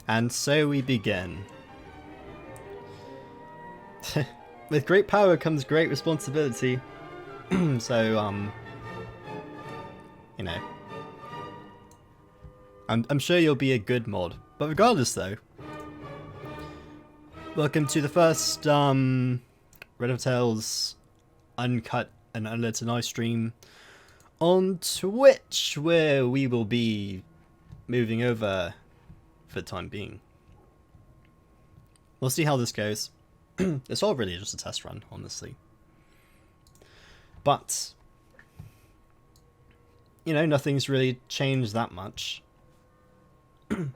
And so we begin. With great power comes great responsibility. So, you know, I'm sure you'll be a good mod. But regardless, though, welcome to the first RedAlphaTails uncut and unedited live stream on Twitch, where we will be moving over for the time being. We'll see how this goes. It's all really just a test run, honestly. But, you know, nothing's really changed that much. You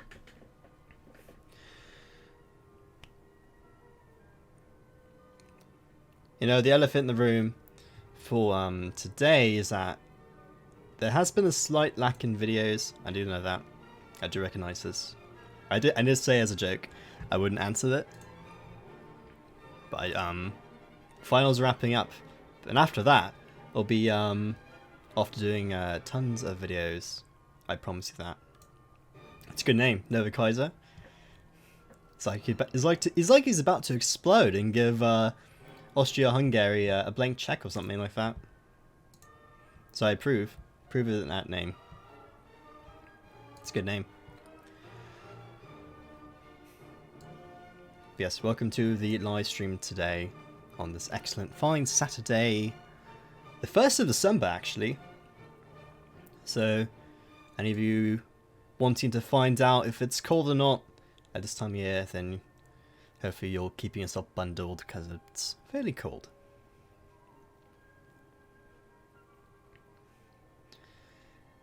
know, the elephant in the room for today is that there has been a slight lack in videos. I do know that. I do recognize this. I did say as a joke I wouldn't answer it. But finals are wrapping up, and after that I'll be off to doing tons of videos. I promise you that. It's a good name, Nova Kaiser. It's like he's about to explode and give Austria-Hungary a blank check or something like that. So I approve of that name. It's a good name. Yes, welcome to the live stream today on this excellent, fine Saturday, the 1st of December actually. So, any of you wanting to find out if it's cold or not at this time of year, then hopefully you're keeping yourself bundled because it's fairly cold.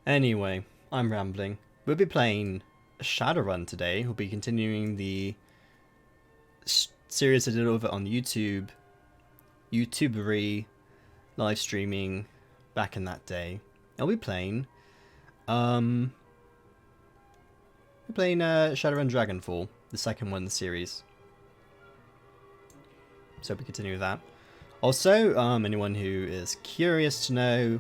Anyway, I'm rambling. We'll be playing Shadowrun today. We'll be continuing the series I did over on YouTube, YouTubery, live streaming back in that day. I'll be playing, Shadowrun Dragonfall, the second one in the series. So we continue with that. Also, anyone who is curious to know,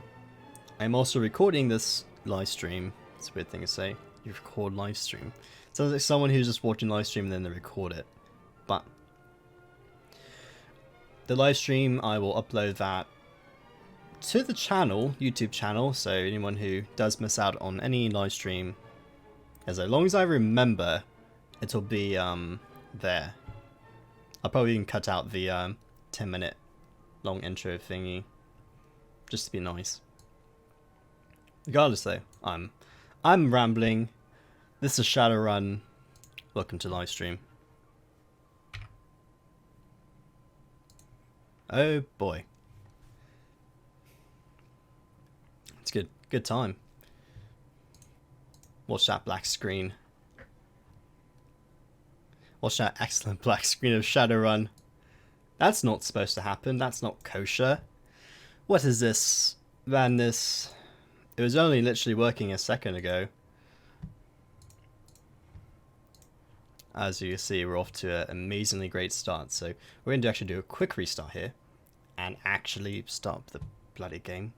I'm also recording this live stream. It's a weird thing to say. You record live stream. Sounds like someone who's just watching live stream and then they record it. But the live stream, I will upload that to the channel, YouTube channel, so anyone who does miss out on any live stream, as long as I remember, it'll be there. I'll probably even cut out the 10-minute long intro thingy, just to be nice. Regardless though, I'm rambling. This is Shadowrun. Welcome to live stream. Oh boy. It's good time. Watch that black screen. Watch that excellent black screen of Shadowrun. That's not supposed to happen. That's not kosher. What is this madness? It was only literally working a second ago. As you can see, we're off to an amazingly great start. So we're going to actually do a quick restart here and actually start the bloody game.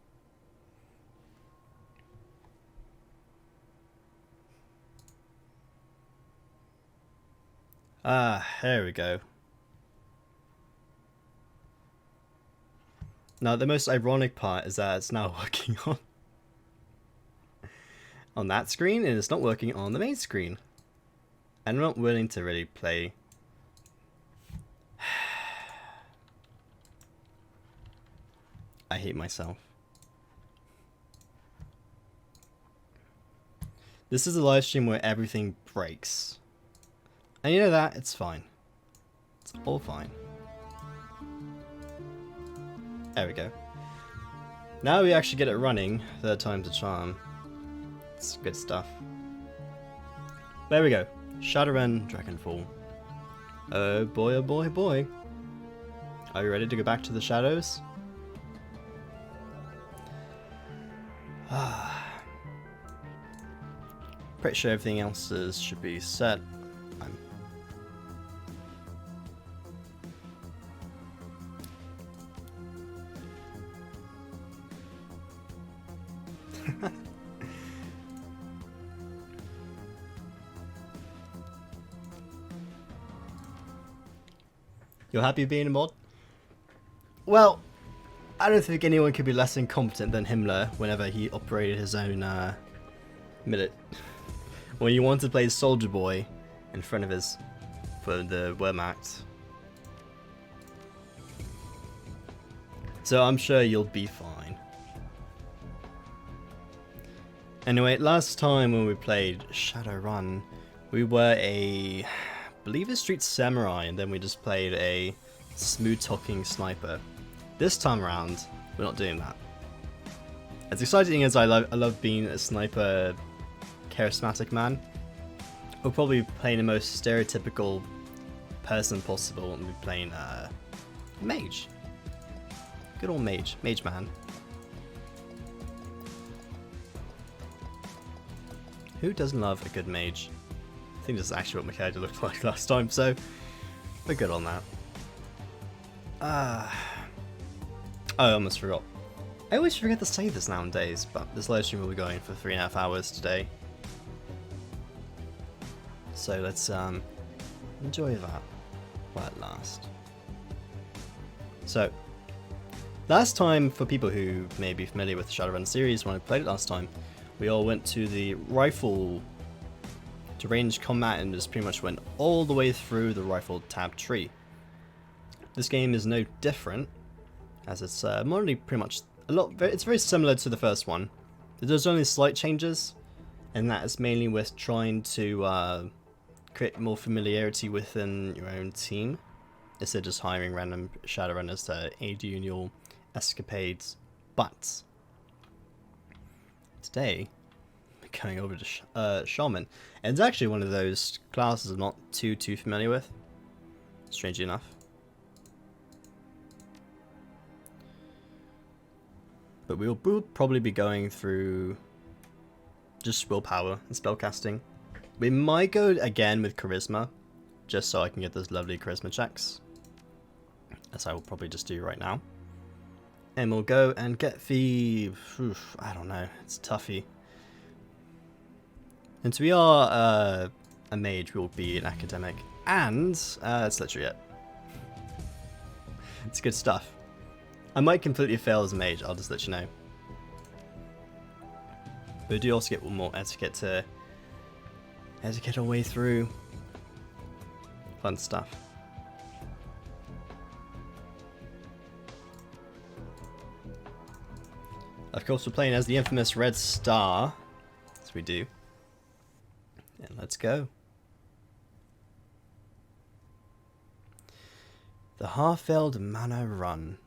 There we go. Now the most ironic part is that it's now working on that screen and it's not working on the main screen. And I'm not willing to really play. I hate myself. This is a live stream where everything breaks. And you know that, it's fine. It's all fine. There we go. Now we actually get it running. Third time's a charm. It's good stuff. There we go. Shadowrun Dragonfall. Oh boy, oh boy, oh boy. Are you ready to go back to the shadows? Pretty sure everything else should be set. You're happy being a mod? Well, I don't think anyone could be less incompetent than Himmler whenever he operated his own millet. When he wanted to play Soldier Boy in front of his for the Wehrmacht. So I'm sure you'll be fine. Anyway, last time when we played Shadowrun, we were I believe a street samurai, and then we just played a smooth talking sniper. This time around, we're not doing that. As exciting as I love being a sniper charismatic man, we'll probably be playing the most stereotypical person possible, and we'll be playing mage. Good old mage man. Who doesn't love a good mage? I think this is actually what my character looked like last time, so we're good on that. I almost forgot. I always forget to say this nowadays, but this live stream will be going for 3.5 hours today. So let's enjoy that while it lasts. So, last time, for people who may be familiar with the Shadowrun series, when I played it last time, we all went to the rifle to range combat and just pretty much went all the way through the rifle tab tree. This game is no different, as it's mainly pretty much it's very similar to the first one. There's only slight changes, and that is mainly with trying to create more familiarity within your own team, instead of just hiring random Shadowrunners to aid you in your escapades. But today, we're going over to Shaman, and it's actually one of those classes I'm not too familiar with, strangely enough. But we'll probably be going through just willpower and spellcasting. We might go again with charisma, just so I can get those lovely charisma checks, as I will probably just do right now. And we'll go and get the... I don't know, it's toughy. Since we are a mage, we'll be an academic. And it's literally it. It's good stuff. I might completely fail as a mage, I'll just let you know. But we do also get one more etiquette to our way through. Fun stuff. Of course, we're playing as the infamous Red Star, as we do. And let's go. The Harfeld Manor Run.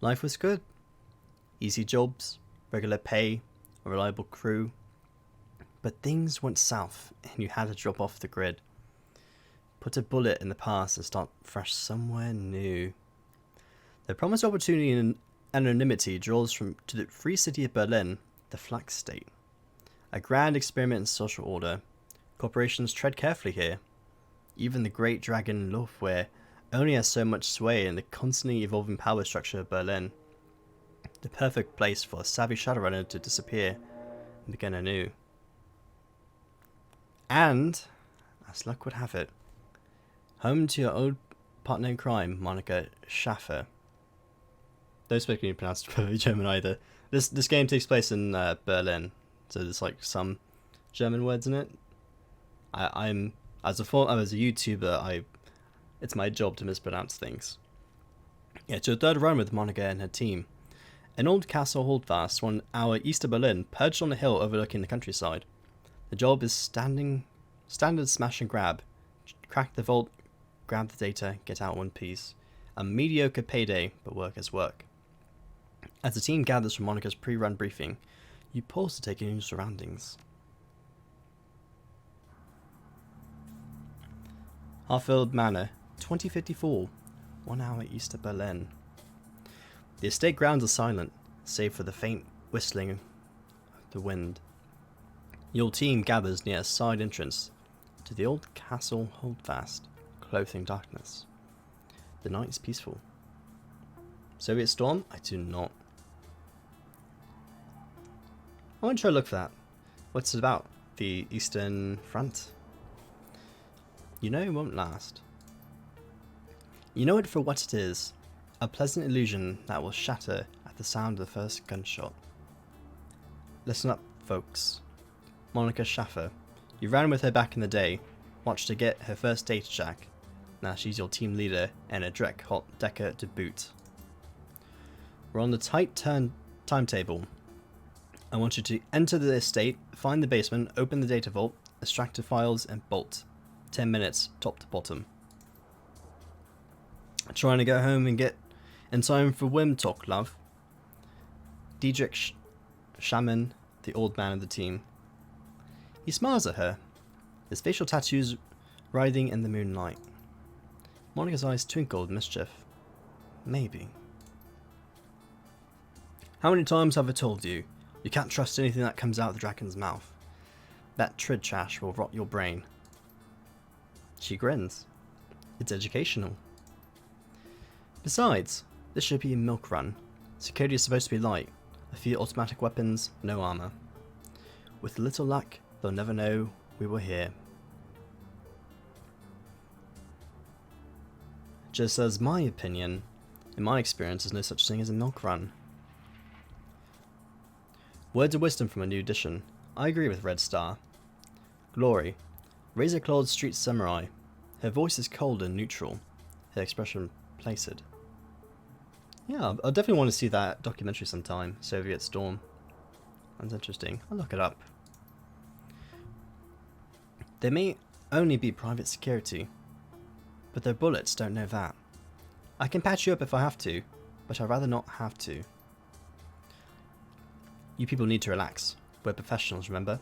Life was good. Easy jobs, regular pay, a reliable crew. But things went south and you had to drop off the grid. Put a bullet in the past and start fresh somewhere new. The promised opportunity and anonymity draws to the free city of Berlin, the Flak State. A grand experiment in social order. Corporations tread carefully here. Even the great dragon Lofwehr only has so much sway in the constantly evolving power structure of Berlin. The perfect place for a savvy Shadowrunner to disappear and begin anew. And, as luck would have it, home to your old partner in crime, Monica Schaffer. Don't expect me to pronounce it perfectly German either. This game takes place in Berlin, so there's like some German words in it. I'm as a YouTuber, it's my job to mispronounce things. Yeah, it's your third run with Monica and her team. An old castle holdfast, 1 hour east of Berlin, perched on a hill overlooking the countryside. The job is standard smash and grab. Crack the vault, grab the data, get out one piece. A mediocre payday, but work is work. As the team gathers from Monica's pre-run briefing, you pause to take in your surroundings. Harfeld Manor, 2054, 1 hour east of Berlin. The estate grounds are silent, save for the faint whistling of the wind. Your team gathers near a side entrance to the old castle holdfast, clothed in darkness. The night is peaceful. Soviet storm? I do not. I want to try to look for that. What's it about? The Eastern Front? You know it won't last. You know it for what it is, a pleasant illusion that will shatter at the sound of the first gunshot. Listen up, folks. Monica Schaffer. You ran with her back in the day, watched her get her first data jack. Now she's your team leader and a Drek hot decker to boot. We're on the tight timetable. I want you to enter the estate, find the basement, open the data vault, extract the files, and bolt. 10 minutes, top to bottom. Trying to go home and get in time for Wim talk, love. Diedrich Shaman, the old man of the team. He smiles at her, his facial tattoos writhing in the moonlight. Monica's eyes twinkle with mischief. Maybe. How many times have I told you? You can't trust anything that comes out of the dragon's mouth. That trid trash will rot your brain. She grins. It's educational. Besides, this should be a milk run. Security is supposed to be light. A few automatic weapons, no armor. With little luck, they'll never know we were here. Just as my opinion, in my experience, there's no such thing as a milk run. Words of wisdom from a new edition. I agree with Red Star. Glory. Razor-clawed street samurai. Her voice is cold and neutral. Her expression placid. Yeah, I'll definitely want to see that documentary sometime. Soviet Storm. That's interesting. I'll look it up. They may only be private security, but their bullets don't know that. I can patch you up if I have to, but I'd rather not have to. You people need to relax. We're professionals, remember?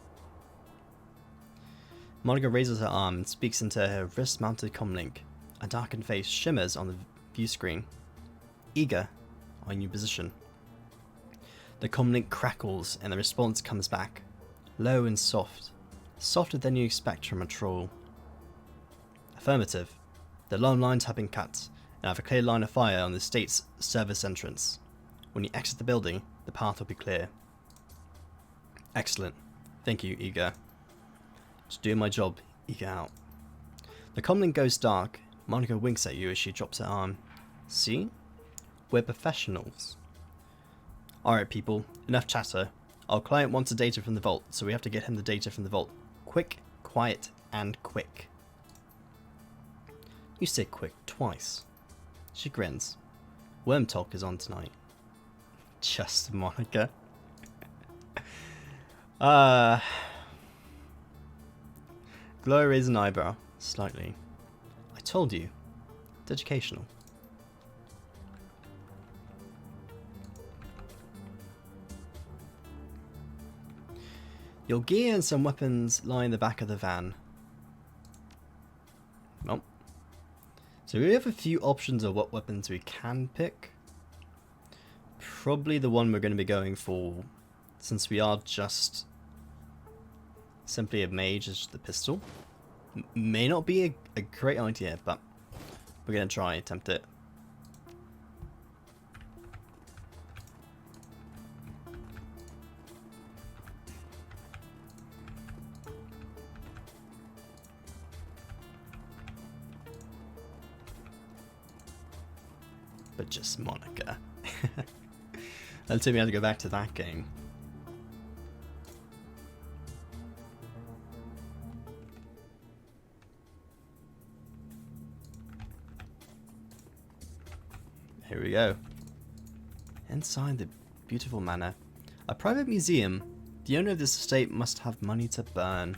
Monica raises her arm and speaks into her wrist-mounted comlink. A darkened face shimmers on the view screen. Eager on your position. The comlink crackles and the response comes back. Low and soft. Softer than you expect from a troll. Affirmative. The alarm lines have been cut, and I have a clear line of fire on the state's service entrance. When you exit the building, the path will be clear. Excellent. Thank you, Eager. Just doing my job. Eager out. The comlink goes dark. Monica winks at you as she drops her arm. See? We're professionals. Alright people, enough chatter. Our client wants the data from the vault, so we have to get him the data from the vault. Quick, quiet, and quick. You say quick twice. She grins. Worm Talk is on tonight. Just Monica. Gloria raises an eyebrow, slightly. I told you. It's educational. Your gear and some weapons lie in the back of the van. Nope. So we have a few options of what weapons we can pick. Probably the one we're going to be going for, since we are just simply a mage, is the pistol. May not be a great idea, but we're going to try, attempt it. But just Monica. That took me how to go back to that game. Here we go. Inside the beautiful manor. A private museum. The owner of this estate must have money to burn.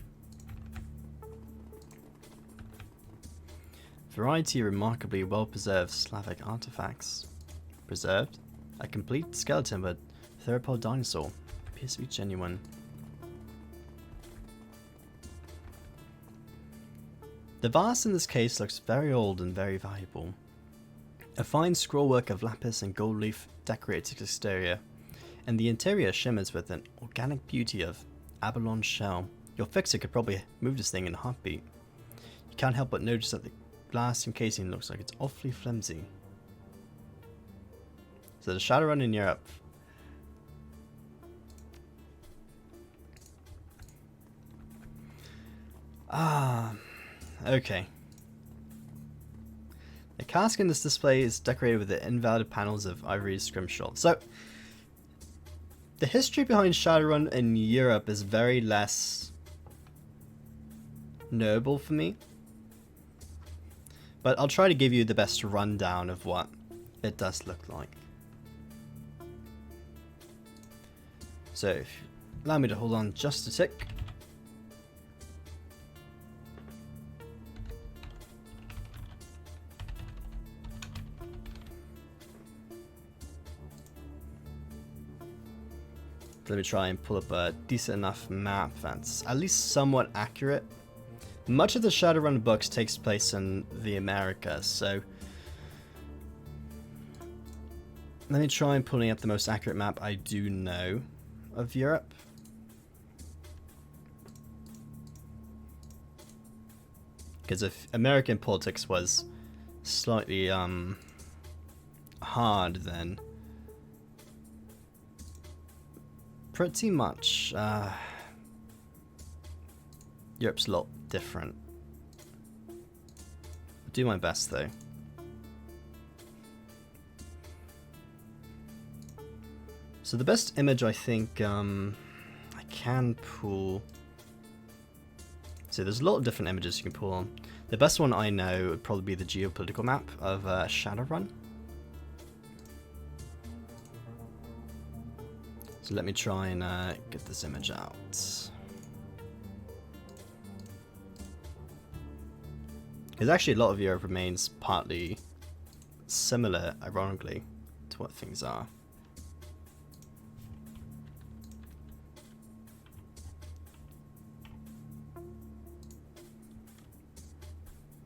Variety of remarkably well-preserved Slavic artifacts. Preserved. A complete skeleton of a theropod dinosaur. Appears to be genuine. The vase in this case looks very old and very valuable. A fine scrollwork of lapis and gold leaf decorates its exterior, and the interior shimmers with an organic beauty of abalone shell. Your fixer could probably move this thing in a heartbeat. You can't help but notice that the glass encasing looks like it's awfully flimsy. So the Shadowrun in Europe. Okay. A cask in this display is decorated with the invalid panels of ivory scrimshaw. So, the history behind Shadowrun in Europe is very less knowable for me. But I'll try to give you the best rundown of what it does look like. So, if you allow me to hold on just a tick. Let me try and pull up a decent enough map that's at least somewhat accurate. Much of the Shadowrun books takes place in the Americas, so let me try and pulling up the most accurate map I do know of Europe. Because if American politics was slightly hard, then pretty much Europe's a lot different. I'll do my best though. So the best image I think I can pull. So there's a lot of different images you can pull on. The best one I know would probably be the geopolitical map of Shadowrun. So let me try and get this image out. Because actually a lot of Europe remains partly similar, ironically, to what things are.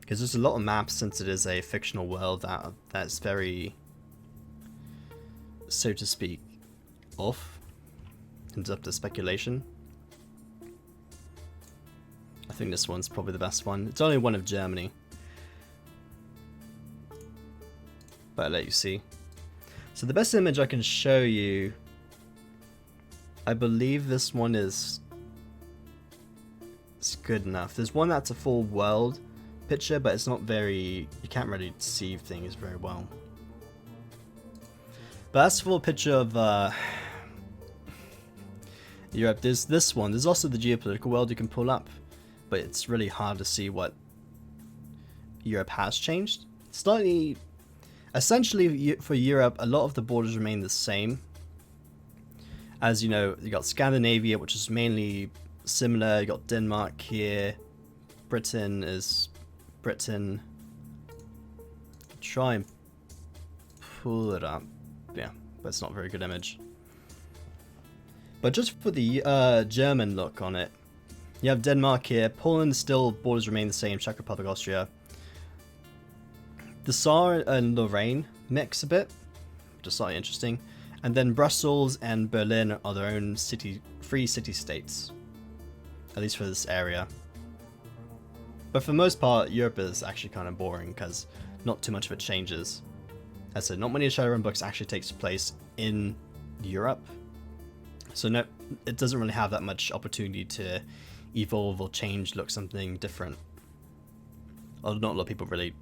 Because there's a lot of maps, since it is a fictional world, that's very, so to speak, off. It's up to speculation. I think this one's probably the best one. It's only one of Germany. But I'll let you see. So the best image I can show you, I believe this one is good enough. There's one that's a full world picture, but it's not very, you can't really see things very well. But that's a full picture of Europe. There's this one. There's also the geopolitical world you can pull up, but it's really hard to see what Europe has changed. Slightly, essentially for Europe, a lot of the borders remain the same. As you know, you got Scandinavia, which is mainly similar. You got Denmark here. Britain is Britain. Try and pull it up. Yeah, but it's not a very good image. But just for the German look on it, you have Denmark here. Poland still borders remain the same. Czech Republic, Austria. The Saar and Lorraine mix a bit, which is slightly interesting. And then Brussels and Berlin are their own free city-states, at least for this area. But for the most part, Europe is actually kind of boring because not too much of it changes. As I said, not many Shadowrun books actually takes place in Europe. So no, it doesn't really have that much opportunity to evolve or change, look something different. Or not a lot of people really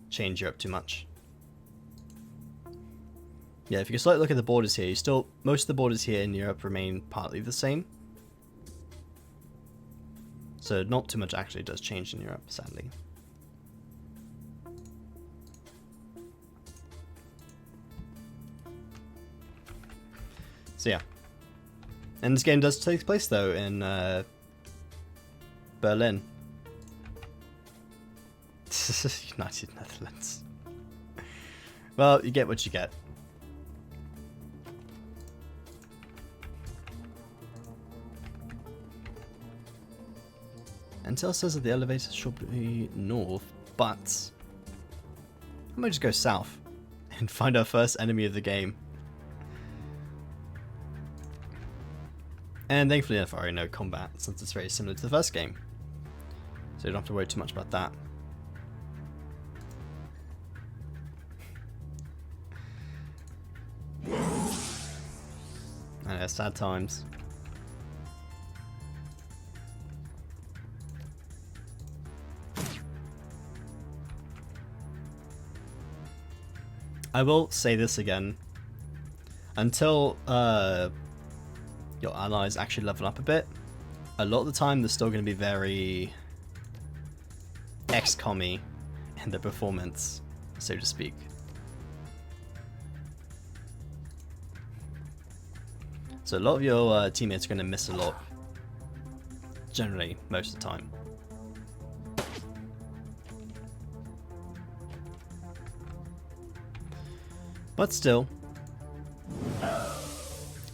change Europe too much. Yeah, if you can slightly look at the borders here, most of the borders here in Europe remain partly the same. So not too much actually does change in Europe, sadly. So yeah. And this game does take place though in Berlin. United Netherlands. Well, you get what you get. Intel says that the elevator should be north, but I might just go south and find our first enemy of the game. And thankfully enough, I already know combat, since it's very similar to the first game. So you don't have to worry too much about that. I know, sad times. I will say this again. Until your allies actually level up a bit, a lot of the time they're still going to be very XCOM-y in their performance, so to speak. So a lot of your teammates are going to miss a lot, generally, most of the time. But still,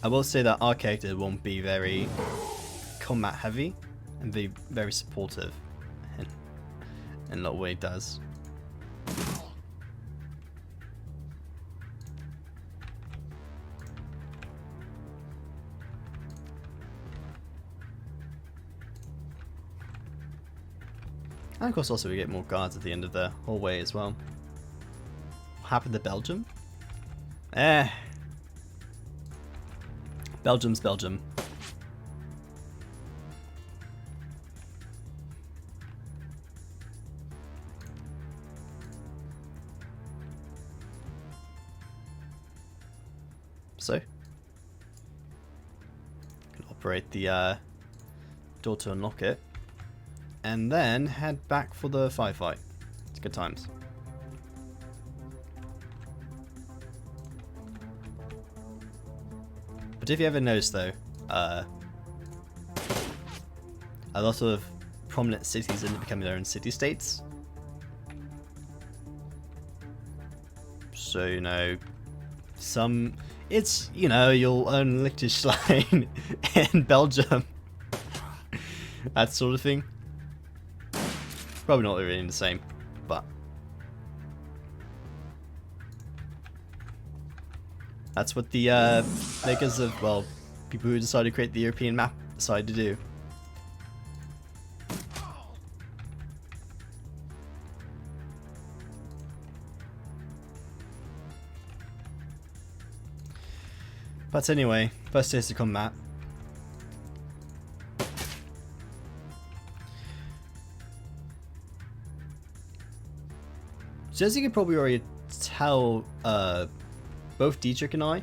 I will say that our character won't be very combat heavy and be very supportive in a lot of way it does. And of course also we get more guards at the end of the hallway as well. What happened to Belgium? Belgium's Belgium. So, can operate the door to unlock it, and then head back for the firefight. It's good times. But if you ever notice though, a lot of prominent cities end up becoming their own city-states. So, you know, it's, you know, your own Liechtenstein in Belgium. That sort of thing. Probably not really the same, but that's what the makers of, well, people who decided to create the European map decided to do. But anyway, first taste of combat. So as you can probably already tell, both Dietrich and I,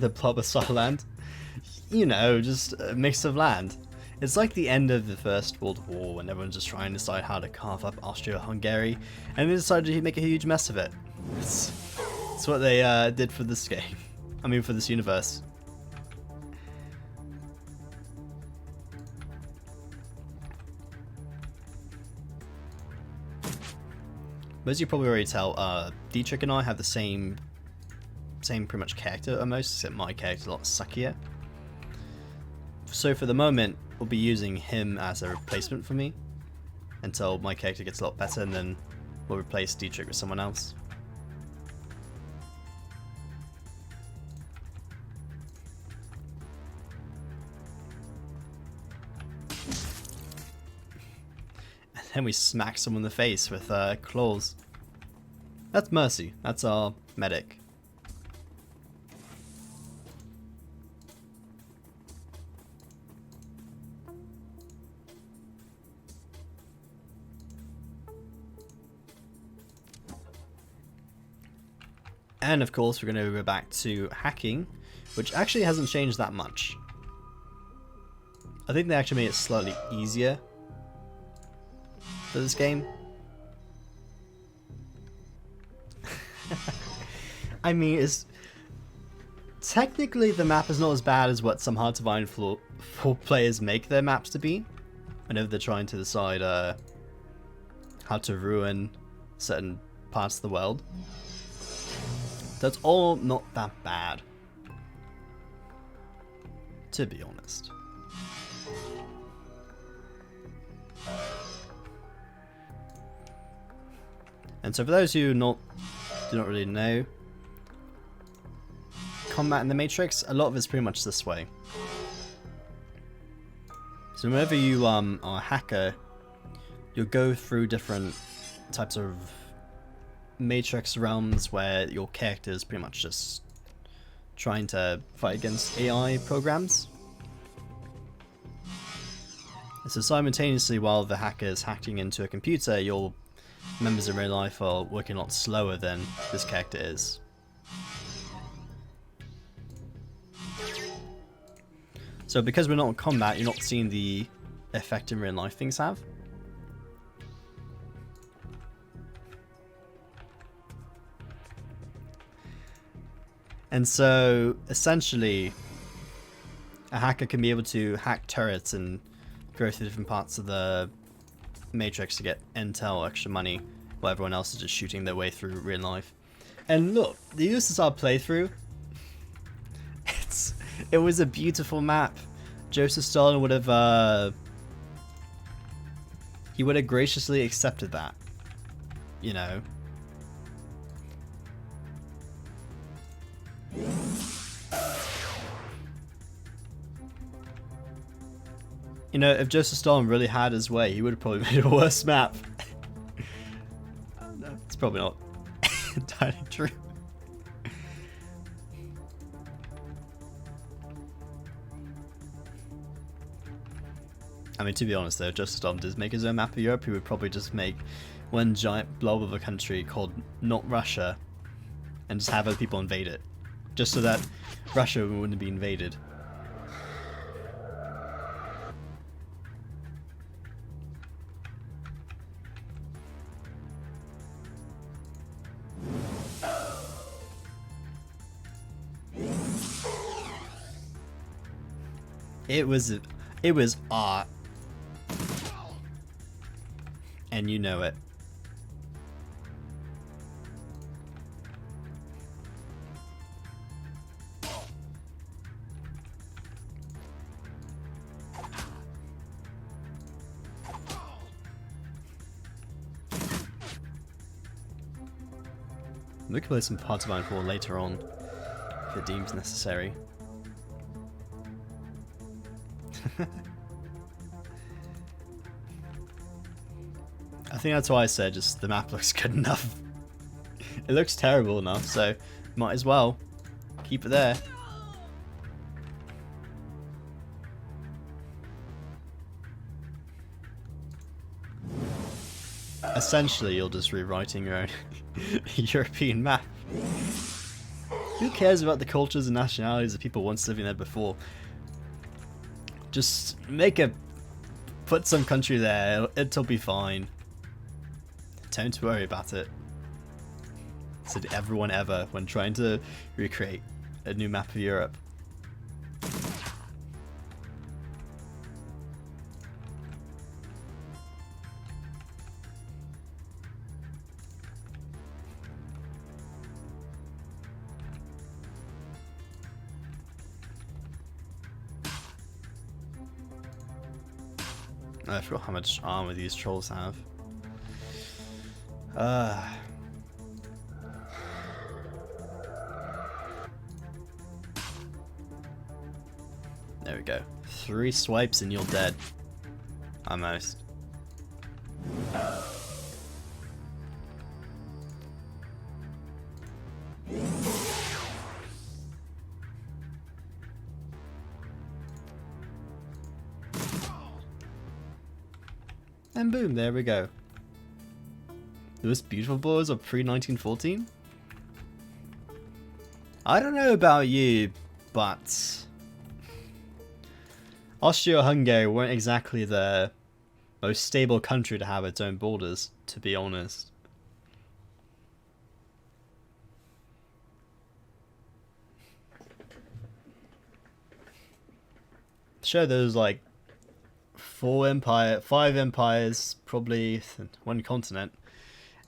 the Plobosar land, you know, just a mix of land. It's like the end of the First World War when everyone's just trying to decide how to carve up Austria-Hungary, and they decided to make a huge mess of it. It's what they did for this game. I mean, for this universe. But as you probably already tell, Dietrich and I have the same pretty much character almost, except my character's a lot suckier. So for the moment, we'll be using him as a replacement for me until my character gets a lot better, and then we'll replace Dietrich with someone else. And we smack someone in the face with claws. That's Mercy. That's our medic. And of course we're going to go back to hacking, which actually hasn't changed that much. I think they actually made it slightly easier for this game. I mean, it's technically the map is not as bad as what some hard to find for players make their maps to be whenever they're trying to decide how to ruin certain parts of the world. That's all not that bad, to be honest. And so for those who do not really know, combat in the Matrix, a lot of it's pretty much this way. So whenever you are a hacker, you'll go through different types of Matrix realms where your character is pretty much just trying to fight against AI programs. And so simultaneously, while the hacker is hacking into a computer, your members in real life are working a lot slower than this character is. So because we're not in combat, you're not seeing the effect in real life things have. And so, essentially, a hacker can be able to hack turrets and go through different parts of the Matrix to get intel, extra money, while everyone else is just shooting their way through real life. And look, the USSR playthrough, it was a beautiful map. Joseph Stalin would have, he would have graciously accepted that, you know. You know, if Joseph Stalin really had his way, he would have probably made a worse map. Oh no, it's probably not entirely true. I mean, to be honest though, if Joseph Stalin does make his own map of Europe, he would probably just make one giant blob of a country called not Russia and just have other people invade it. Just so that Russia wouldn't be invaded. It was art. And you know it. We can play some parts of Iron 4 later on, if it deems necessary. I think that's why I said just the map looks good enough. It looks terrible enough, so might as well keep it there. Essentially, you're just rewriting your own European map. Who cares about the cultures and nationalities of people once living there before? Just put some country there, it'll be fine. Don't worry about it. Said everyone ever when trying to recreate a new map of Europe. I forgot how much armor these trolls have. There we go. 3 swipes and you're dead. Almost. And boom, there we go. The most beautiful boys of pre-1914? I don't know about you, but Austria-Hungary weren't exactly the most stable country to have its own borders, to be honest. Sure, there's like 5 empires, probably 1 continent,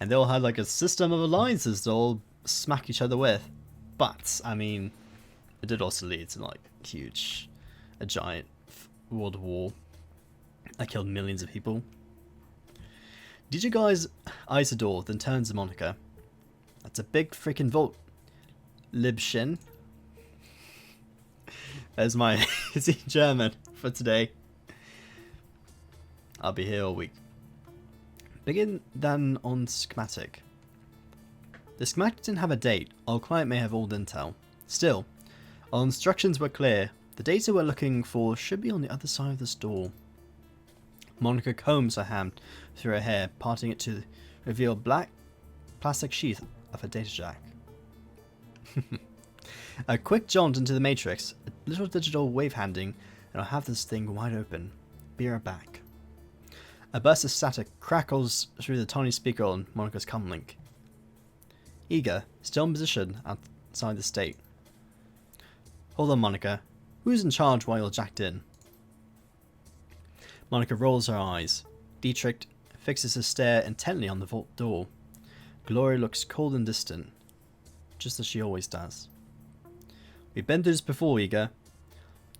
and they all had like a system of alliances to all smack each other with. But I mean, it did also lead to like a giant world war that killed millions of people. Did you guys Isidore then turns to Monica? That's a big freaking vote, Liebchen. There's my German for today. I'll be here all week. Begin then on schematic. The schematic didn't have a date. Our client may have old intel. Still, our instructions were clear. The data we're looking for should be on the other side of this door. Monica combs her hand through her hair, parting it to reveal black plastic sheath of a data jack. A quick jaunt into the Matrix, a little digital wave handing, and I'll have this thing wide open. Be right back. A burst of static crackles through the tiny speaker on Monica's comlink. Eager, still in position outside the state. Hold on, Monica. Who's in charge while you're jacked in? Monica rolls her eyes. Dietrich fixes his stare intently on the vault door. Gloria looks cold and distant, just as she always does. We've been through this before, Eager.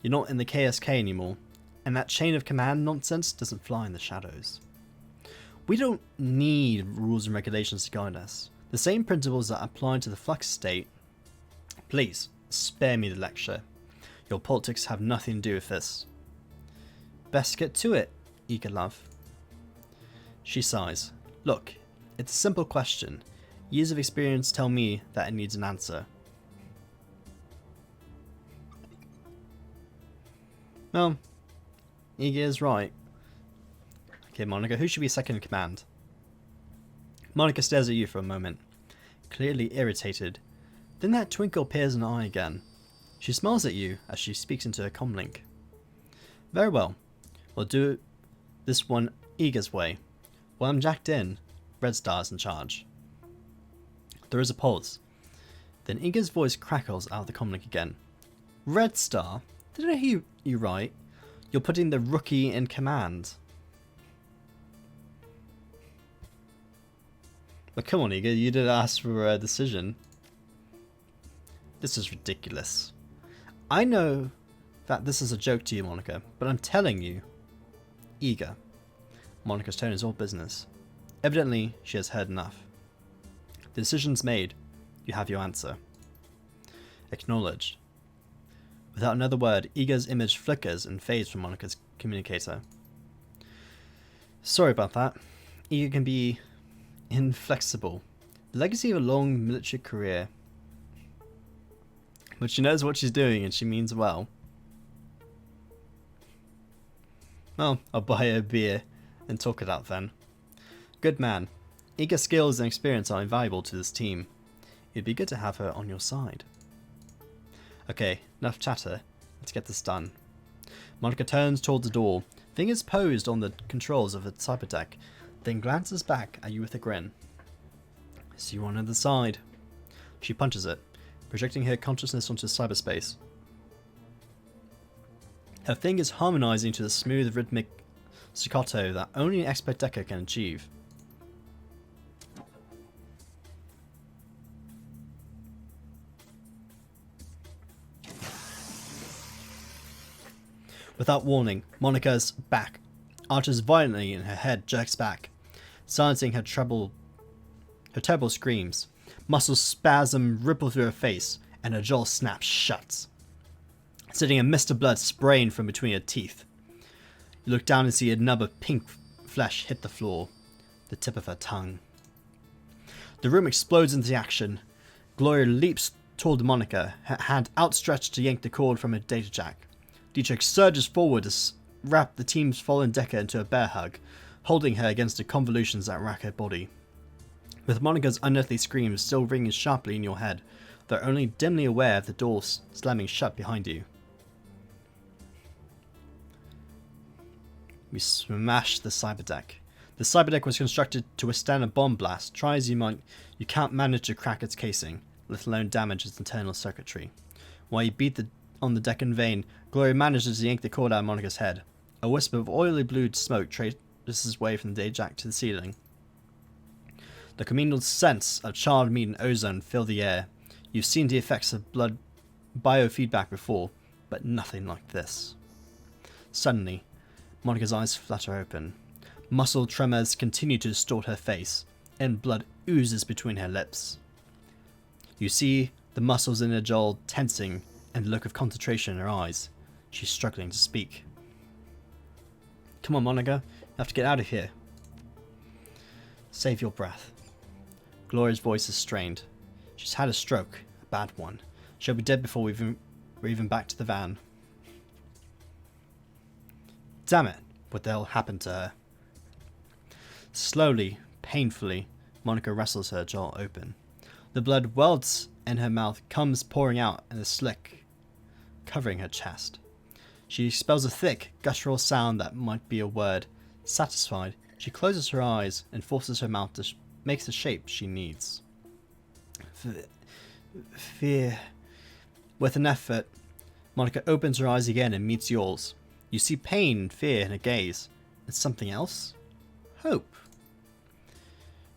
You're not in the KSK anymore, and that chain of command nonsense doesn't fly in the shadows. We don't need rules and regulations to guide us. The same principles that apply to the flux state. Please, spare me the lecture. Your politics have nothing to do with this. Best get to it, Eager love. She sighs. Look, it's a simple question. Years of experience tell me that it needs an answer. Well, Eager is right. Okay, Monica, who should be second in command? Monica stares at you for a moment, clearly irritated. Then that twinkle appears in her eye again. She smiles at you as she speaks into her comlink. Very well. We'll do this one Eager's way. While I'm jacked in, Red Star's in charge. There is a pause. Then Eager's voice crackles out of the comlink again. Red Star? Did I hear you right? You're putting the rookie in command. But come on, Eager, you did ask for a decision. This is ridiculous. I know that this is a joke to you, Monica, but I'm telling you. Eager. Monica's tone is all business. Evidently, she has heard enough. The decision's made. You have your answer. Acknowledged. Without another word, Eager's image flickers and fades from Monica's communicator. Sorry about that. Eager can be inflexible. The legacy of a long military career. But she knows what she's doing and she means well. Well, I'll buy her a beer and talk it out then. Good man. Eager's skills and experience are invaluable to this team. It'd be good to have her on your side. Okay, enough chatter. Let's get this done. Monica turns towards the door, fingers posed on the controls of the cyberdeck, then glances back at you with a grin. See you on the other side. She punches it, projecting her consciousness onto cyberspace. Her fingers harmonizing to the smooth rhythmic staccato that only an expert decker can achieve. Without warning, Monica's back arches violently and her head jerks back, silencing her terrible screams. Muscles spasm ripple through her face, and her jaw snaps shut, sending a mist of blood spraying from between her teeth. You look down and see a nub of pink flesh hit the floor, the tip of her tongue. The room explodes into action. Gloria leaps toward Monica, her hand outstretched to yank the cord from her data jack. Dietrich surges forward to wrap the team's fallen decker into a bear hug, holding her against the convolutions that rack her body. With Monica's unearthly screams still ringing sharply in your head, though only dimly aware of the door slamming shut behind you. We smash the cyberdeck. The cyberdeck was constructed to withstand a bomb blast. Try as you might, you can't manage to crack its casing, let alone damage its internal circuitry. While you beat on the deck in vain, Gloria manages to yank the cord out of Monica's head. A wisp of oily blue smoke traces its way from the data jack to the ceiling. The communal scents of charred meat and ozone fill the air. You've seen the effects of blood biofeedback before, but nothing like this. Suddenly, Monica's eyes flutter open. Muscle tremors continue to distort her face, and blood oozes between her lips. You see the muscles in her jaw tensing and the look of concentration in her eyes. She's struggling to speak. Come on, Monica. You have to get out of here. Save your breath. Gloria's voice is strained. She's had a stroke, a bad one. She'll be dead before we're even back to the van. Damn it, what the hell happened to her? Slowly, painfully, Monica wrestles her jaw open. The blood welts in her mouth, comes pouring out in a slick, covering her chest. She expels a thick, guttural sound that might be a word. Satisfied, she closes her eyes and forces her mouth to make the shape she needs. Fear. With an effort, Monica opens her eyes again and meets yours. You see pain and fear in her gaze. And something else? Hope.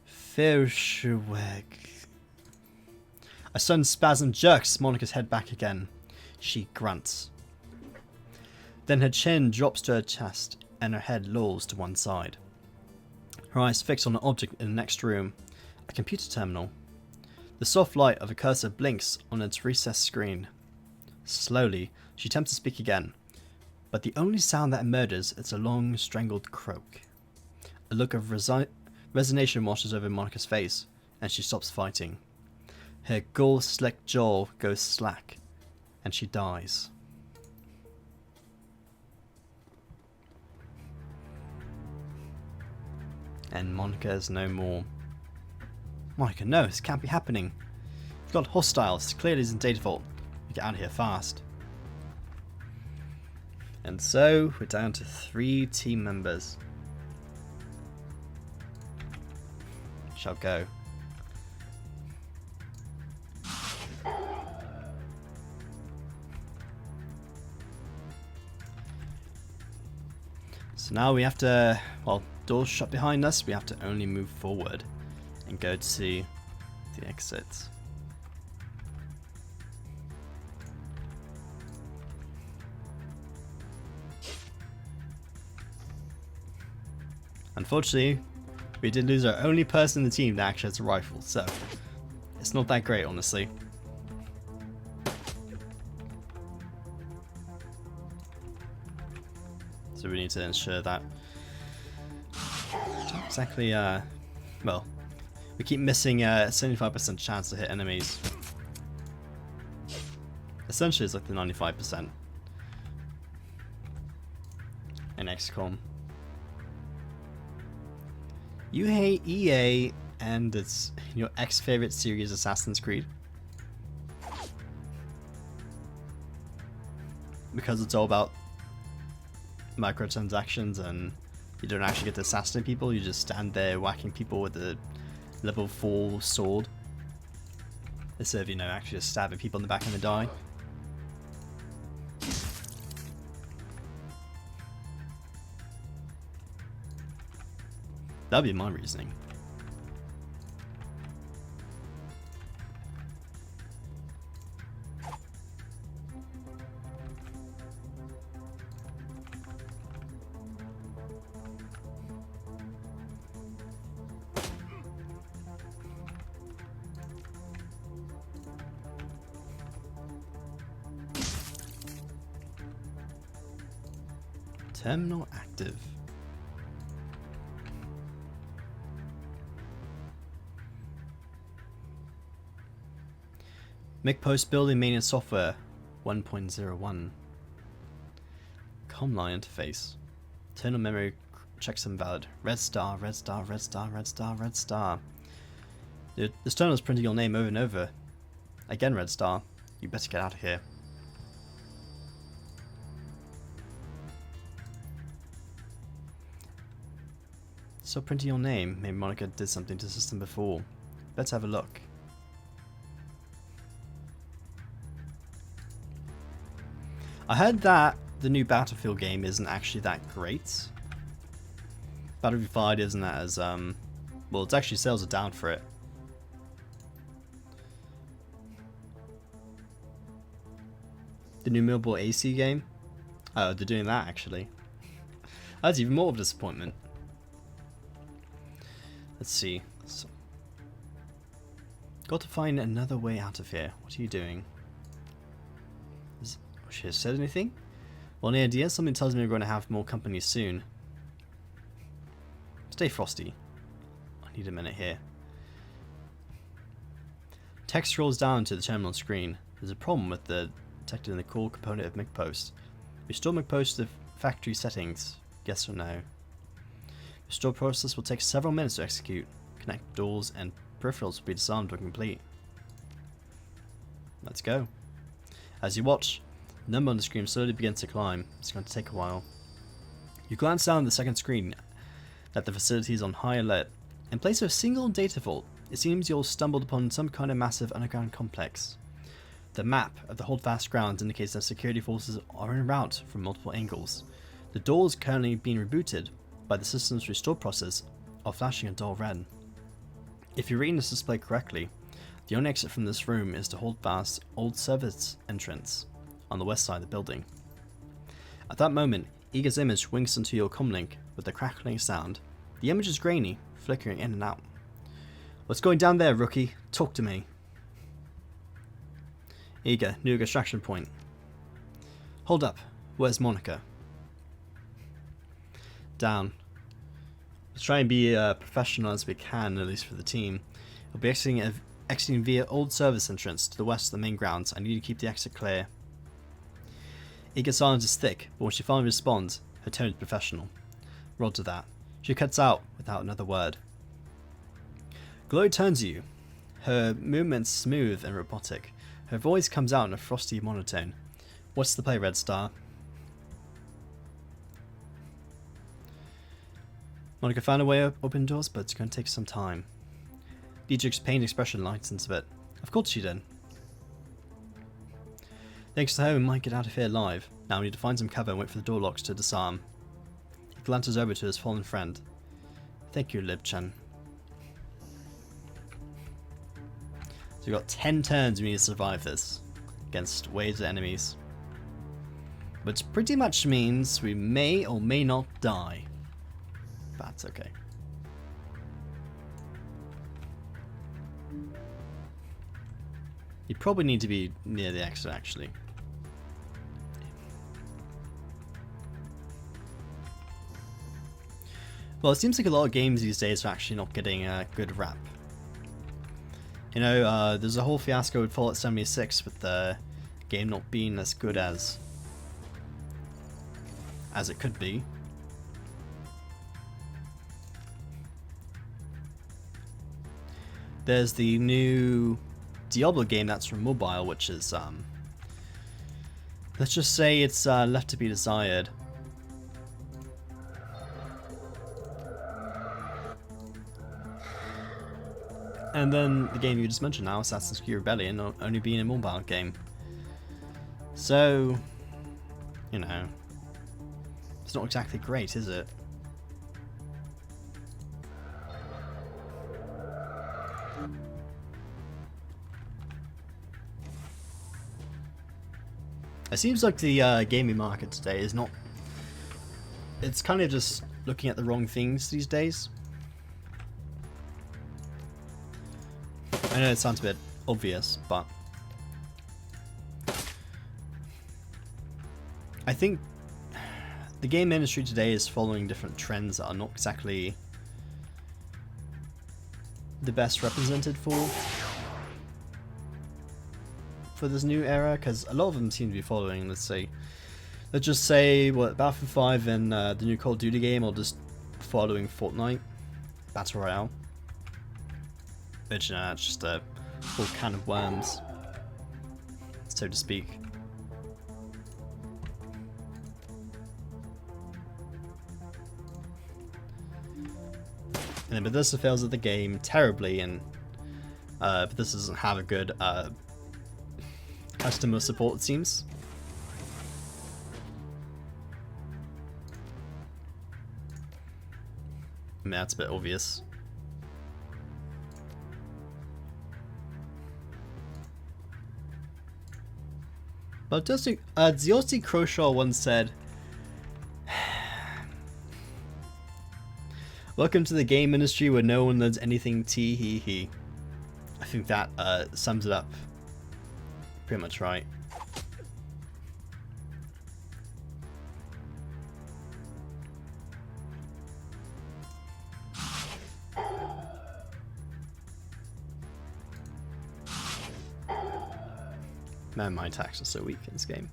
Fershweg. A sudden spasm jerks Monica's head back again. She grunts. Then her chin drops to her chest and her head lolls to one side. Her eyes fix on an object in the next room, a computer terminal. The soft light of a cursor blinks on its recessed screen. Slowly, she attempts to speak again, but the only sound that emerges is a long, strangled croak. A look of resignation washes over Monica's face, and she stops fighting. Her ghoul-slick jaw goes slack, and she dies. And Monica is no more. Monica, no, this can't be happening. We've got hostiles, clearly it's in data vault. We get out of here fast. And so, we're down to 3 team members. Shall go. So now we have to, well, doors shut behind us, we have to only move forward and go to the exits. Unfortunately, we did lose our only person in the team that actually has a rifle, so it's not that great, honestly. So we need to ensure that exactly, well, we keep missing a 75% chance to hit enemies. Essentially, it's like the 95% in XCOM. You hate EA and it's your ex-favorite series, Assassin's Creed, because it's all about microtransactions and you don't actually get to assassinate people, you just stand there whacking people with a level 4 sword instead of, you know, actually just stabbing people in the back and they die. That'd be my reasoning. Terminal active. Make post building maintenance software 1.01. Commline interface. Internal memory checks invalid. Red star, red star, red star, red star, red star. This terminal is printing your name over and over. Again, red star. You better get out of here. Still printing your name. Maybe Monica did something to the system before. Let's have a look. I heard that the new Battlefield game isn't actually that great. Battlefield 5 isn't that as, well, it's actually sales are down for it. The new mobile AC game? Oh, they're doing that actually. That's even more of a disappointment. Let's see. So, got to find another way out of here. What are you doing? She has said anything? Well, any idea? Something tells me we're going to have more company soon. Stay frosty. I need a minute here. Text scrolls down to the terminal screen. There's a problem with the detected in the core component of McPost. Restore McPost to factory settings. Yes or no? Restore process will take several minutes to execute. Connect doors and peripherals will be disarmed when complete. Let's go. As you watch, The number on the screen slowly begins to climb. It's going to take a while. You glance down at the second screen that the facility is on high alert. In place of a single data vault, it seems you've stumbled upon some kind of massive underground complex. The map of the holdfast grounds indicates that security forces are en route from multiple angles. The doors currently being rebooted by the system's restore process are flashing a dull red. If you're reading this display correctly, the only exit from this room is the holdfast old service entrance on the west side of the building. At that moment, Iga's image winks into your comlink with a crackling sound. The image is grainy, flickering in and out. What's going down there, rookie? Talk to me. Iga, new extraction point. Hold up. Where's Monica? Down. Let's try and be professional as we can, at least for the team. We'll be exiting via old service entrance to the west of the main grounds. I need to keep the exit clear. Iga's silence is thick, but when she finally responds, her tone is professional. Roger that. She cuts out without another word. Glow turns to you. Her movements smooth and robotic. Her voice comes out in a frosty monotone. What's the play, Red Star? Monica found a way up open doors, but it's going to take some time. Dietrich's pained expression lightens a bit. Of course she did. Thanks to her, we might get out of here alive. Now we need to find some cover and wait for the door locks to disarm. He glances over to his fallen friend. Thank you, Lib-chan. So we've got 10 turns we need to survive this against waves of enemies. Which pretty much means we may or may not die. That's okay. You probably need to be near the exit, actually. Well, it seems like a lot of games these days are actually not getting a good rap. You know, there's a whole fiasco with Fallout 76 with the game not being as good as it could be. There's the new Diablo game that's from mobile, which is, let's just say it's left to be desired. And then the game you just mentioned now, Assassin's Creed Rebellion, only being a mobile game. So, you know, it's not exactly great, is it? It seems like the gaming market today is not... It's kind of just looking at the wrong things these days. I know it sounds a bit obvious, but I think the game industry today is following different trends that are not exactly the best represented for this new era, because a lot of them seem to be following, let's just say what Battlefield 5 and the new Call of Duty game, or just following Fortnite Battle Royale. Which, it's just a full can of worms, so to speak. And then Bethesda fails at the game terribly, and Bethesda doesn't have a good customer support, it seems. I mean, that's a bit obvious. But Ziossi Croshaw once said, "Welcome to the game industry where no one learns anything tee hee hee." I think that sums it up pretty much right. Man, my attacks are so weak in this game.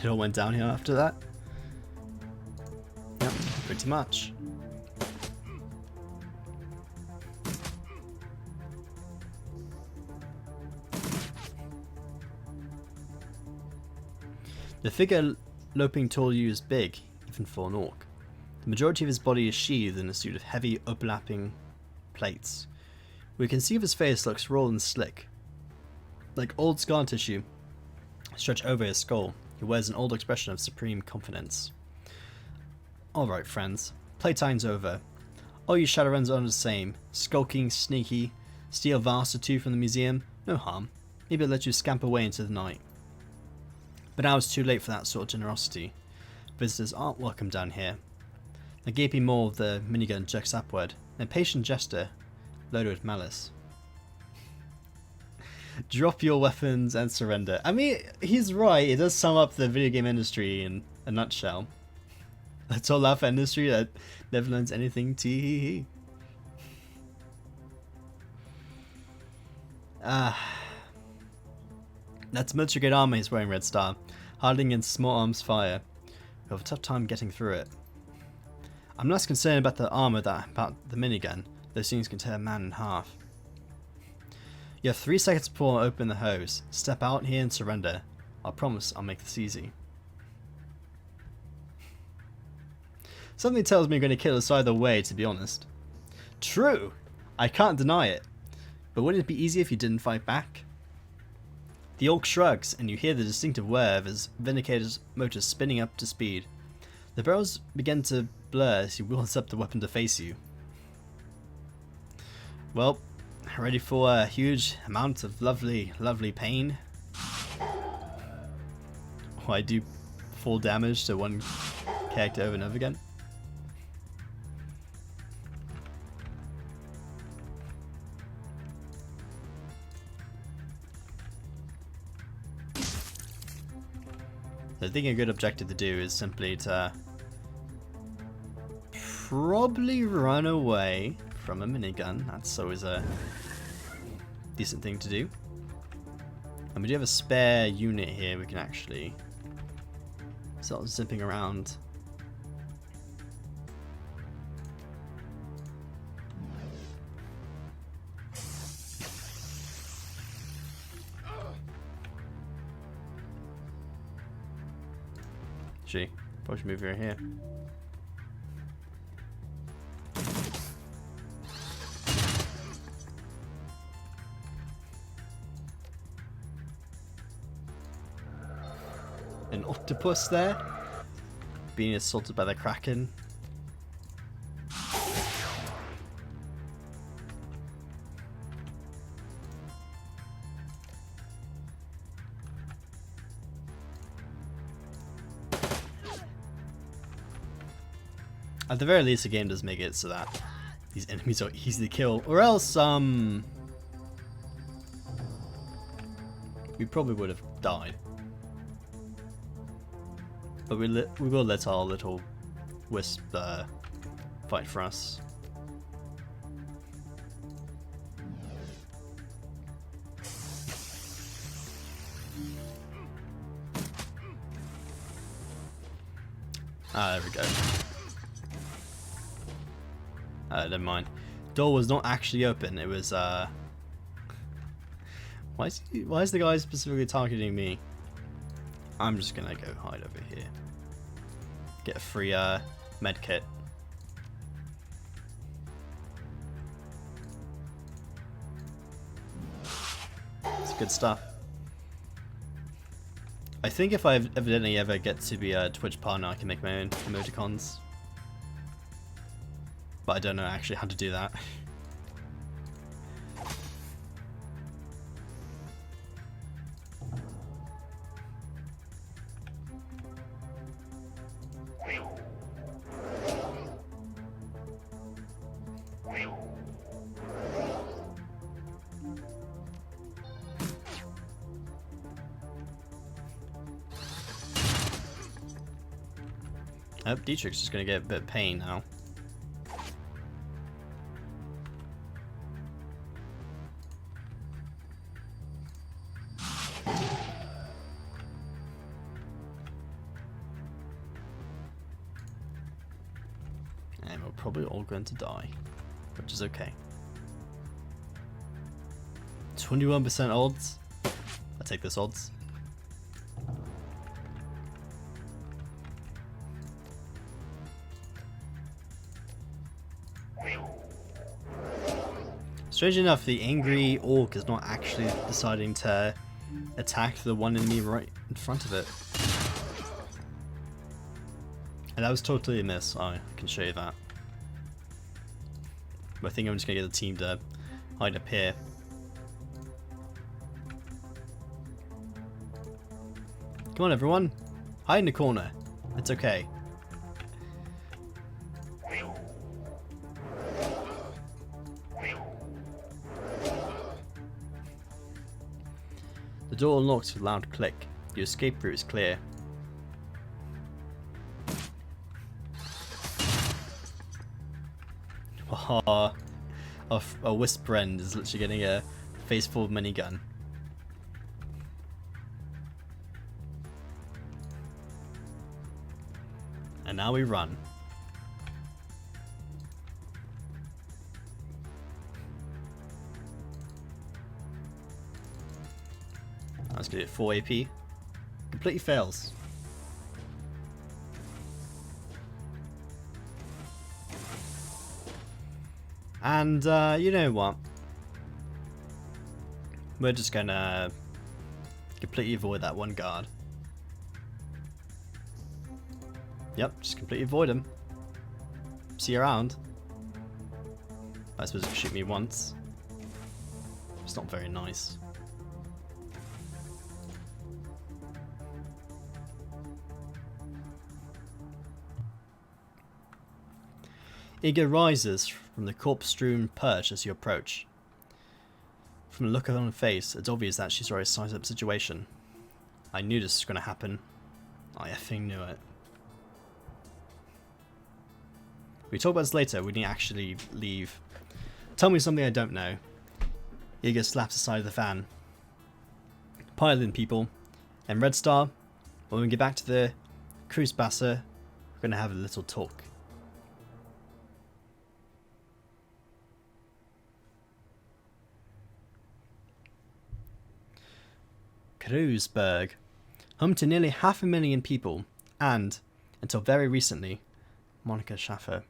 It all went downhill after that. Yep, pretty much. The figure loping toward you is big, even for an orc. The majority of his body is sheathed in a suit of heavy, overlapping plates. We can see his face looks raw and slick, like old scar tissue stretched over his skull. He wears an old expression of supreme confidence. Alright friends, playtime's over. All you Shadowruns are the same. Skulking, sneaky, steal a vase or two from the museum, no harm. Maybe I'll let you scamper away into the night. But now it's too late for that sort of generosity. Visitors aren't welcome down here. The gaping maw of the minigun jerks upward, an impatient gesture loaded with malice. Drop your weapons and surrender. I mean, he's right, it does sum up the video game industry in a nutshell. That's all alpha industry that never learns anything, tee. That's military grade armor he's wearing, Red Star. Hardening against small arms fire. We have a tough time getting through it. I'm less concerned about the armor than about the minigun. Those things can tear a man in half. You have 3 seconds before I open the hose. Step out here and surrender. I promise I'll make this easy. Something tells me you're going to kill us either way, to be honest. True! I can't deny it. But wouldn't it be easier if you didn't fight back? The orc shrugs, and you hear the distinctive whir of his Vindicator's motor spinning up to speed. The barrels begin to blur as he wheels up the weapon to face you. Well, ready for a huge amount of lovely, lovely pain? Oh, I do full damage to one character over and over again. I think a good objective to do is simply to probably run away from a minigun. That's always a decent thing to do. And we do have a spare unit here we can actually start zipping around. Probably should move her here. An octopus there, being assaulted by the Kraken. At the very least, the game does make it so that these enemies are easy to kill, or else we probably would have died. But we will let our little wisp fight for us. Ah, there we go. Never mind. Door was not actually open. It was why is the guy specifically targeting me? I'm just gonna go hide over here. Get a free med kit. It's good stuff. I think if I evidently ever get to be a Twitch partner, I can make my own emoticons. But I don't know actually how to do that. Oh, Dietrich's just gonna get a bit of pain now. And we're probably all going to die, which is okay. 21% odds. I take this odds. Strange enough, the angry orc is not actually deciding to attack the one enemy right in front of it. And that was totally a miss. I can show you that. But I think I'm just going to get the team to hide up here. Come on everyone, hide in the corner. It's okay. The door unlocks with a loud click. Your escape route is clear. A wisp friend is literally getting a face full of minigun. And now we run. Let's do it 4 AP. Completely fails. And you know what? We're just gonna completely avoid that one guard. Yep, just completely avoid him. See you around. I suppose he'll shoot me once. It's not very nice. Eager rises from the corpse-strewn perch as you approach. From the look on her face, it's obvious that she's already sized up the situation. I knew this was going to happen. I effing knew it. We talk about this later, we need to actually leave. Tell me something I don't know. Eager slaps the side of the van. Piling people. And Red Star, when we get back to the cruise basser, we're going to have a little talk. Kreuzberg, home to nearly 500,000 people, and, until very recently, Monica Schaffer.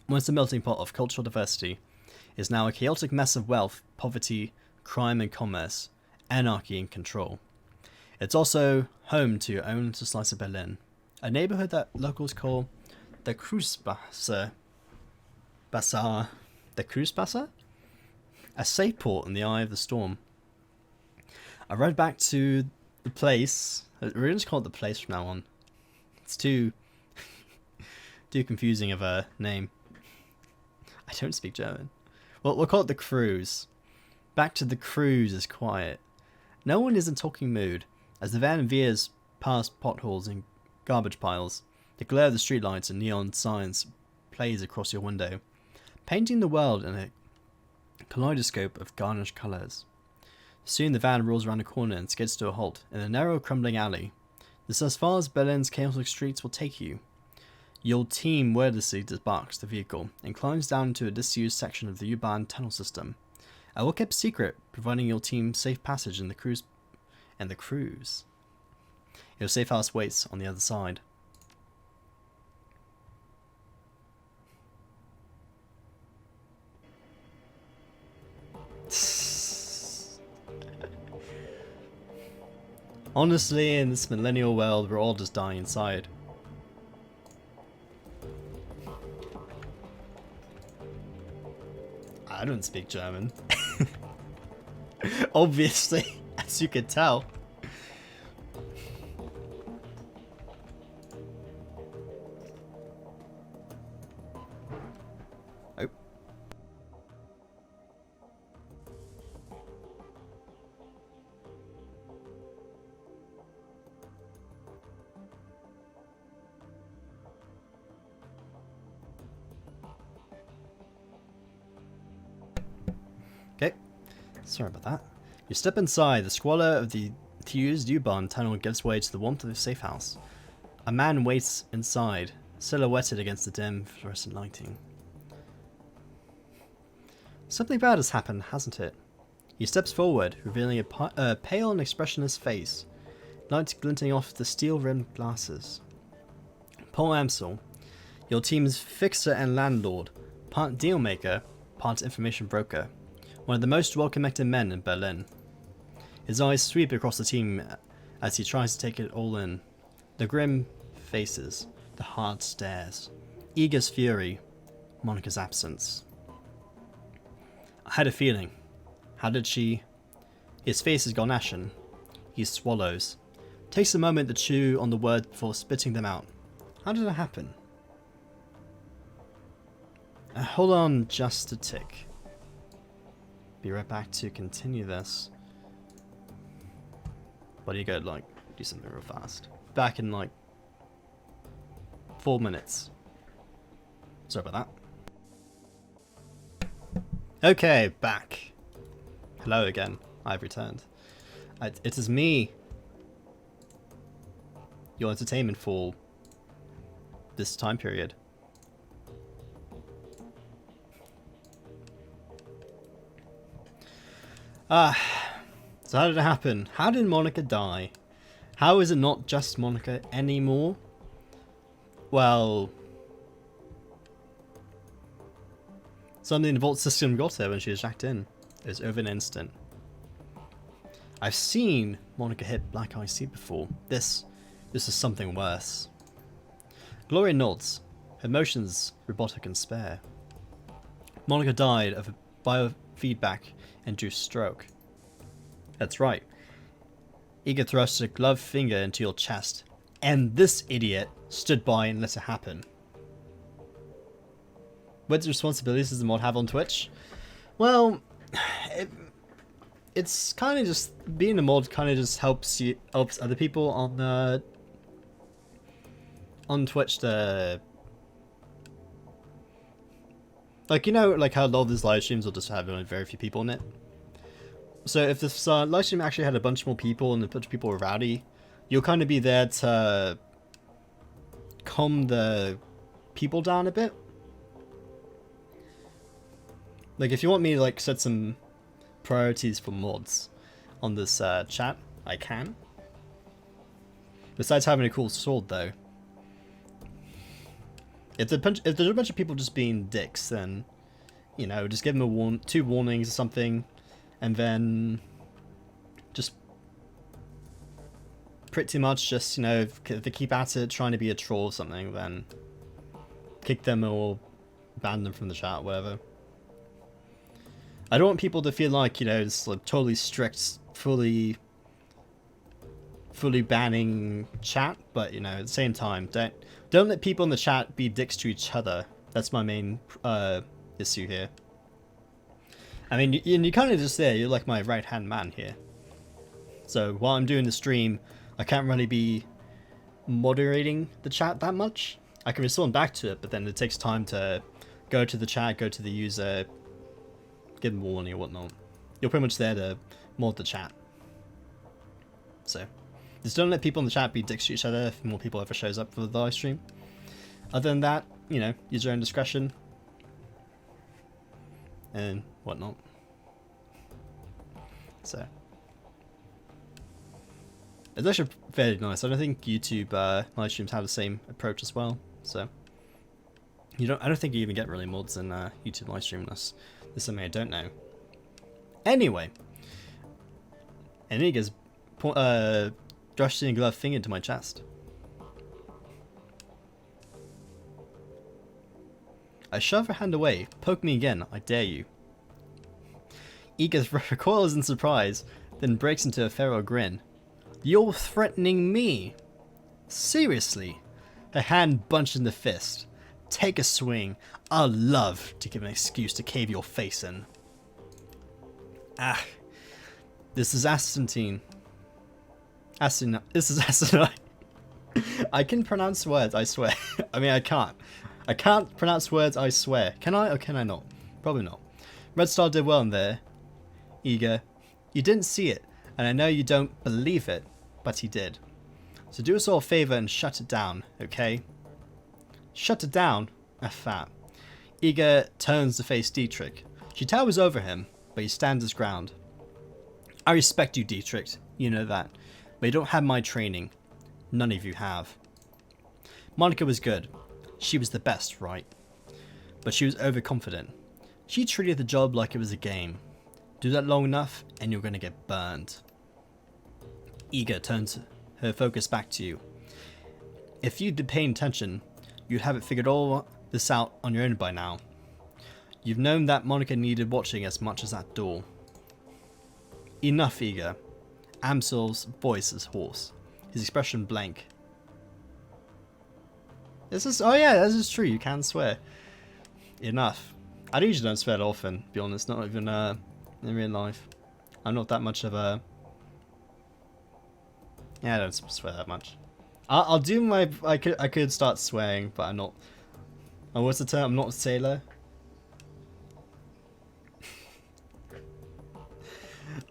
Once a melting pot of cultural diversity, is now a chaotic mess of wealth, poverty, crime and commerce, anarchy and control. It's also home to your own little slice of Berlin, a neighborhood that locals call the Kreuzbasser. The Kreuzbasser? A safe port in the eye of the storm. I rode back to the place. We're going to just call it the place from now on. It's too confusing of a name. I don't speak German. Well, we'll call it the cruise. Back to the cruise is quiet. No one is in talking mood, as the van veers past potholes and garbage piles. The glare of the streetlights and neon signs plays across your window, painting the world in a kaleidoscope of garnished colours. Soon the van rolls around a corner and skids to a halt in a narrow, crumbling alley. This is as far as Berlin's chaotic streets will take you. Your team wordlessly disembarks the vehicle and climbs down into a disused section of the U-Bahn tunnel system. A well-kept secret, providing your team safe passage in the cruise. Your safe house waits on the other side. Honestly, in this millennial world, we're all just dying inside. I don't speak German. Obviously, as you can tell. Oh. Okay, sorry about that. You step inside. The squalor of the used U-Bahn tunnel gives way to the warmth of a safe house. A man waits inside, silhouetted against the dim fluorescent lighting. Something bad has happened, hasn't it? He steps forward, revealing a pale and expressionless face, light glinting off the steel-rimmed glasses. Paul Amsel, your team's fixer and landlord, part dealmaker, part information broker, one of the most well-connected men in Berlin. His eyes sweep across the team as he tries to take it all in. The grim faces, the hard stares, Iga's fury, Monica's absence. I had a feeling. How did she... His face has gone ashen. He swallows. Takes a moment to chew on the words before spitting them out. How did it happen? Hold on just a tick. Be right back to continue this. But you go like do something real fast. Back in like 4 minutes. Sorry about that. Okay, back. Hello again. I've returned. It is me, your entertainment for this time period. So how did it happen? How did Monica die? How is it not just Monica anymore? Well, something in the vault system got her when she was jacked in. It was over an instant. I've seen Monica hit Black IC before. This is something worse. Gloria nods, her motions robotic and spare. Monica died of a biofeedback-induced stroke. That's right. Iga thrust a gloved finger into your chest, and this idiot stood by and let it happen. What responsibilities does the mod have on Twitch? Well, it's kind of just being a mod. Kind of just helps other people on Twitch to, like, you know, like how a lot of these live streams will just have only very few people in it. So if this live stream actually had a bunch more people and a bunch of people were rowdy, you'll kind of be there to calm the people down a bit. Like, if you want me to like set some priorities for mods on this chat, I can. Besides having a cool sword, though. If there's a bunch of people just being dicks, then, you know, just give them two warnings or something, and then just pretty much just, you know, if they keep at it trying to be a troll or something, then kick them or ban them from the chat, whatever. I don't want people to feel like, you know, it's like totally strict, fully banning chat, but, you know, at the same time, don't let people in the chat be dicks to each other. That's my main issue here. I mean, you're kind of just there. You're like my right-hand man here. So while I'm doing the stream, I can't really be moderating the chat that much. I can respond back to it, but then it takes time to go to the chat, go to the user, give them a warning or whatnot. You're pretty much there to mod the chat. So just don't let people in the chat be dicks to each other if more people ever shows up for the live stream. Other than that, you know, use your own discretion and whatnot. So it's actually fairly nice. I don't think YouTube live streams have the same approach as well. So I don't think you even get really mods in YouTube live stream unless there's something I don't know. Anyway, Eniga's thrusting a gloved finger into my chest. I shove her hand away. Poke me again, I dare you. Iga recoils in surprise, then breaks into a feral grin. You're threatening me? Seriously? Her hand bunched in the fist. Take a swing. I'll love to give an excuse to cave your face in. Ah. This is Astantine. This is Asinine. I can pronounce words, I swear. I mean, I can't. I can't pronounce words, I swear. Can I or can I not? Probably not. Red Star did well in there. Iga. You didn't see it, and I know you don't believe it, but he did. So do us all a favor and shut it down, okay? Shut it down? Ah, fat. Iga turns to face Dietrich. She towers over him, but he stands his ground. I respect you, Dietrich. You know that. But you don't have my training. None of you have. Monica was good. She was the best, right? but she was overconfident. She treated the job like it was a game. Do that long enough and you're going to get burned. Eager turns her focus back to you. If you'd been paying attention, you'd have it figured all this out on your own by now. You've known that Monica needed watching as much as that door. Enough, Eager. Amsel's voice is hoarse, his expression blank. Oh yeah, this is true, you can swear. Enough. I usually don't swear that often, to be honest, not even in real life. I'm not that much of a... Yeah, I don't swear that much. I'll do my... I could start swearing, but I'm not... Oh, what's the term? I'm not a sailor.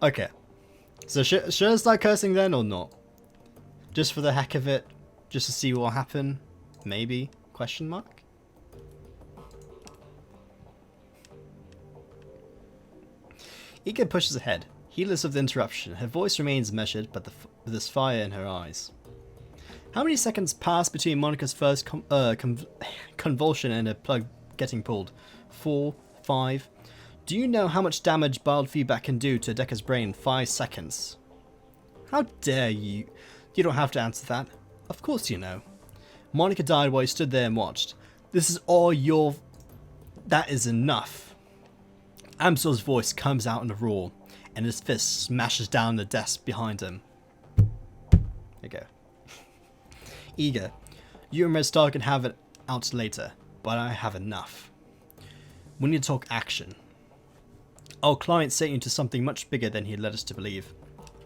Okay. So should I start cursing then or not? Just for the heck of it? Just to see what will happen? Maybe? Question mark? Ika pushes ahead, heedless of the interruption. Her voice remains measured, but with this fire in her eyes. How many seconds pass between Monica's first convulsion and her plug getting pulled? 4? 5? Do you know how much damage mild feedback can do to Decca's brain in 5 seconds? How dare you? You don't have to answer that. Of course you know. Monica died while you stood there and watched. This is all your... That is enough. Amsel's voice comes out in a roar, and his fist smashes down the desk behind him. There you go. Eager, you and Red Star can have it out later, but I have enough. We need to talk action. Our client sent you to something much bigger than he led us to believe.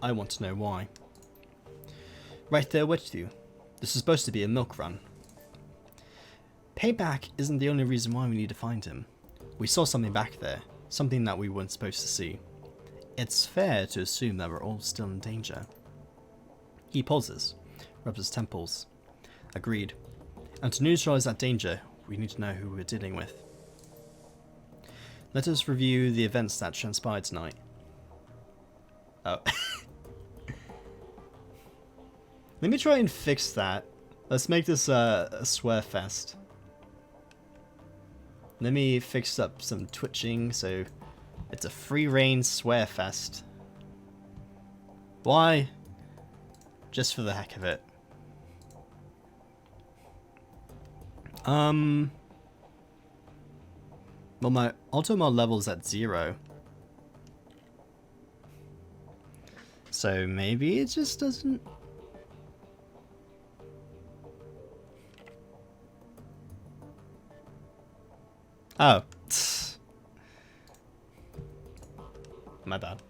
I want to know why. Right there with you. This is supposed to be a milk run. Payback isn't the only reason why we need to find him. We saw something back there, something that we weren't supposed to see. It's fair to assume that we're all still in danger. He pauses, rubs his temples. Agreed. And to neutralize that danger, we need to know who we're dealing with. Let us review the events that transpired tonight. Oh. Let me try and fix that. Let's make this a swear fest. Let me fix up some twitching so it's a free reign swear fest. Why? Just for the heck of it. Well, my automod level's at 0. So maybe it just doesn't... Oh. My bad.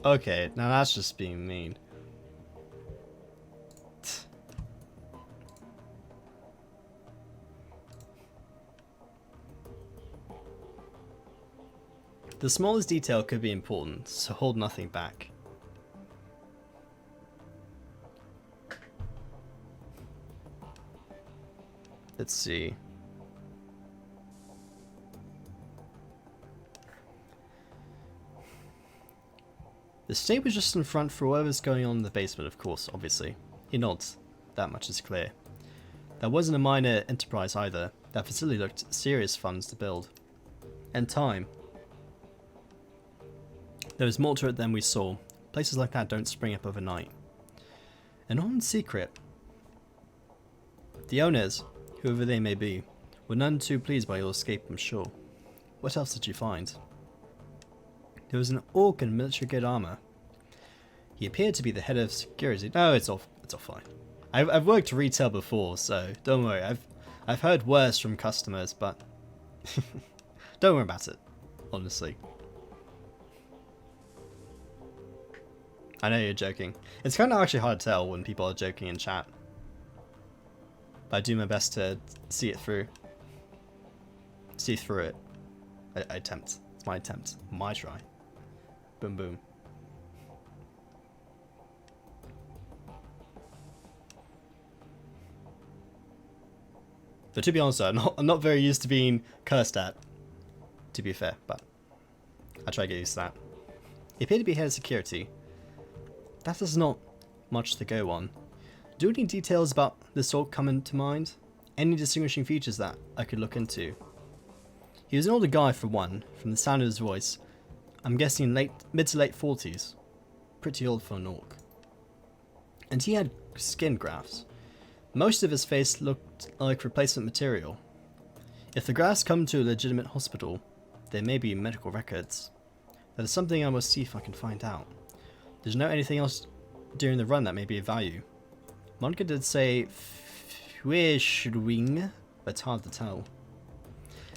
Okay, now that's just being mean. The smallest detail could be important, so hold nothing back. Let's see. The state was just in front for whatever's going on in the basement, of course, obviously. He nods. That much is clear. That wasn't a minor enterprise either. That facility looked serious funds to build. And time. There was more to it than we saw. Places like that don't spring up overnight. And all in secret. The owners, whoever they may be, were none too pleased by your escape, I'm sure. What else did you find? There was an orc in military-grade armor. He appeared to be the head of security. No, it's all fine. I've worked retail before, so don't worry. I've heard worse from customers, but don't worry about it. Honestly, I know you're joking. It's kind of actually hard to tell when people are joking in chat, but I do my best to see it through. See through it. I attempt. It's my attempt. My try. Boom, boom. But to be honest, I'm not very used to being cursed at, to be fair, but I try to get used to that. He appeared to be head of security. That is not much to go on. Do any details about this orc come into mind? Any distinguishing features that I could look into? He was an older guy for one, from the sound of his voice. I'm guessing mid to late 40s. Pretty old for an orc. And he had skin grafts. Most of his face looked like replacement material. If the grafts come to a legitimate hospital, there may be medical records. That is something I must see if I can find out. Did you know anything else during the run that may be of value? Monica did say Fwishwing, but it's hard to tell.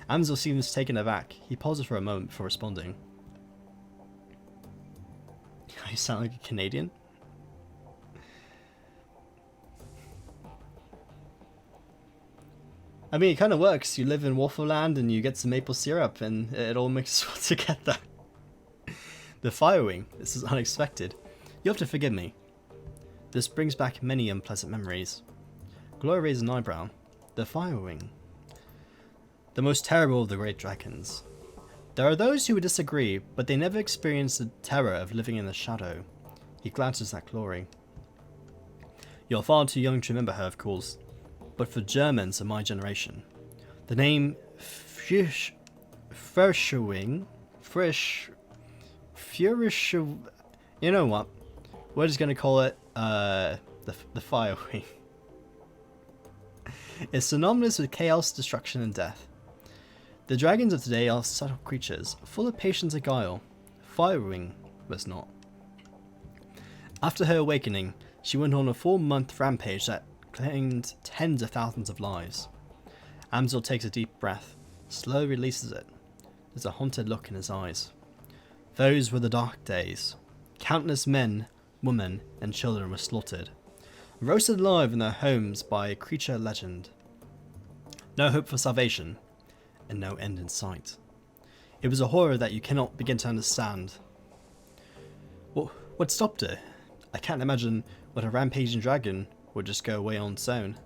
Amsel seems taken aback. He pauses for a moment before responding. You sound like a Canadian? I mean, it kind of works. You live in Waffle Land and you get some maple syrup and it all mixes well together. The Firewing. This is unexpected. You have to forgive me. This brings back many unpleasant memories. Gloria raised an eyebrow. The Firewing. The most terrible of the great dragons. There are those who would disagree, but they never experienced the terror of living in the shadow. He glances at Glory. You're far too young to remember her, of course, but for Germans of my generation, the name Furshwing, you know what? We're just gonna call it the Firewing. It's synonymous with chaos, destruction, and death. The dragons of today are subtle creatures, full of patience and guile. Firewing was not. After her awakening, she went on a 4-month rampage that claimed tens of thousands of lives. Amsel takes a deep breath, slowly releases it. There's a haunted look in his eyes. Those were the dark days. Countless men, women, and children were slaughtered, roasted alive in their homes by a creature legend. No hope for salvation, and no end in sight. It was a horror that you cannot begin to understand. What stopped her? I can't imagine what a rampaging dragon would just go away on its own.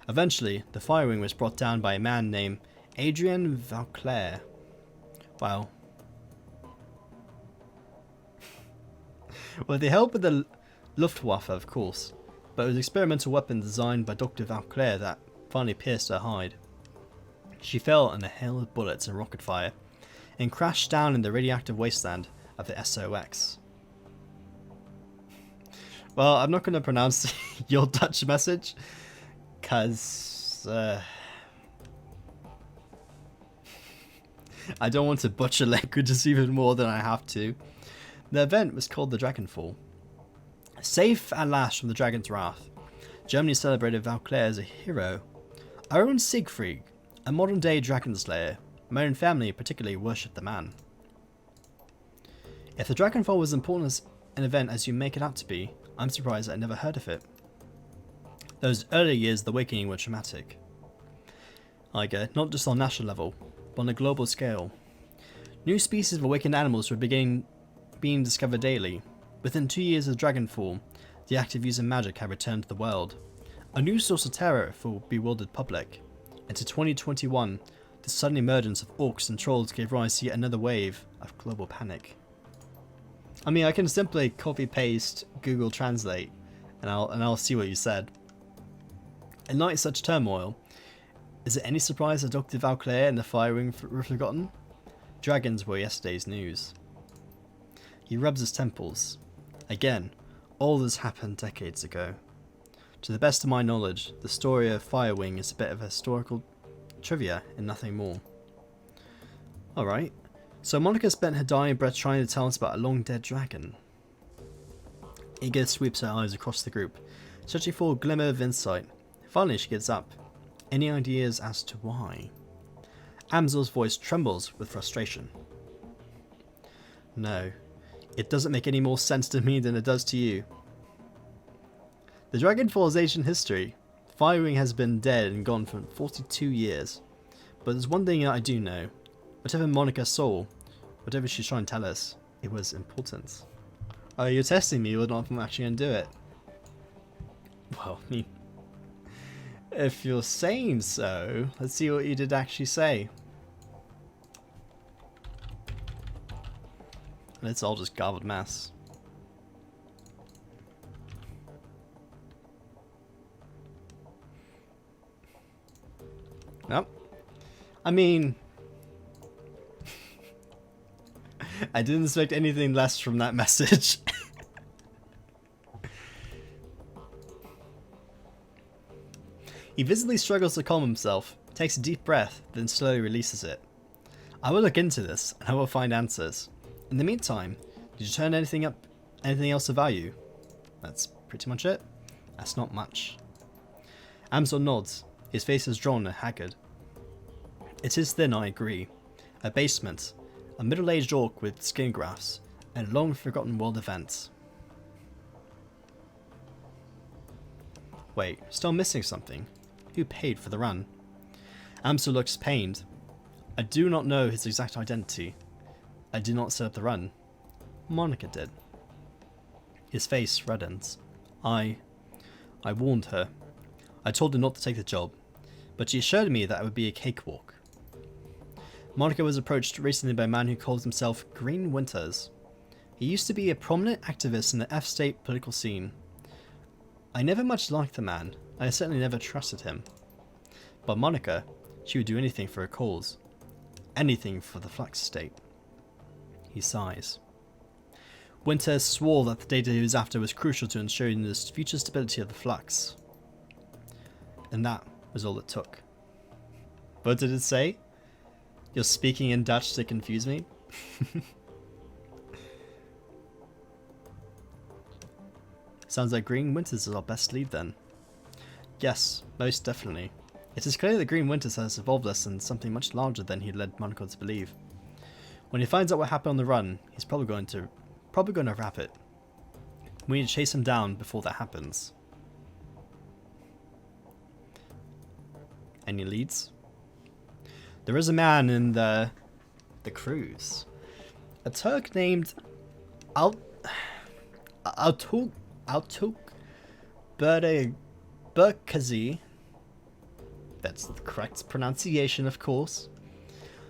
Eventually, the Firewing was brought down by a man named Adrian Vauclair. Wow. With the help of the Luftwaffe, of course, but it was an experimental weapon designed by Dr. Vauclair that finally pierced her hide. She fell in a hail of bullets and rocket fire, and crashed down in the radioactive wasteland of the SOX. Well, I'm not going to pronounce your Dutch message, because I don't want to butcher languages even more than I have to. The event was called the Dragonfall. Safe at last from the dragon's wrath, Germany celebrated Vauclair as a hero. Our own Siegfried, a modern-day dragon slayer, my own family particularly worshipped the man. If the Dragonfall was as important as an event as you make it out to be, I'm surprised I never heard of it. Those early years of the Awakening were traumatic. Not just on a national level, but on a global scale. New species of awakened animals were being discovered daily. Within 2 years of Dragonfall, the active use of magic had returned to the world, a new source of terror for a bewildered public. And to 2021, the sudden emergence of orcs and trolls gave rise to yet another wave of global panic. I mean, I can simply copy-paste Google Translate, and I'll see what you said. In light of such turmoil, is it any surprise that Dr. Vauclair and the Firewing were forgotten? Dragons were yesterday's news. He rubs his temples. Again, all this happened decades ago. To the best of my knowledge, the story of Firewing is a bit of historical trivia and nothing more. Alright, so Monica spent her dying breath trying to tell us about a long-dead dragon. Iga sweeps her eyes across the group, searching for a glimmer of insight. Finally, she gets up. Any ideas as to why? Amsel's voice trembles with frustration. No, it doesn't make any more sense to me than it does to you. The Dragonfall's ancient history. Firewing has been dead and gone for 42 years. But there's one thing I do know. Whatever Monica saw, whatever she's trying to tell us, it was important. Oh, you're testing me whether or not I'm actually going to do it. Well, I mean, if you're saying so, let's see what you did actually say. And it's all just garbled mess. Well, I mean, I didn't expect anything less from that message. He visibly struggles to calm himself, takes a deep breath, then slowly releases it. I will look into this, and I will find answers. In the meantime, did you turn anything else of value? That's pretty much it. That's not much. Amsel nods. His face is drawn and haggard. It is thin, I agree. A basement, a middle-aged orc with skin grafts, and long-forgotten world events. Wait, still missing something. Who paid for the run? Amsel looks pained. I do not know his exact identity. I did not set up the run. Monica did. His face reddens. I warned her. I told her not to take the job, but she assured me that it would be a cakewalk. Monica was approached recently by a man who calls himself Green Winters. He used to be a prominent activist in the F-state political scene. I never much liked the man. I certainly never trusted him. But Monica, she would do anything for a cause. Anything for the Flux State. He sighs. Winters swore that the data he was after was crucial to ensuring the future stability of the Flux. And that was all it took. What did it say? You're speaking in Dutch to confuse me? Sounds like Green Winters is our best lead then. Yes, most definitely. It is clear that Green Winters has evolved us into something much larger than he led Monaco to believe. When he finds out what happened on the run, he's probably going to wrap it. We need to chase him down before that happens. Any leads? There is a man in the cruise. A Turk named Altuk Berkazi. That's the correct pronunciation, of course.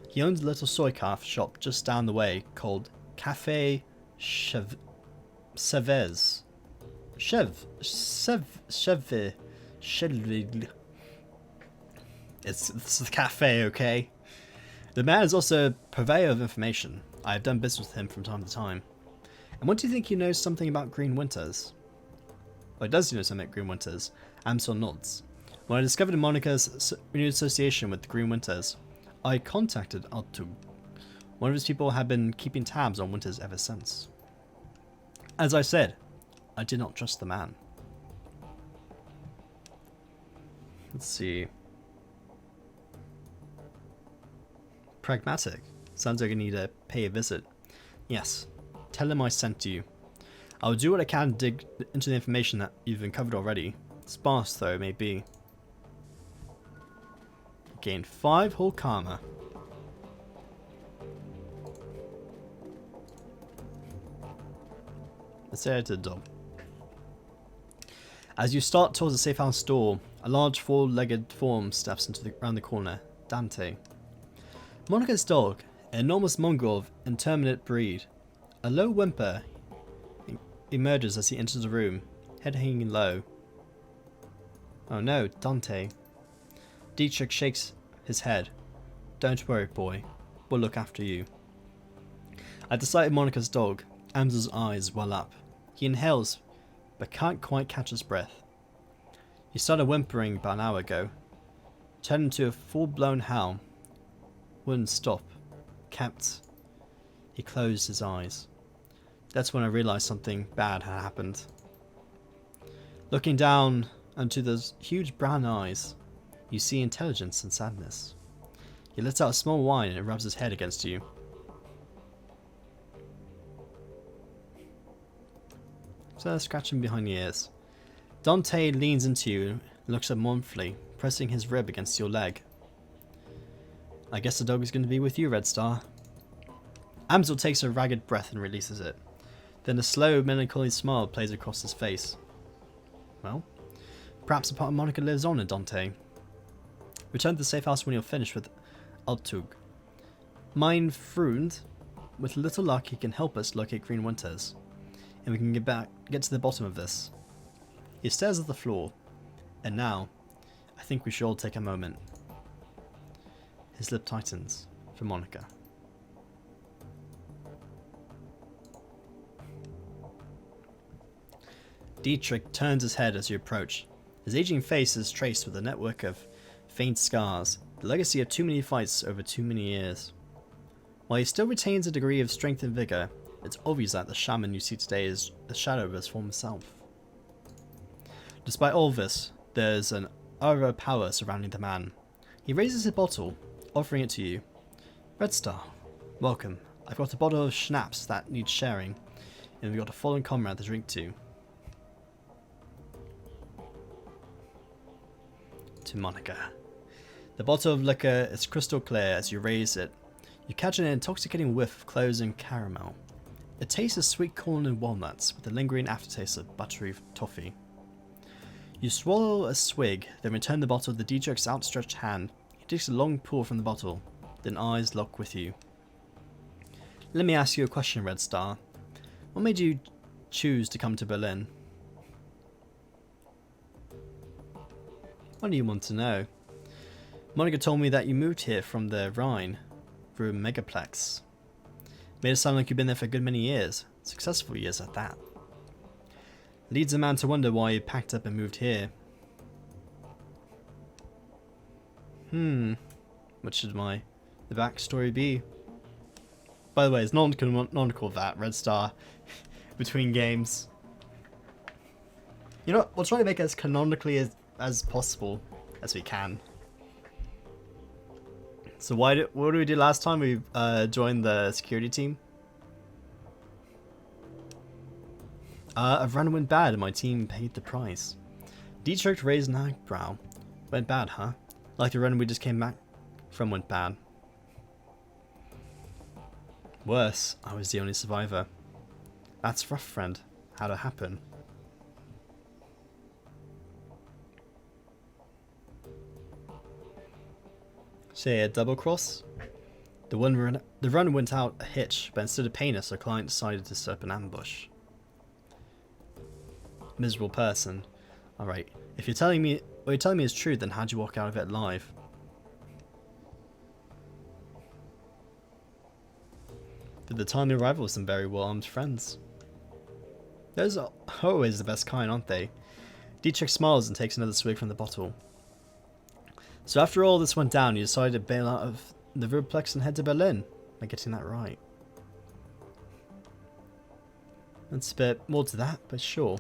He owns a little soy calf shop just down the way called Cafe Chavez. It's the cafe, okay? The man is also a purveyor of information. I have done business with him from time to time. And what do you think he knows something about Green Winters? Or does he know something about Green Winters? Amsel nods. When I discovered Monica's renewed association with the Green Winters, I contacted Altug. One of his people had been keeping tabs on Winters ever since. As I said, I did not trust the man. Let's see. Pragmatic. Sounds like I need to pay a visit. Yes. Tell him I sent you. I will do what I can to dig into the information that you've uncovered already. Sparse though it may be. Gain 5 whole karma. Let's head to the dog. As you start towards the safe house door, a large 4-legged form steps around the corner. Dante. Monica's dog, an enormous mongrel of interminate breed. A low whimper emerges as he enters the room, head hanging low. Oh no, Dante. Dietrich shakes his head. Don't worry, boy. We'll look after you. At the sight of Monica's dog, Amsel's eyes well up. He inhales, but can't quite catch his breath. He started whimpering about an hour ago. Turned into a full-blown howl. Wouldn't stop. Kept. He closed his eyes. That's when I realized something bad had happened. Looking down into those huge brown eyes, you see intelligence and sadness. He lets out a small whine and rubs his head against you. So scratching behind the ears. Dante leans into you and looks up mournfully, pressing his rib against your leg. I guess the dog is going to be with you, Red Star. Amsel takes a ragged breath and releases it. Then a slow, melancholy smile plays across his face. Well, perhaps a part of Monica lives on in Dante. Return to the safe house when you're finished with Altug. Mein Freund, with little luck he can help us locate Green Winters. And we can get to the bottom of this. He stares at the floor. And now, I think we should all take a moment. His lip tightens for Monica. Dietrich turns his head as you approach. His aging face is traced with a network of faint scars, the legacy of too many fights over too many years. While he still retains a degree of strength and vigor, it's obvious that the shaman you see today is a shadow of his former self. Despite all this, there's an aura of power surrounding the man. He raises his bottle, offering it to you. Red Star, welcome. I've got a bottle of schnapps that needs sharing, and we've got a fallen comrade to drink to. To Monica. The bottle of liquor is crystal clear as you raise it. You catch an intoxicating whiff of cloves and caramel. It tastes of sweet corn and walnuts with a lingering aftertaste of buttery toffee. You swallow a swig, then return the bottle to Dietrich's outstretched hand. He takes a long pull from the bottle, then eyes lock with you. Let me ask you a question, Red Star. What made you choose to come to Berlin? What do you want to know? Monica told me that you moved here from the Rhine through Megaplex. Made it sound like you've been there for a good many years. Successful years at that. Leads a man to wonder why you packed up and moved here. What should the backstory be? By the way, it's non-canonical that Red Star between games. You know what? We'll try to make it as canonically as possible as we can. So what did we do last time? We joined the security team. A run went bad and my team paid the price. Dietrich raised an eyebrow. Went bad, huh? Like the run we just came back from went bad. Worse, I was the only survivor. That's rough, friend. How'd it happen? Say a double cross? The run went out a hitch, but instead of paying us, our client decided to set up an ambush. Miserable person. Alright, if you're telling me what you're telling me is true, then how'd you walk out of it alive? Did the timely arrival with some very well-armed friends? Those are always the best kind, aren't they? Dietrich smiles and takes another swig from the bottle. So after all this went down, you decided to bail out of the Verplex and head to Berlin. Am I getting that right? That's a bit more to that, but sure.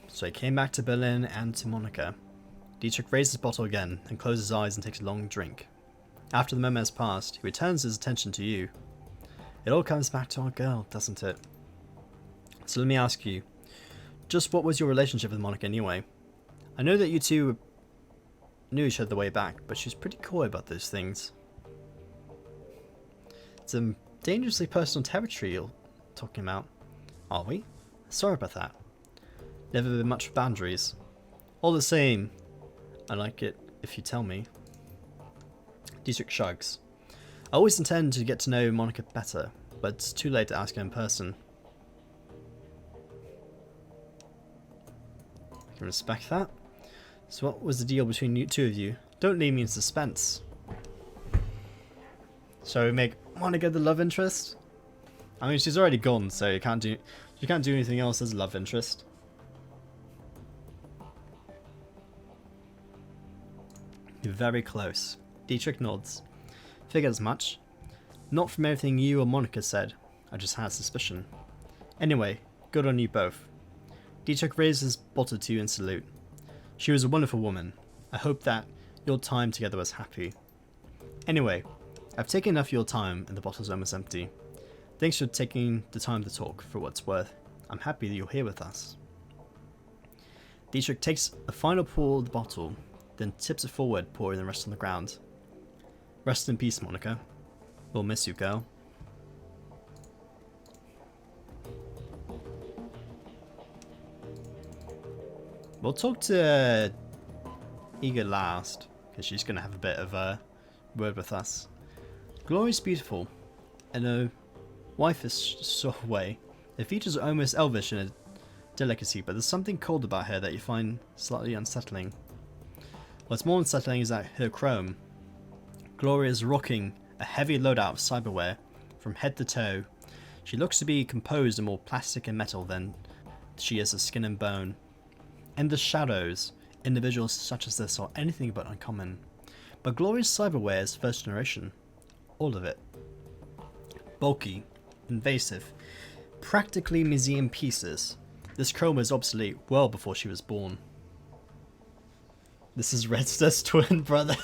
So he came back to Berlin and to Monica. Dietrich raised his bottle again, and closed his eyes and takes a long drink. After the moment has passed, he returns his attention to you. It all comes back to our girl, doesn't it? So let me ask you, just what was your relationship with Monica anyway? I know that you two knew each other the way back, but she's pretty coy about those things. It's a dangerously personal territory you're talking about. Are we? Sorry about that. Never been much for boundaries. All the same, I like it if you tell me. Dietrich shrugs. I always intend to get to know Monica better, but it's too late to ask her in person. I can respect that. So what was the deal between you two of you? Don't leave me in suspense. So we make Monica the love interest? I mean, she's already gone, so you can't do anything else as a love interest. You're very close. Dietrich nods. Figured as much. Not from everything you or Monica said. I just had a suspicion. Anyway, good on you both. Dietrich raises his bottle to you in salute. She was a wonderful woman. I hope that your time together was happy. Anyway, I've taken enough of your time and the bottle's almost empty. Thanks for taking the time to talk, for what it's worth. I'm happy that you're here with us. Dietrich takes a final pour of the bottle, then tips it forward, pouring the rest on the ground. Rest in peace, Monica. We'll miss you, girl. We'll talk to Iga last, because she's going to have a bit of a word with us. Glory's beautiful, in a waifish sort of way. Her features are almost elvish in a delicacy, but there's something cold about her that you find slightly unsettling. What's more unsettling is that her chrome. Gloria is rocking a heavy loadout of cyberware from head to toe. She looks to be composed of more plastic and metal than she is of skin and bone. In the shadows, individuals such as this are anything but uncommon. But Gloria's cyberware is first generation. All of it. Bulky, invasive, practically museum pieces. This chrome was obsolete well before she was born. This is Red Star's twin brother.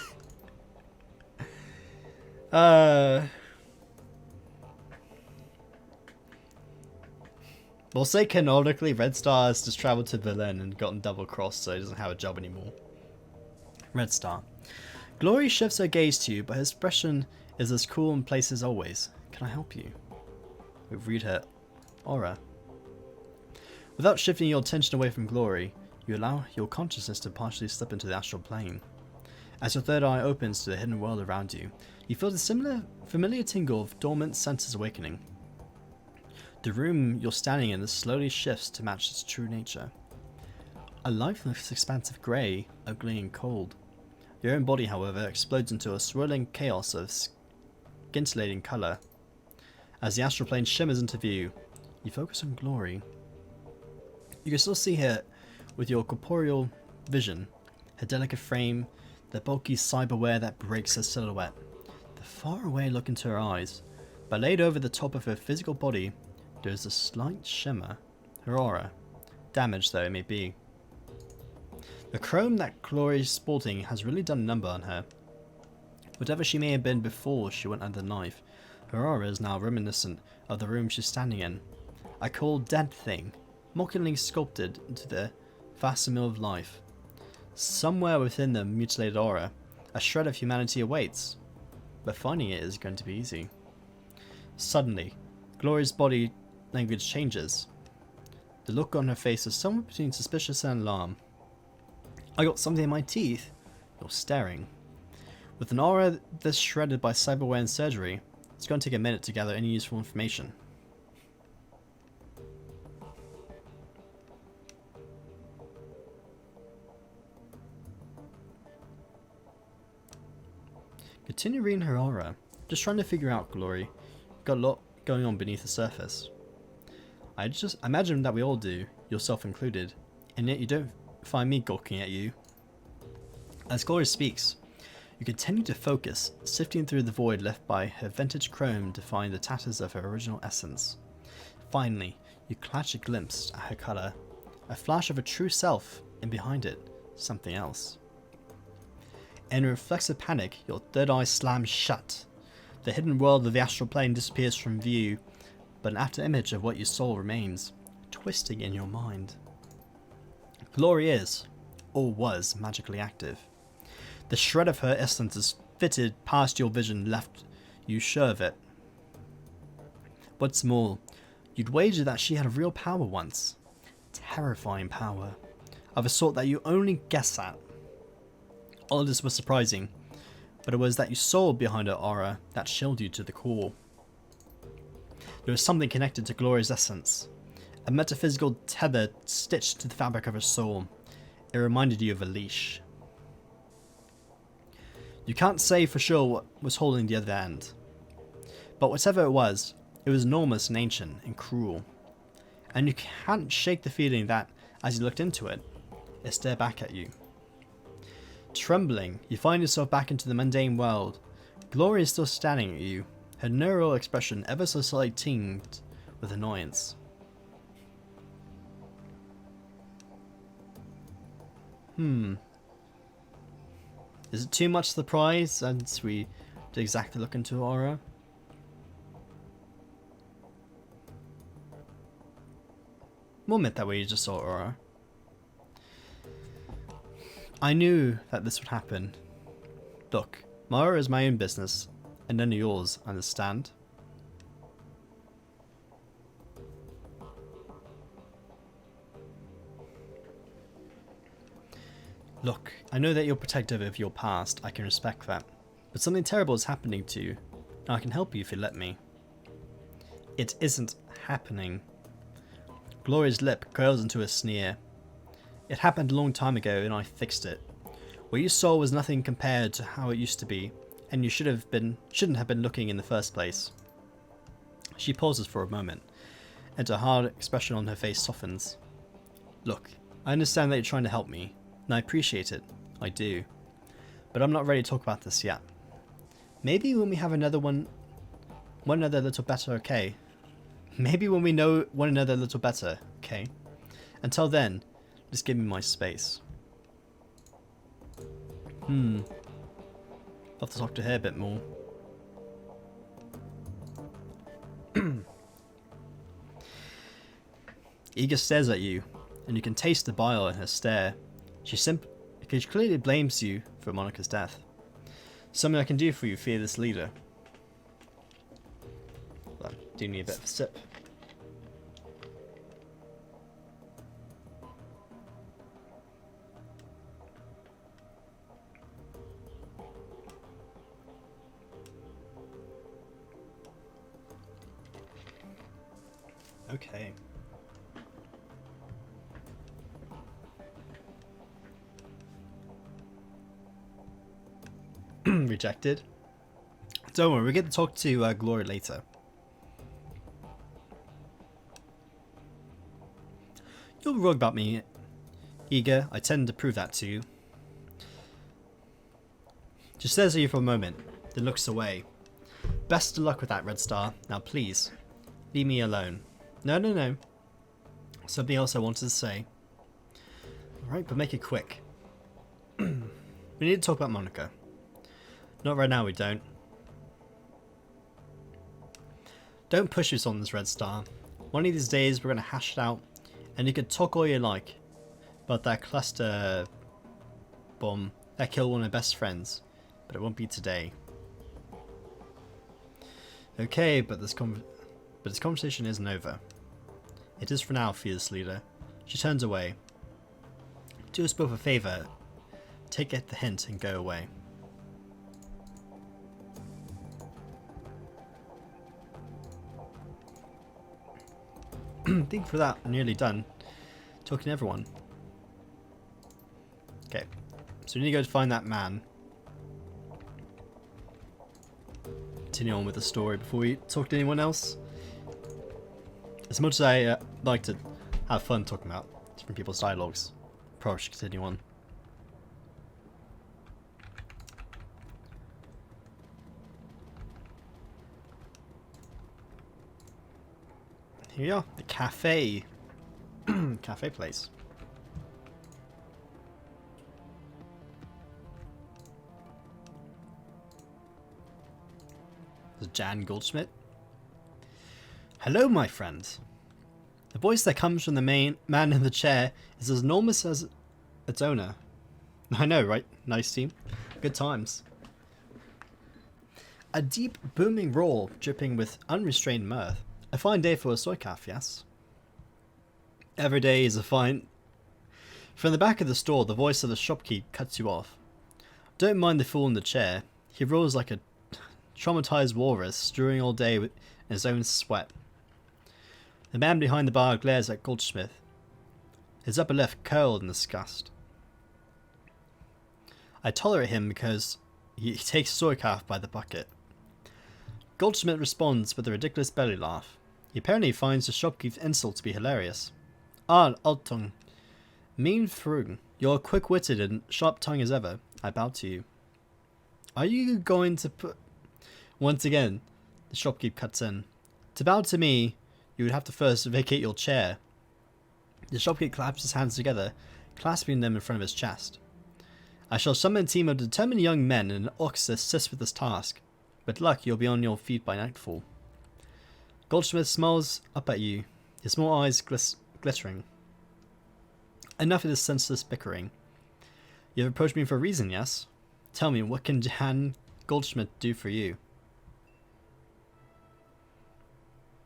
We'll say canonically Red Star has just travelled to Berlin and gotten double crossed, so he doesn't have a job anymore. Red Star. Glory shifts her gaze to you, but her expression is as cool in place as always. Can I help you? We read her aura. Without shifting your attention away from Glory, you allow your consciousness to partially slip into the astral plane. As your third eye opens to the hidden world around you, you feel the familiar tingle of dormant senses awakening. The room you're standing in slowly shifts to match its true nature. A lifeless expanse of grey, ugly and cold. Your own body, however, explodes into a swirling chaos of scintillating colour. As the astral plane shimmers into view, you focus on Glory. You can still see her with your corporeal vision, her delicate frame, the bulky cyberware that breaks her silhouette, the faraway look into her eyes, but laid over the top of her physical body, there is a slight shimmer, her aura, damaged though it may be. The chrome that Glory is sporting has really done a number on her. Whatever she may have been before she went under the knife, her aura is now reminiscent of the room she's standing in. A cold dead thing, mockingly sculpted into the facsimile of life. Somewhere within the mutilated aura, a shred of humanity awaits, but finding it is going to be easy. Suddenly, Glory's body language changes. The look on her face is somewhere between suspicious and alarm. I got something in my teeth? You're staring. With an aura this shredded by cyberware and surgery, it's going to take a minute to gather any useful information. Continue reading her aura. Just trying to figure out, Glory. Got a lot going on beneath the surface. I just imagine that we all do, yourself included, and yet you don't find me gawking at you. As Glory speaks, you continue to focus, sifting through the void left by her vintage chrome to find the tatters of her original essence. Finally, you catch a glimpse at her colour, a flash of her true self, and behind it, something else. In a reflexive panic, your third eye slams shut. The hidden world of the astral plane disappears from view, but an after image of what you saw remains, twisting in your mind. Glory is, or was, magically active. The shred of her essence is fitted past your vision, left you sure of it. What's more, you'd wager that she had real power once. Terrifying power, of a sort that you only guess at. All this was surprising, but it was that you saw behind her aura that chilled you to the core. There was something connected to Gloria's essence, a metaphysical tether stitched to the fabric of her soul. It reminded you of a leash. You can't say for sure what was holding the other end, but whatever it was enormous and ancient and cruel, and you can't shake the feeling that, as you looked into it, it stared back at you. Trembling, you find yourself back into the mundane world. Gloria is still standing at you, her neural expression ever so slightly tinged with annoyance. Is it too much surprise since we did exactly look into her aura? We'll admit that we just saw aura. I knew that this would happen. Look, my aura is my own business, and none of yours, understand? Look, I know that you're protective of your past, I can respect that. But something terrible is happening to you, and I can help you if you let me. It isn't happening. Gloria's lip curls into a sneer. It happened a long time ago and I fixed it. What you saw was nothing compared to how it used to be, and you shouldn't have been looking in the first place. She pauses for a moment, and a hard expression on her face softens. Look, I understand that you're trying to help me, and I appreciate it. I do. But I'm not ready to talk about this yet. Maybe when we have one another a little better, okay? Maybe when we know one another a little better, okay? Until then, just give me my space. I'll have to talk to her a bit more. Ega stares at you, and you can taste the bile in her stare. She clearly blames you for Monica's death. Something I can do for you, fearless leader. I do need a bit of a sip. Okay. Rejected. Don't worry, we'll get to talk to Gloria later. You're wrong about me, Ega. I tend to prove that to you. She stares at you for a moment, then looks away. Best of luck with that, Red Star. Now please, leave me alone. No. Something else I wanted to say. Alright, but make it quick. We need to talk about Monica. Not right now, we don't. Don't push us on this, Red Star. One of these days we're going to hash it out, and you can talk all you like. But that cluster bomb that killed one of my best friends. But it won't be today. Okay, but this conversation isn't over. It is for now, fearless leader. She turns away. Do us both a favour. Take the hint and go away. I think for that, I'm nearly done talking to everyone. Okay, so we need to go to find that man. Continue on with the story before we talk to anyone else. As much as I like to have fun talking about different people's dialogues, probably should continue on. Here we are, the cafe. Cafe place. This is Jan Goldschmidt. Hello, my friend. The voice that comes from the main man in the chair is as enormous as its owner. I know, right? Nice team. Good times. A deep, booming roar dripping with unrestrained mirth. A fine day for a soy calf, yes? Every day is a fine... From the back of the store, the voice of the shopkeep cuts you off. Don't mind the fool in the chair. He roars like a traumatized walrus, stewing all day in his own sweat. The man behind the bar glares at Goldsmith, his upper lip curled in disgust. I tolerate him because he takes soy calf by the bucket. Goldsmith responds with a ridiculous belly laugh. He apparently finds the shopkeep's insult to be hilarious. Ah, Altung. Mean Frung, you're quick-witted and sharp-tongued as ever. I bow to you. Are you going to put... Once again, the shopkeep cuts in. To bow to me, you would have to first vacate your chair. The shopkeep claps his hands together, clasping them in front of his chest. I shall summon a team of determined young men and an ox to assist with this task. With luck, you'll be on your feet by nightfall. Goldsmith smiles up at you, his small eyes glittering. Enough of this senseless bickering. You have approached me for a reason, yes? Tell me, what can Jan Goldsmith do for you?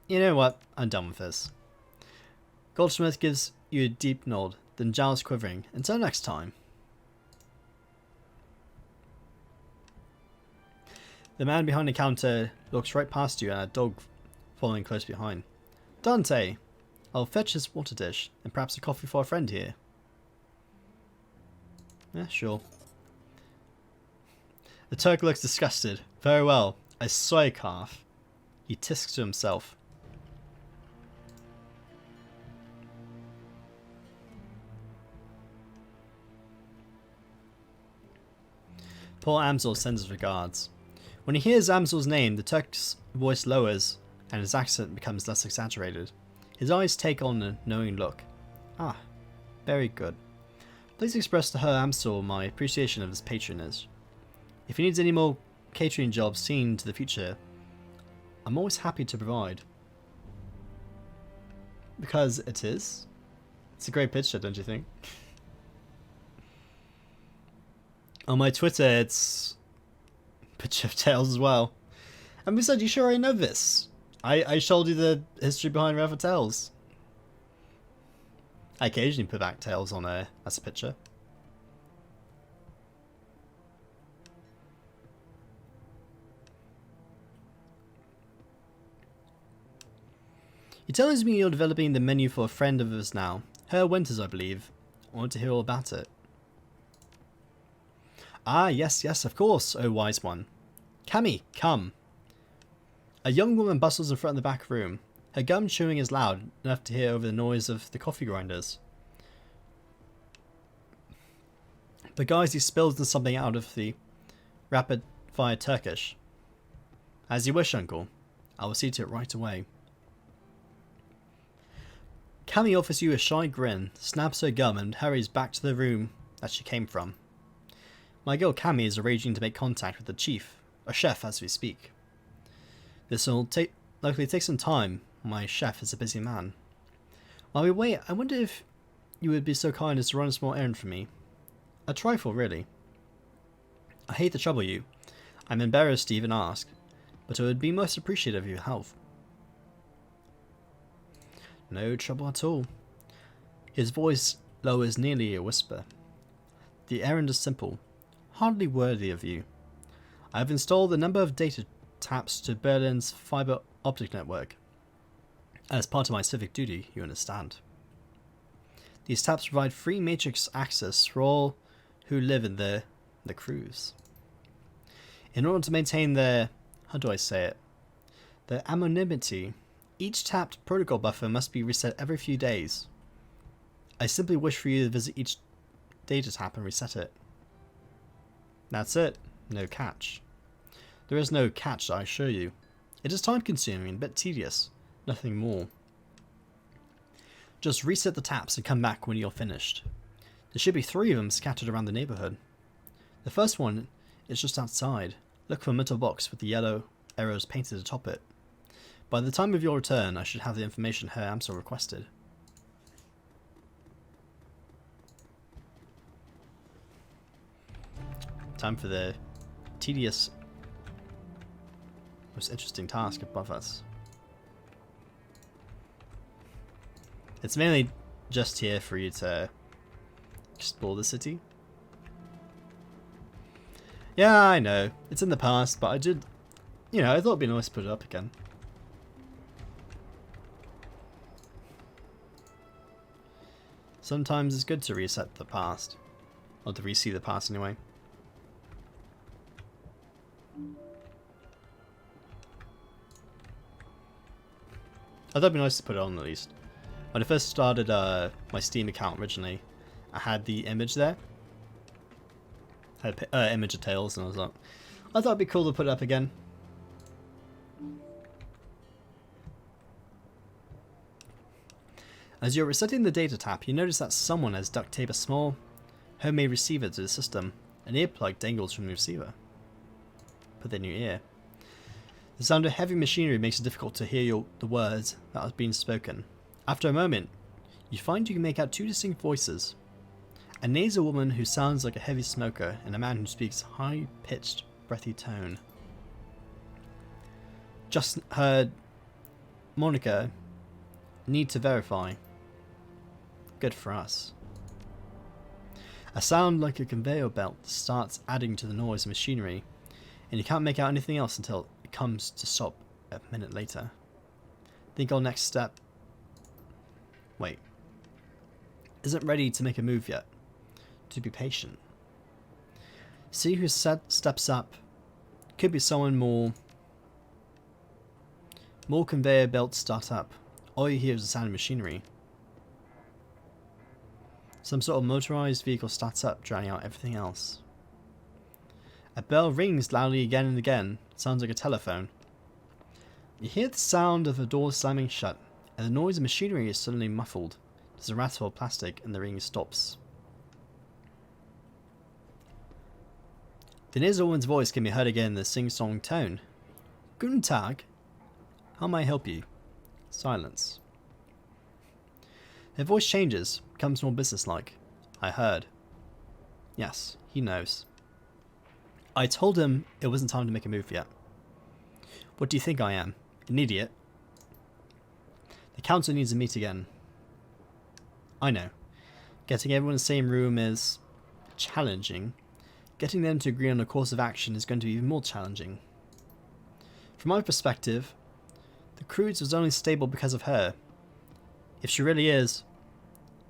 You know what? I'm done with this. Goldsmith gives you a deep nod, then jowls quivering. Until next time. The man behind the counter looks right past you and a dog following close behind. Dante! I'll fetch his water dish and perhaps a coffee for a friend here. Yeah, sure. The Turk looks disgusted. Very well. I soy calf. He tisks to himself. Poor Amsel sends his regards. When he hears Amsel's name, the Turk's voice lowers and his accent becomes less exaggerated. His eyes take on a knowing look. Ah, very good. Please express to her Amsel my appreciation of his patronage. If he needs any more catering jobs seen to the future, I'm always happy to provide. Because it is. It's a great picture, don't you think? On my Twitter, it's a picture of Tails as well. And besides, you sure I know this? I showed you the history behind RedAlphaTails. I occasionally put back Tails on as a picture. He tells me you're developing the menu for a friend of ours now. Her Winters, I believe. I want to hear all about it. Ah, yes, yes, of course, oh wise one. Cammy, come. A young woman bustles in front of the back room. Her gum chewing is loud enough to hear over the noise of the coffee grinders. But guys, he spills something out of the rapid-fire Turkish. As you wish, uncle. I will see to it right away. Cammy offers you a shy grin, snaps her gum and hurries back to the room that she came from. My girl Cammy is arranging to make contact with the chief, a chef as we speak. This will likely take some time. My chef is a busy man. While we wait, I wonder if you would be so kind as to run a small errand for me. A trifle, really. I hate to trouble you. I'm embarrassed to even ask, but it would be most appreciative of your help. No trouble at all. His voice lowers nearly a whisper. The errand is simple, hardly worthy of you. I have installed a number of data taps to Berlin's fiber optic network. As part of my civic duty, you understand. These taps provide free matrix access for all who live in the crews. In order to maintain their, how do I say it, their anonymity, each tapped protocol buffer must be reset every few days. I simply wish for you to visit each data tap and reset it. That's it. No catch. There is no catch, I assure you. It is time consuming and a bit tedious. Nothing more. Just reset the taps and come back when you're finished. There should be 3 of them scattered around the neighborhood. The first one is just outside. Look for a metal box with the yellow arrows painted atop it. By the time of your return, I should have the information Herr Amsel requested. Time for the tedious, most interesting task above us. It's mainly just here for you to explore the city. Yeah, I know. It's in the past, but I did, I thought it'd be nice to put it up again. Sometimes it's good to reset the past. Or to re-see the past anyway. I thought it'd be nice to put it on at least. When I first started my Steam account originally, I had the image there. I had an image of Tails, and I was like, I thought it'd be cool to put it up again. As you're resetting the data tap, you notice that someone has duct taped a small homemade receiver to the system. An earplug dangles from the receiver. Put that in your ear. The sound of heavy machinery makes it difficult to hear the words that are being spoken. After a moment, you find you can make out 2 distinct voices. A nasal woman who sounds like a heavy smoker, and a man who speaks high-pitched, breathy tone. Just heard Monica. Need to verify. Good for us. A sound like a conveyor belt starts adding to the noise of machinery, and you can't make out anything else until it comes to stop a minute later. Think our next step. Wait. Isn't ready to make a move yet. To be patient. See who steps up Could be someone more conveyor belts start up. All you hear is the sound of machinery. Some sort of motorized vehicle starts up, drowning out everything else. A bell rings loudly again and again. It sounds like a telephone. You hear the sound of a door slamming shut, and the noise of machinery is suddenly muffled. There's a rattle of plastic, and the ringing stops. The nasal woman's voice can be heard again in the sing-song tone. Guten Tag. How may I help you? Silence. Her voice changes, becomes more businesslike. I heard. Yes, he knows. I told him it wasn't time to make a move yet. What do you think I am? An idiot? The council needs to meet again. I know. Getting everyone in the same room is challenging. Getting them to agree on a course of action is going to be even more challenging. From my perspective, the cruise was only stable because of her. If she really is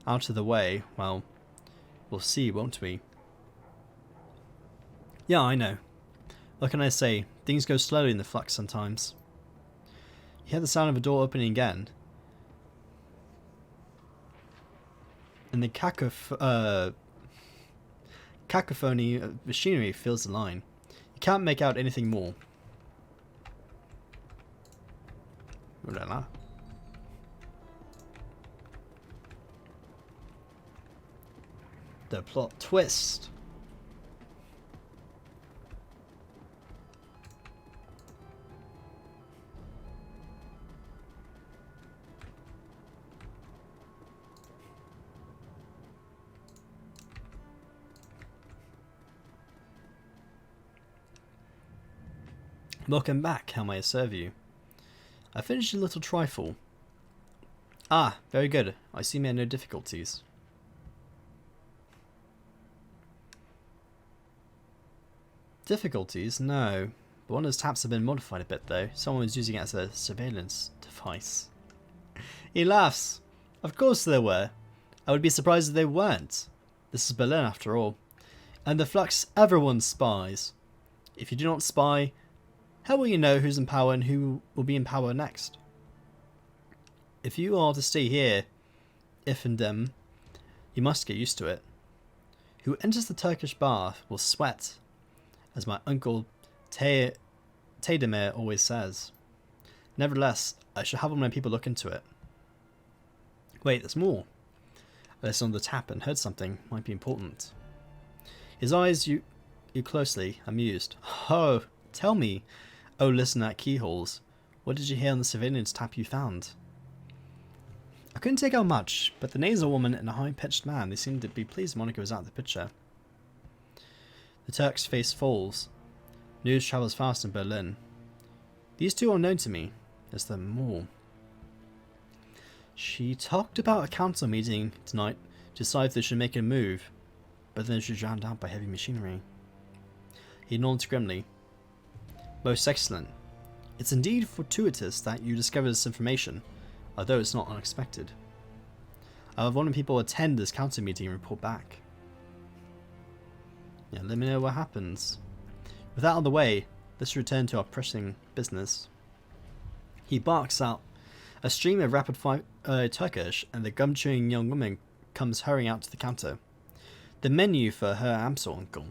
out of the way, well, we'll see, won't we? Yeah, I know. What can I say? Things go slowly in the flux sometimes. You hear the sound of a door opening again. And the cacophony of machinery fills the line. You can't make out anything more. The plot twist. Welcome back. How may I serve you? I finished a little trifle. Ah, very good. I see me had no difficulties. Difficulties? No. But one of those taps have been modified a bit though. Someone was using it as a surveillance device. He laughs. Of course there were. I would be surprised if they weren't. This is Berlin after all. And the flux, everyone spies. If you do not spy, how will you know who's in power and who will be in power next? If you are to stay here, if and dem, you must get used to it. Who enters the Turkish bath will sweat, as my uncle Tademir always says. Nevertheless, I shall have one of my people look into it. Wait, there's more. I listened on the tap and heard something. Might be important. His eyes you closely, amused. Oh, tell me. Oh, listen at keyholes. What did you hear on the surveillance tap you found? I couldn't take out much, but the nasal woman and a high-pitched man, they seemed to be pleased Monica was out of the picture. The Turk's face falls. News travels fast in Berlin. These two are known to me. Is there more? She talked about a council meeting tonight to decide if they should make a move, but then she was drowned out by heavy machinery. He nods grimly. Most excellent. It's indeed fortuitous that you discovered this information, although it's not unexpected. I'll have one of the people attend this council meeting and report back. Yeah, let me know what happens. With that out of the way, let's return to our pressing business. He barks out a stream of rapid Turkish, and the gum-chewing young woman comes hurrying out to the counter. The menu for her Amsel uncle.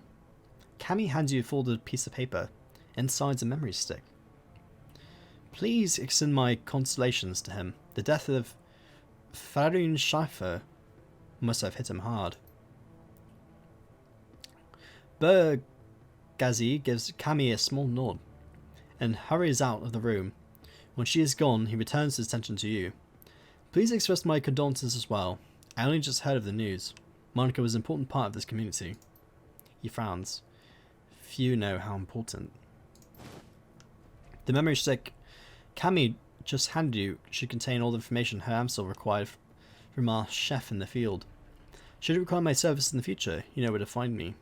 Cammy hands you a folded piece of paper. Inside's a memory stick. Please extend my consolations to him. The death of Farun Schaffer must have hit him hard. Bergazi gives Cammy a small nod and hurries out of the room. When she is gone, he returns his attention to you. Please express my condolences as well. I only just heard of the news. Monica was an important part of this community. He frowns. Few know how important. The memory stick Cammy just handed you should contain all the information her Amsel required from our chef in the field. Should you require my service in the future, you know where to find me.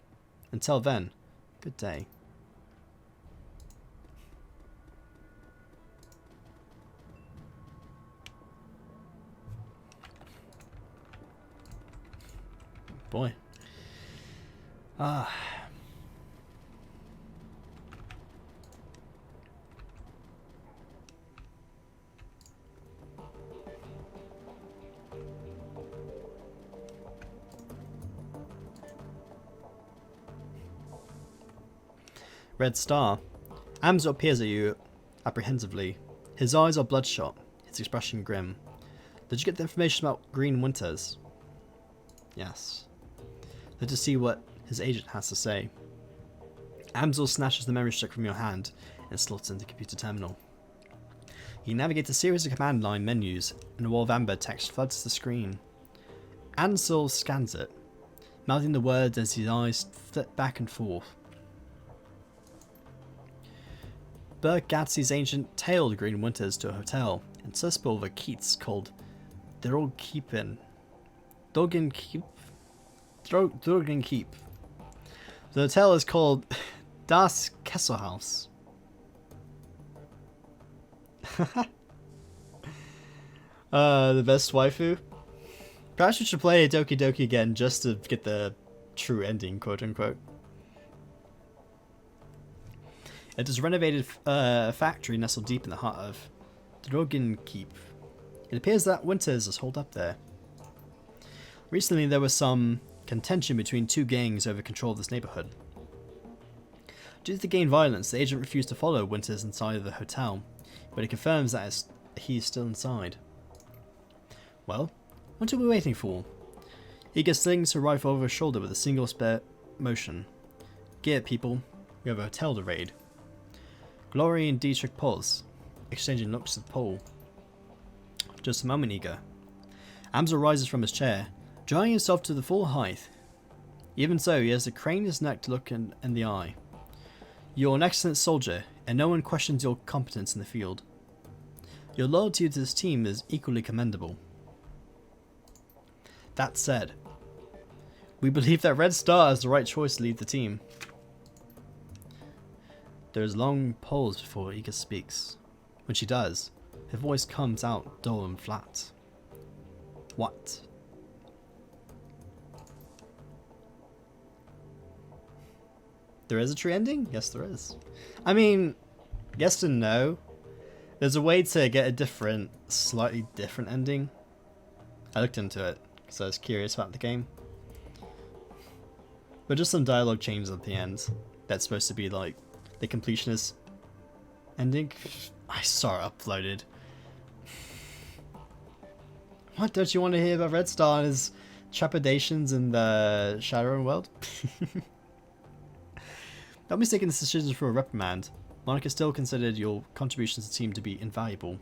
Until then, good day. Boy. Red Star. Amzo peers at you apprehensively. His eyes are bloodshot, his expression grim. Did you get the information about Green Winters? Yes. Let us see what his agent has to say. Amzel snatches the memory stick from your hand and slots in the computer terminal. He navigates a series of command line menus, and a wall of amber text floods the screen. Ansel scans it, mouthing the words as his eyes flit back and forth. Burke Gatsby's agent tailed Green Winters to a hotel in suburb over Keats called Drogenkeep. Drogenkeep. The hotel is called Das Kesselhaus. The best waifu. Perhaps we should play Doki Doki again just to get the true ending, quote unquote. It is a renovated factory nestled deep in the heart of Drogenkeep. It appears that Winters is holed up there. Recently there was some contention between two gangs over control of this neighborhood. Due to the gang violence, the agent refused to follow Winters inside of the hotel, but he confirms that he is still inside. Well, what are we waiting for? Iga slings her rifle over his shoulder with a single spare motion. Gear, people. We have a hotel to raid. Glory and Dietrich pause, exchanging looks with Paul. Just a moment, Iga. Amsel rises from his chair, drawing himself to the full height. Even so, he has to crane his neck to look in the eye. You're an excellent soldier, and no one questions your competence in the field. Your loyalty to this team is equally commendable. That said, we believe that Red Star is the right choice to lead the team. There is a long pause before Iga speaks. When she does, her voice comes out dull and flat. What? There is a true ending? Yes, there is. I mean, yes and no. There's a way to get a slightly different ending. I looked into it because I was curious about the game. But just some dialogue changes at the end. That's supposed to be like the completionist ending. I saw it uploaded. What, don't you want to hear about Red Star and his trepidations in the Shadowrun world? Not mistaking this decision for a reprimand. Monica still considered your contributions to the team to be invaluable.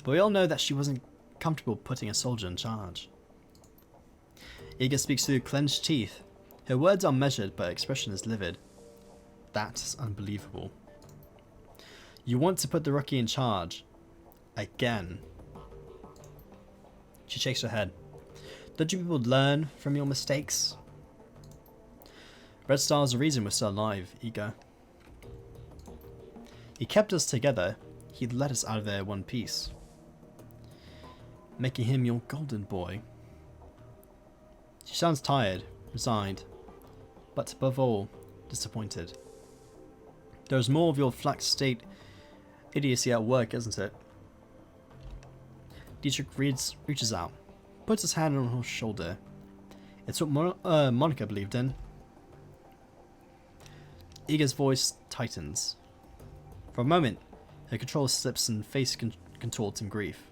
But we all know that she wasn't comfortable putting a soldier in charge. Iga speaks through clenched teeth. Her words are measured, but her expression is livid. That's unbelievable. You want to put the rookie in charge. Again. She shakes her head. Don't you people learn from your mistakes? Red Star's the reason we're still alive, Iga. He kept us together. He'd let us out of there in one piece. Making him your golden boy. She sounds tired, resigned, but above all, disappointed. There's more of your flax state idiocy at work, isn't it? Dietrich reaches out, puts his hand on her shoulder. It's what Monica believed in. Iga's voice tightens. For a moment, her control slips and face contorts in grief.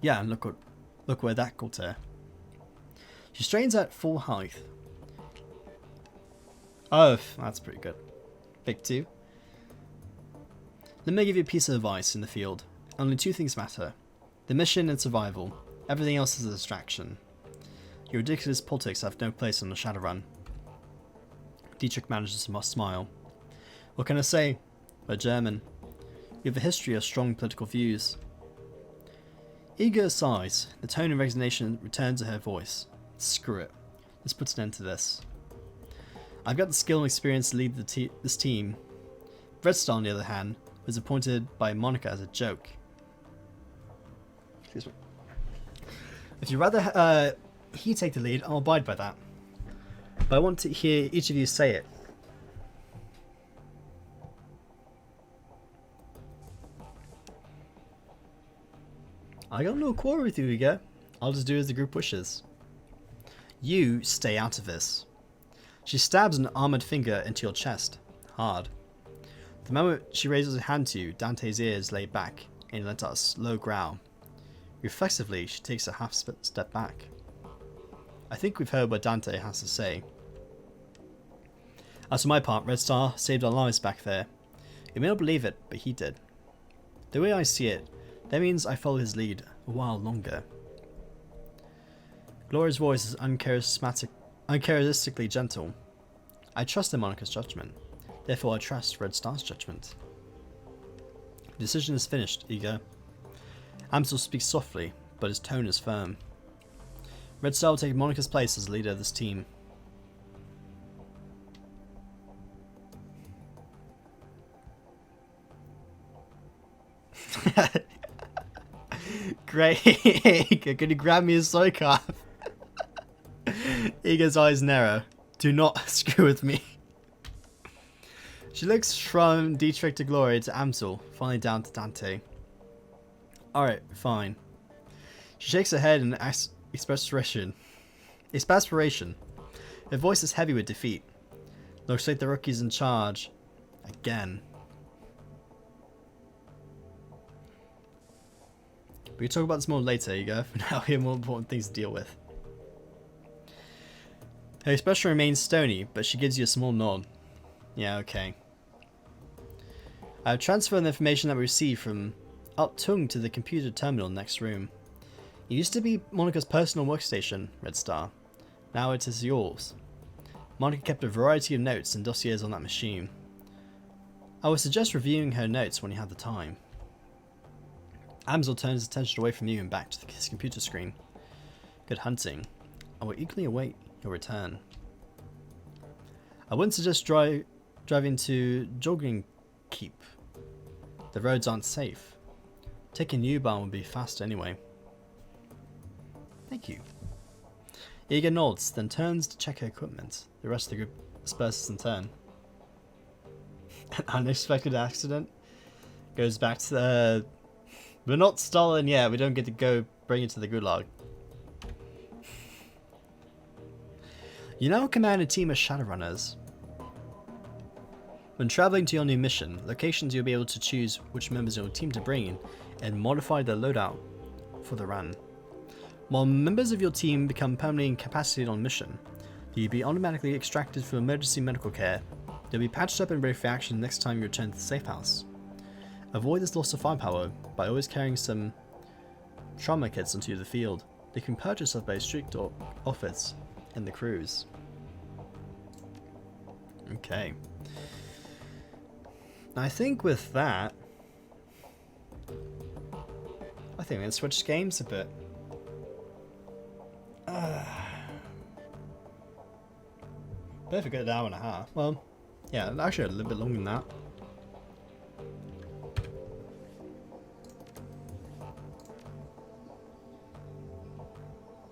Yeah, and look where that got her. She strains at full height. Oh, that's pretty good. Big 2. Let me give you a piece of advice in the field. Only 2 things matter. The mission and survival. Everything else is a distraction. Your ridiculous politics have no place on the Shadowrun. Dietrich manages to smile. What can I say? We're German. We have a history of strong political views. Iga sighs. The tone of resignation returns to her voice. Screw it. Let's put an end to this. I've got the skill and experience to lead this team. Red Star, on the other hand, was appointed by Monica as a joke. Excuse me. If you'd rather he take the lead, I'll abide by that. But I want to hear each of you say it. I got no quarrel with you, Iga. I'll just do as the group wishes. You stay out of this. She stabs an armored finger into your chest. Hard. The moment she raises her hand to you, Dante's ears lay back and he let out a slow growl. Reflexively, she takes a half step back. I think we've heard what Dante has to say. As for my part, Red Star saved our lives back there. You may not believe it, but he did. The way I see it, that means I follow his lead a while longer. Gloria's voice is uncharacteristically gentle. I trust in Monica's judgment. Therefore I trust Red Star's judgment. The decision is finished, Ego. Amsel speaks softly, but his tone is firm. Red Star will take Monica's place as leader of this team. Great. Can you grab me a soy card? Ego's eyes narrow. Do not screw with me. She looks from Dietrich to Gloria to Amsel, finally down to Dante. Alright, fine. She shakes her head in exasperation. Her voice is heavy with defeat. Looks like the rookie's in charge. Again. We can talk about this more later, Ego. For now, we have more important things to deal with. Her expression remains stony, but she gives you a small nod. Yeah, okay. I have transferred the information that we received from Tung to the computer terminal next room. It used to be Monica's personal workstation, Red Star. Now it is yours. Monica kept a variety of notes and dossiers on that machine. I would suggest reviewing her notes when you have the time. Amsel turns his attention away from you and back to his computer screen. Good hunting. I will eagerly await your return. I wouldn't suggest driving to Jogging Keep. The roads aren't safe. Taking U-Bahn would be faster anyway. Thank you. Ego nods, then turns to check her equipment. The rest of the group disperses in turn. An unexpected accident goes back to the... We're not stolen yet, we don't get to go bring it to the gulag. You now command a team of Shadowrunners. When traveling to your new mission, locations you'll be able to choose which members of your team to bring in and modify their loadout for the run. While members of your team become permanently incapacitated on mission, you'll be automatically extracted for emergency medical care. They'll be patched up and ready for action next time you return to the safe house. Avoid this loss of firepower by always carrying some trauma kits onto the field. They can purchase by a strict office in the cruise. Okay. I think with that, I think we're going to switch games a bit. Better if we get an hour and a half. Well, yeah, actually a little bit longer than that.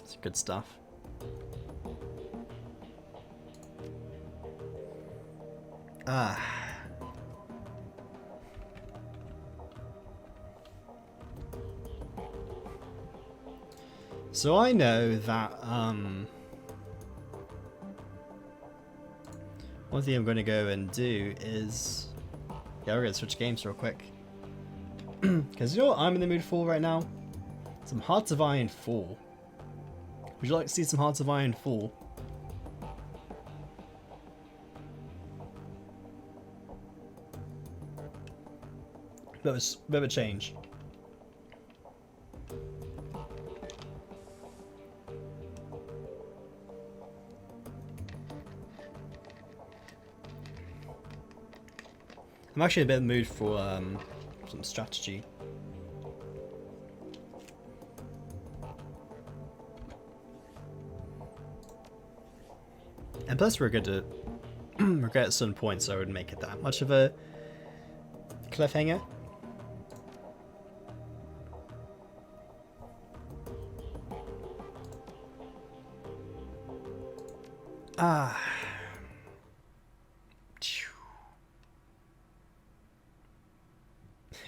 It's good stuff. So I know that one thing I'm going to go and do is, yeah, we're going to switch games real quick. Because you know what I'm in the mood for right now? Some Hearts of Iron 4. Would you like to see some Hearts of Iron 4? Bit of a change. I'm actually a bit in the mood for some strategy. And plus we're going to regret at some points, so I wouldn't make it that much of a cliffhanger.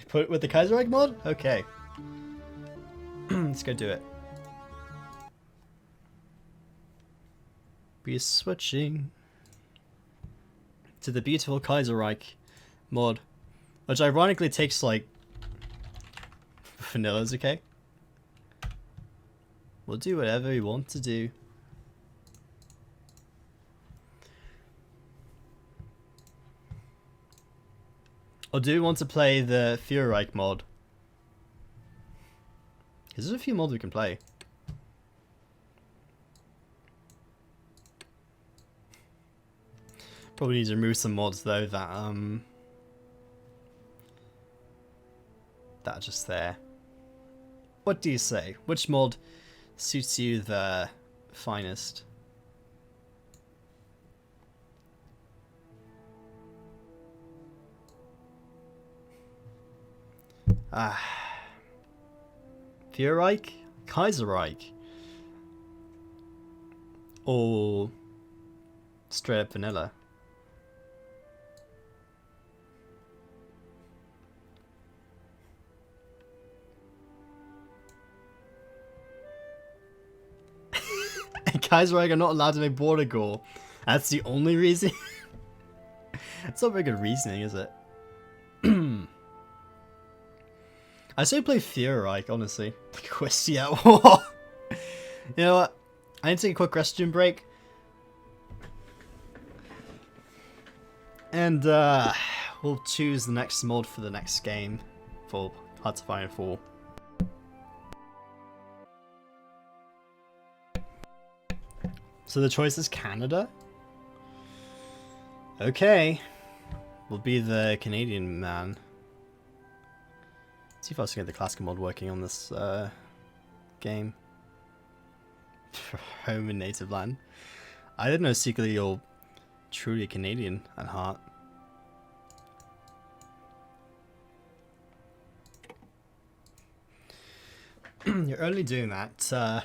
Put it with the Kaiserreich mod? Okay. Let's go do it. Be switching. to the beautiful Kaiserreich mod, which ironically takes like vanilla's okay. We'll do whatever we want to do. Or do we want to play the Kaiserreich mod? Because there's a few mods we can play. Probably need to remove some mods though that are just there. What do you say? Which mod suits you the finest? Kaiserreich? Kaiserreich? Or straight up vanilla? Kaiserreich are not allowed to make border gore. That's the only reason? It's not very good reasoning, is it? I say play Kaiserreich, honestly. Yeah, what? You know what? I need to take a quick restroom break. And we'll choose the next mod for the next game for Hearts of Iron 4. So the choice is Canada? Okay. We'll be the Canadian man. See if I can get the classical mod working on this game. Home and native land. I didn't know secretly you're truly Canadian at heart. You're only doing that.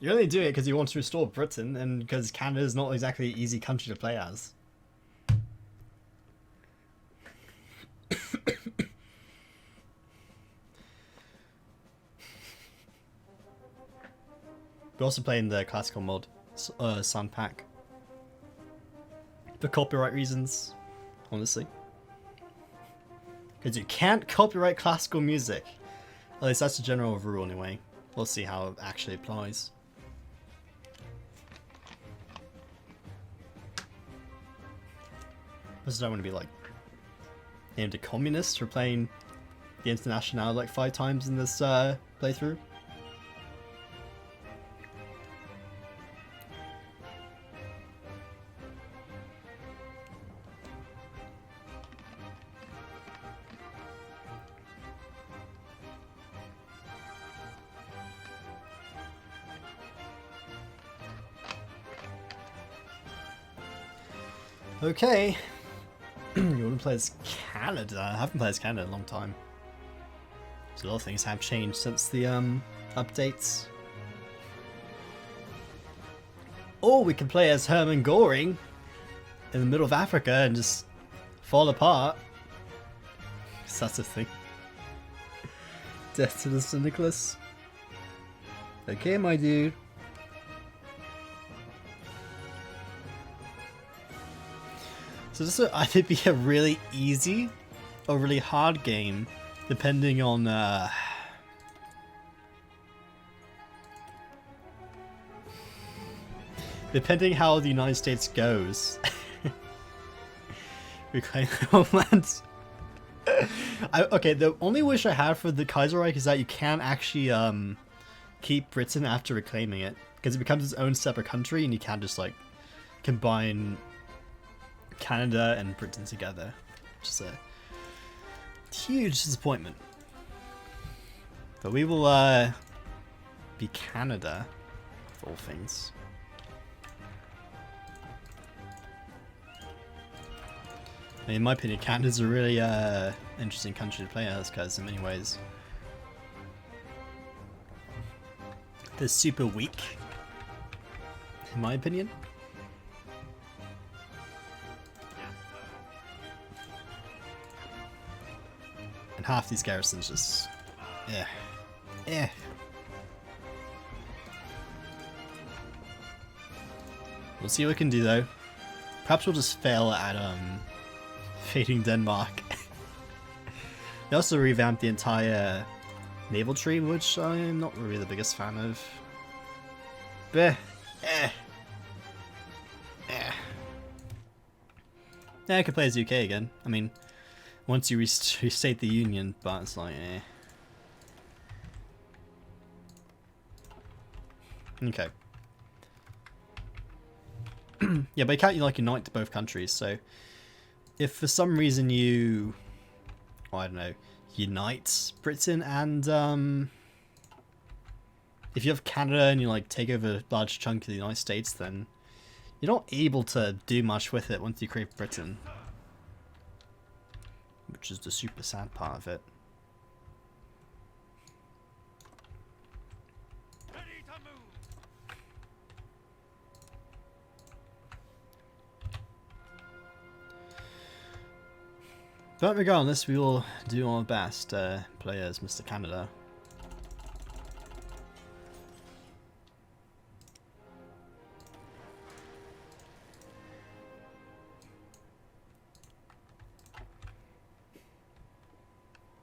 You're only doing it because you want to restore Britain, and because Canada is not exactly an easy country to play as. We're also playing the classical mod, Sun Pack. For copyright reasons, honestly. Because you can't copyright classical music. At least that's the general rule anyway. We'll see how it actually applies. Does I want to be like named a communist for playing the International like 5 times in this playthrough? Okay. You want to play as Canada? I haven't played as Canada in a long time. So a lot of things have changed since the updates. Or we can play as Hermann Göring in the middle of Africa and just fall apart. Is that a thing? Death to the St. Nicholas. Okay, my dude. So this would either be a really easy or really hard game, depending on depending how the United States goes. Reclaim the homeland. Okay, the only wish I have for the Kaiserreich is that you can actually keep Britain after reclaiming it, because it becomes its own separate country, and you can't just like combine Canada and Britain together, which is a huge disappointment. But we will be Canada, of all things. In my opinion, Canada's a really interesting country to play as, because in many ways they're super weak, in my opinion. And half these garrisons just... We'll see what we can do though. Perhaps we'll just fail at fading Denmark. They also revamped the entire naval tree, which I'm not really the biggest fan of. Bleh. Yeah, I could play as UK again. I mean, once you restate the Union, but it's like, Okay. Yeah, but you can't like unite both countries, so if for some reason you, I don't know, unite Britain and if you have Canada and you like take over a large chunk of the United States, then you're not able to do much with it once you create Britain, which is the super sad part of it. But regardless, we will do our best to play as Mr. Canada.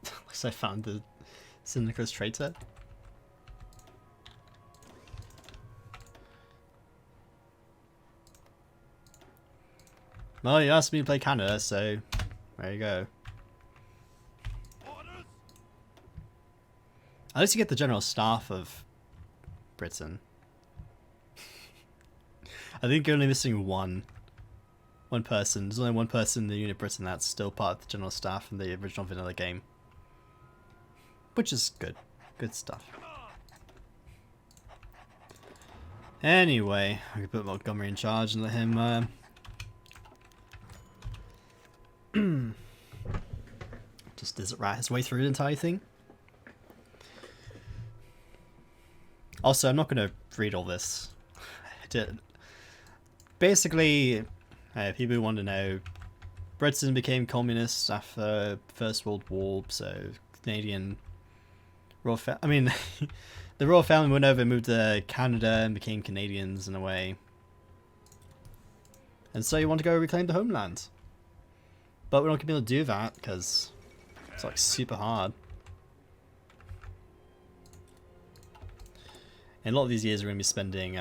Looks like I found the Syndicate's traitor. Well, you asked me to play Canada, so there you go. At least you get the general staff of Britain. I think you're only missing one person. There's only one person in the unit Britain that's still part of the general staff in the original vanilla game. Which is good. Good stuff. Anyway, I can put Montgomery in charge and let him just desert rat his way through the entire thing. Also, I'm not going to read all this. Basically, people who want to know, Britain became communist after First World War, so Canadian royal the royal family went over and moved to Canada and became Canadians in a way. And so you want to go reclaim the homeland. But we're not going to be able to do that because it's like super hard. In a lot of these years we're going to be spending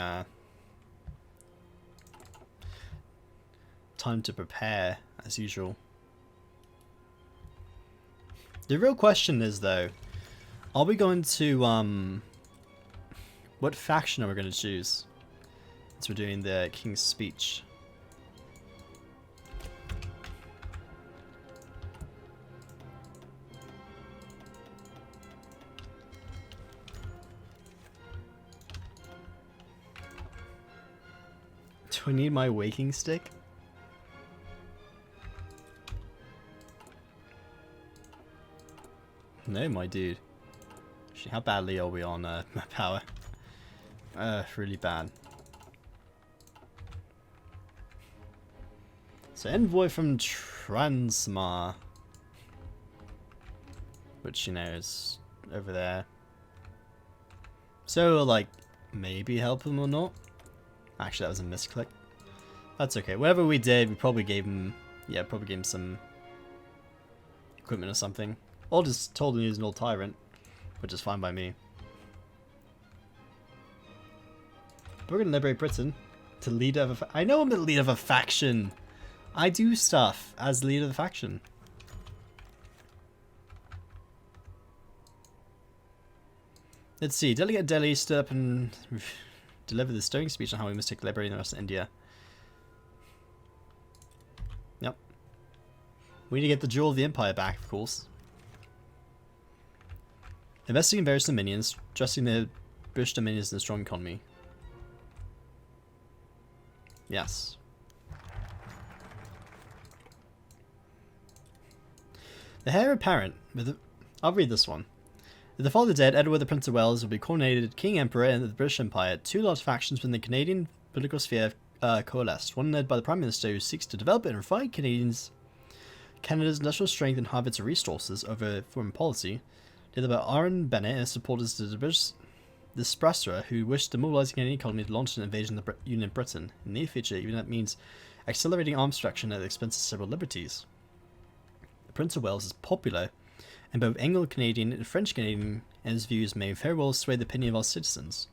time to prepare as usual. The real question is though, are we going to what faction are we going to choose since we're doing the King's Speech? Do I need my waking stick? No, my dude. Actually, how badly are we on power? Really bad. So, envoy from Transmar. Which, you know, is over there. So, like, maybe help him or not? Actually, that was a misclick. That's okay. Whatever we did, we probably gave him... Yeah, probably gave him some equipment or something. Or just told him he was an old tyrant. Which is fine by me. But we're going to liberate Britain. To leader of a... I know I'm the leader of a faction. I do stuff as leader of the faction. Let's see. Delegate Delhi stood up and delivered the stirring speech on how we must take liberating the rest of India. Yep. We need to get the jewel of the empire back, of course. Investing in various dominions, trusting the British dominions in a strong economy. Yes. The heir apparent. I'll read this one. With the father dead, Edward the Prince of Wales will be coronated King Emperor in the British Empire. Two large factions within the Canadian political sphere coalesced. One led by the Prime Minister who seeks to develop and refine Canada's industrial strength and harvest resources over foreign policy. The other by Aaron Bennett and his supporters the British Dispresser who wish to mobilise the Canadian economy to launch an invasion of the Union of Britain. In the near future, even that means accelerating arms production at the expense of several liberties. The Prince of Wales is popular, and both Anglo-Canadian and French-Canadian, and his views may very well sway the opinion of our citizens.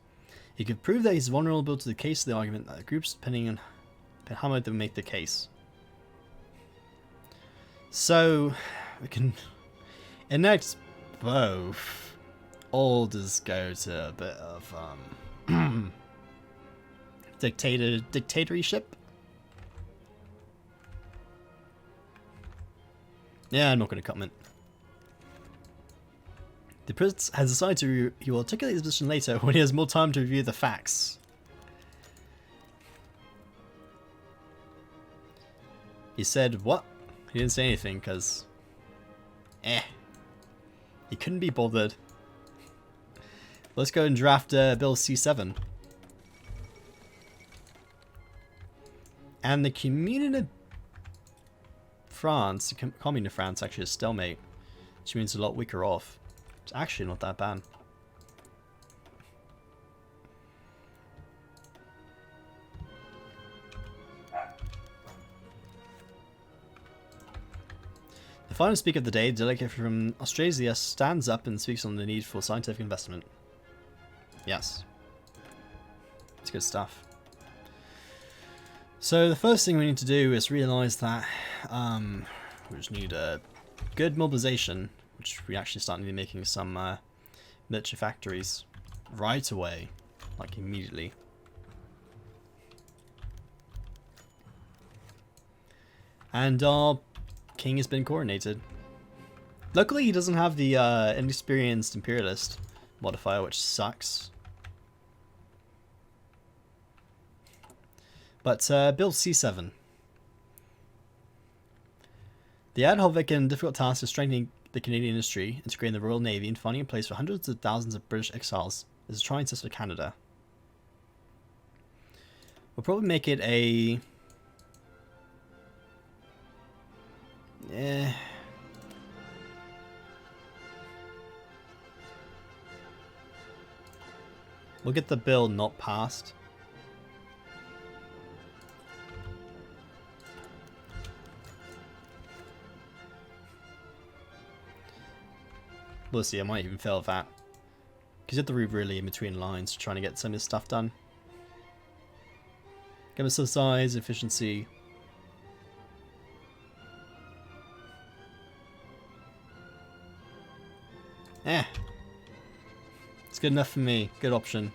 He could prove that he's vulnerable to the case of the argument that the groups, depending on how much they make the case. So, we can enact both, or just go to a bit of dictatorship. Yeah, I'm not going to comment. The prince has decided he will articulate his position later when he has more time to review the facts. He said what? He didn't say anything because... He couldn't be bothered. Let's go and draft Bill C7. And the Commune of France, the Commune of France actually is stalemate, which means a lot weaker off. It's actually not that bad. The final speaker of the day, delegate from Australia, stands up and speaks on the need for scientific investment. Yes. It's good stuff. So the first thing we need to do is realise that we just need a good mobilisation, which we actually start needing making some military factories right away, like immediately. And our king has been coronated. Luckily he doesn't have the inexperienced imperialist modifier, which sucks. But Bill C7. The ad hoc and difficult task of strengthening the Canadian industry, integrating the Royal Navy, and finding a place for hundreds of thousands of British exiles is a trying test for Canada. We'll probably make it a... We'll get the bill not passed. We'll see, I might even fail at that. Because you have to read really in between lines trying to get some of this stuff done. Give us some size, efficiency. It's good enough for me. Good option.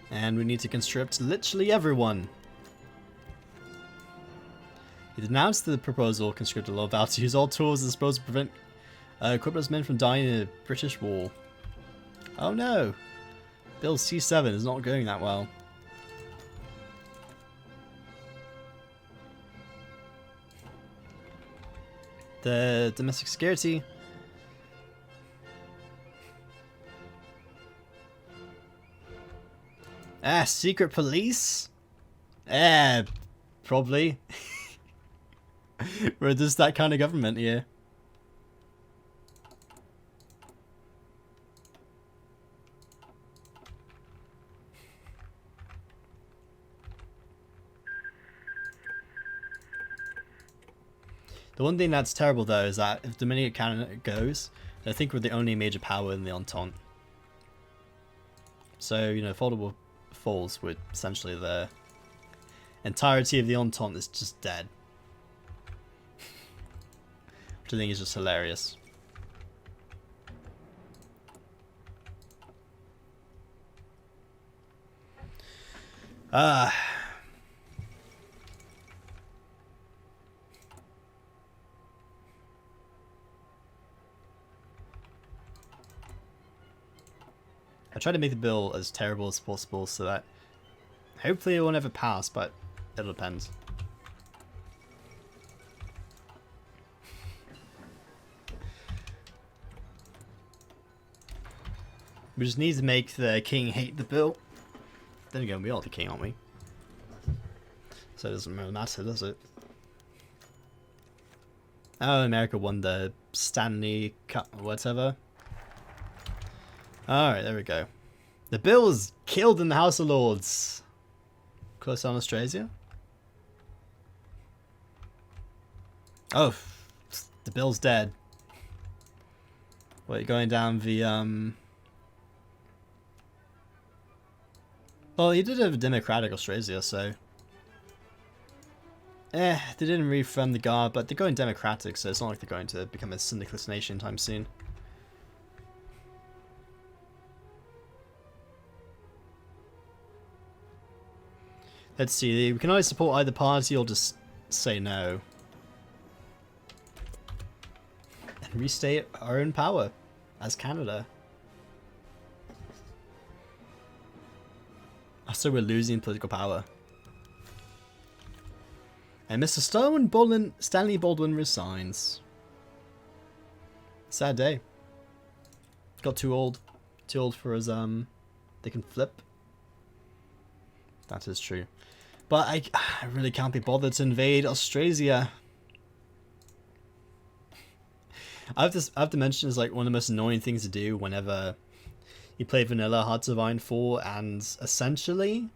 And we need to conscript literally everyone. He denounced the proposal, conscripted law, vowed to use all tools at his disposal to prevent corporate men from dying in a British war. Oh no! Bill C7 is not going that well. The domestic security. Secret police? Probably. We're just that kind of government here. The one thing that's terrible though is that if Dominion Canada goes, I think we're the only major power in the Entente. So, you know, foldable falls with essentially the entirety of the Entente is just dead. Which I think is just hilarious. I try to make the bill as terrible as possible so that hopefully it will never pass, but it'll depend. We just need to make the king hate the bill. Then again, we are the king, aren't we? So it doesn't really matter, does it? Oh, America won the Stanley Cup or whatever. Alright, there we go. The Bill's killed in the House of Lords. Close on Austrasia. Oh, the Bill's dead. Wait, going down the well, he did have a democratic Austrasia, so they didn't reform the guard, but they're going democratic, so it's not like they're going to become a syndicalist nation anytime soon. Let's see, we can either support either party or just say no. And restate our own power as Canada. So we're losing political power. And Mr. Stanley Baldwin resigns. Sad day. Got too old. Too old for his, they can flip. That is true. But I really can't be bothered to invade Australia. I have to mention it's like one of the most annoying things to do whenever you play vanilla Hearts of Iron 4, and essentially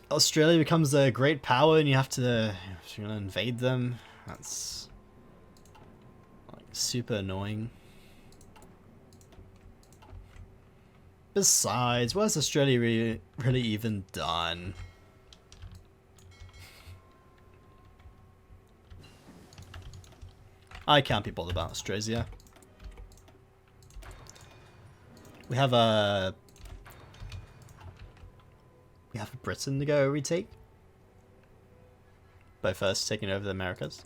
Australia becomes a great power and you have to invade them. That's like super annoying. Besides, what has Australia really even done? I can't be bothered about Australia. We have Britain to go retake. By first taking over the Americas.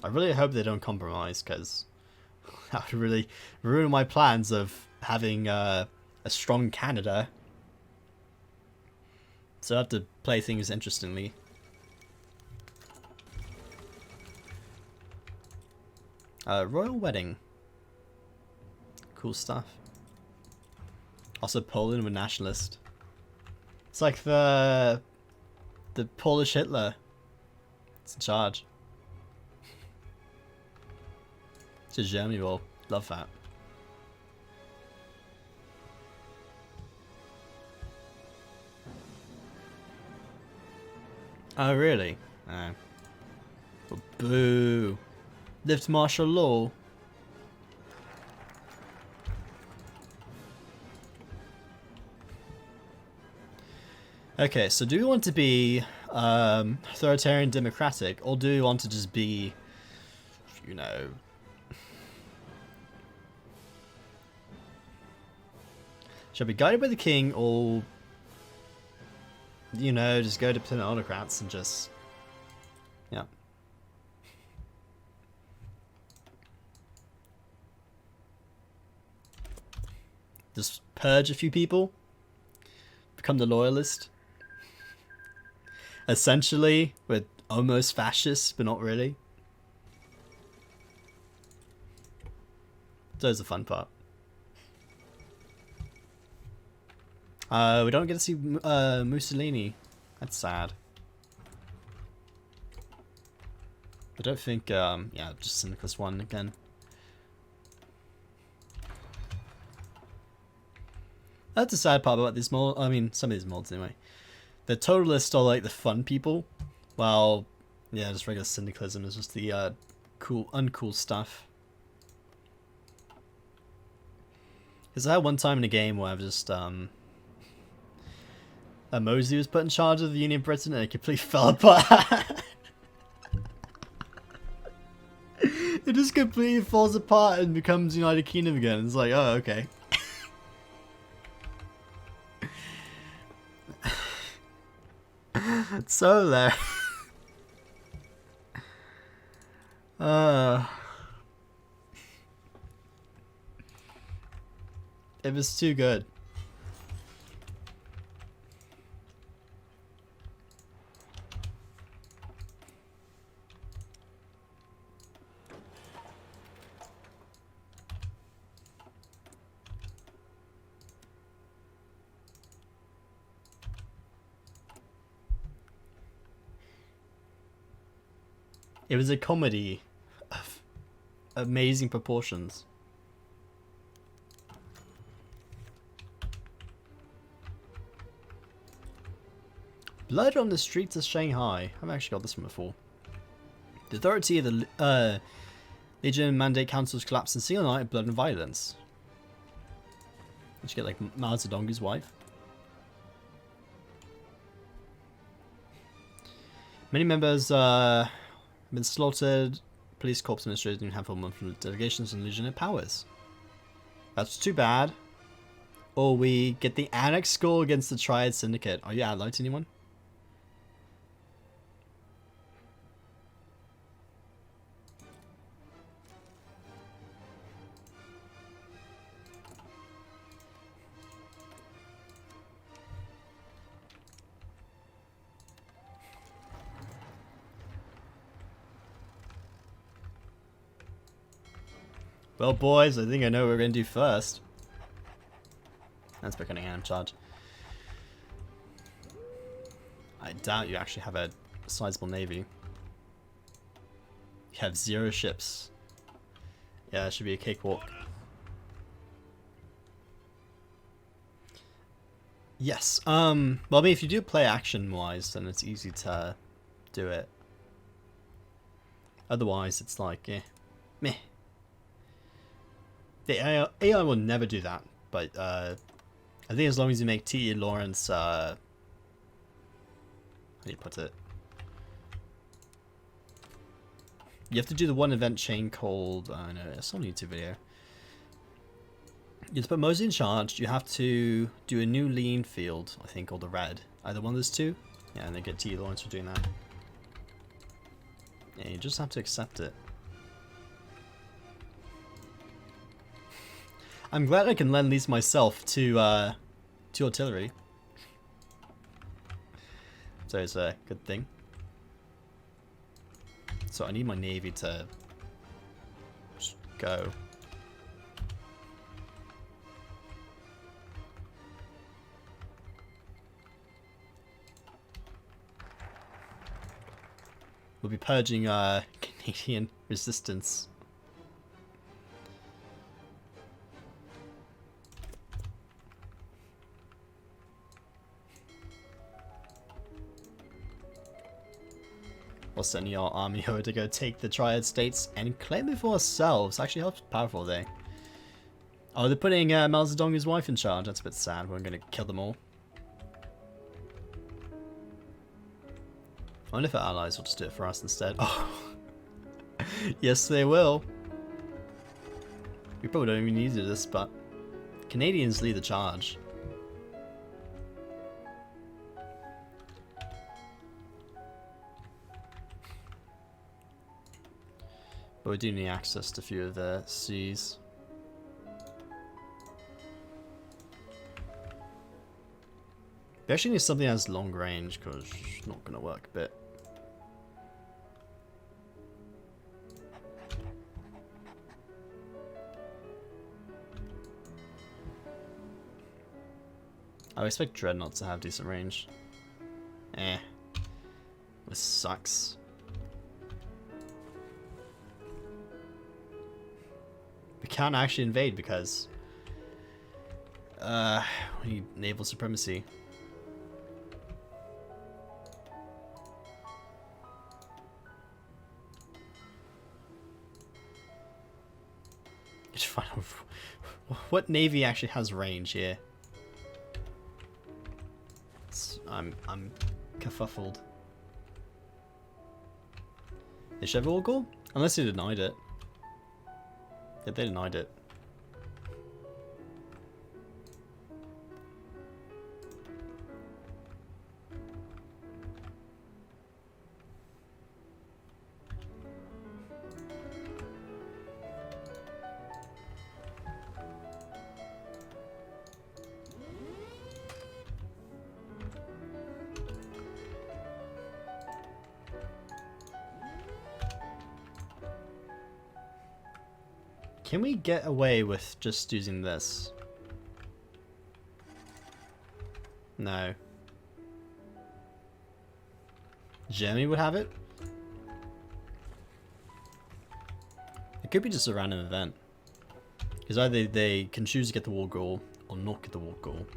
I really hope they don't compromise, because that would really ruin my plans of having a strong Canada. So I have to play things interestingly. Royal wedding. Cool stuff. Also Poland with nationalist. It's like the Polish Hitler. It's in charge. It's a Germany will love that. Oh really? Oh. Well, boo. Lift martial law. Okay, so do we want to be authoritarian democratic, or do we want to just be, you know, shall be guided by the king, or, you know, just go to autocrats and just, yeah. Just purge a few people, become the loyalist. Essentially, we're almost fascist, but not really. So that's the fun part. We don't get to see Mussolini. That's sad. I don't think, yeah, just Syndicalist 1 again. That's the sad part about these mods. I mean, some of these mods anyway. The Totalists are like the fun people, while, yeah, just regular Syndicalism is just the uncool stuff. Because I had one time in a game where I've just, Mosley was put in charge of the Union of Britain and it completely fell apart. It just completely falls apart and becomes United Kingdom again. It's like, oh, okay. So there. It was too good. It was a comedy of amazing proportions. Blood on the streets of Shanghai. I've actually got this one before. The authority of the Legion Mandate Council's collapsed in a single night of blood and violence. Did you get like Mao Zedong's wife? Many members have been slaughtered. Police corps administrators and a handful of delegations and legionnaire powers. That's too bad. Or we get the annex score against the Triad Syndicate. Are you allied to anyone? Well, boys, I think I know what we're going to do first. That's by Cunningham in charge. I doubt you actually have a sizable navy. You have 0 ships. Yeah, it should be a cakewalk. Yes. Well, I mean, if you do play action-wise, then it's easy to do it. Otherwise, it's like, meh. The AI will never do that, but I think as long as you make T.E. Lawrence, how do you put it? You have to do the one event chain called, I know, it's on a YouTube video. You have to put Mosey in charge, you have to do a new lean field, I think, or the red. Either one of those two. Yeah, and then get T.E. Lawrence for doing that. Yeah, you just have to accept it. I'm glad I can lend these myself to artillery. So it's a good thing. So I need my navy to just go. We'll be purging Canadian resistance. We'll send your army over to go take the Triad States and claim it for ourselves. Actually, how powerful are they? Oh, they're putting Mao Zedong's wife in charge. That's a bit sad. We're going to kill them all. I wonder if our allies will just do it for us instead. Oh, yes, they will. We probably don't even need to do this, but Canadians lead the charge. But we do need access to a few of the seas. We actually need something that has long range, because it's not going to work a bit. I expect Dreadnought to have decent range. This sucks. We can't actually invade because we need naval supremacy. What navy actually has range here? I'm kerfuffled. Is Chevrolet goal? Unless they denied it. Yeah, they denied it. Can we get away with just using this? No. Germany would have it? It could be just a random event. Because either they can choose to get the war goal or not get the war goal.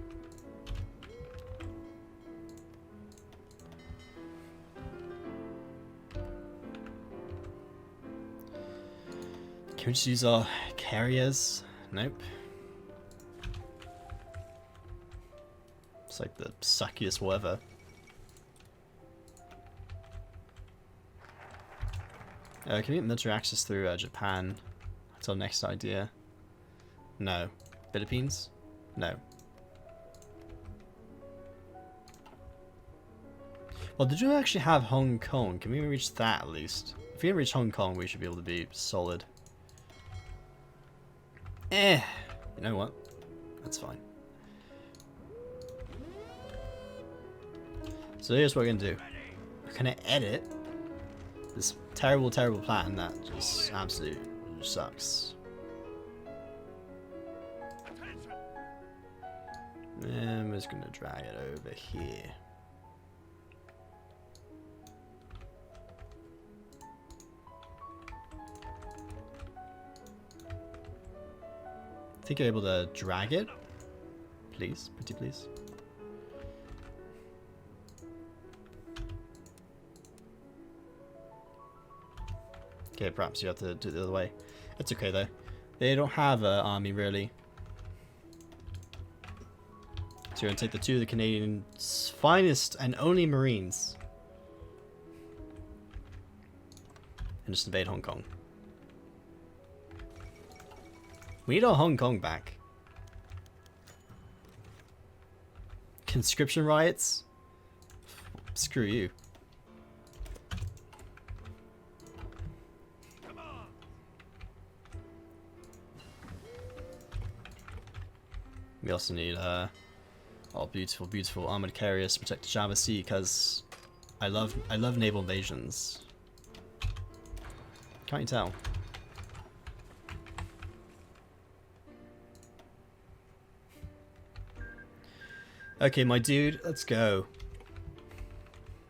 Can we just use our carriers? Nope. It's like the suckiest whatever. Can we get military access through Japan? That's our next idea. No. Philippines? No. Well, did you actually have Hong Kong? Can we reach that at least? If we can reach Hong Kong, we should be able to be solid. You know what? That's fine. So here's what we're going to do. We're going to edit this terrible, terrible plan that just absolutely sucks. And we're just going to drag it over here. I think you're able to drag it. Please, pretty please. Okay, perhaps you have to do it the other way. It's okay though. They don't have an army really. So you're going to take the two of the Canadians' finest and only Marines. And just invade Hong Kong. We need our Hong Kong back. Conscription riots? Screw you. We also need oh, beautiful, beautiful armored carriers to protect the Java Sea, because I love naval invasions. Can't you tell? Okay, my dude, let's go.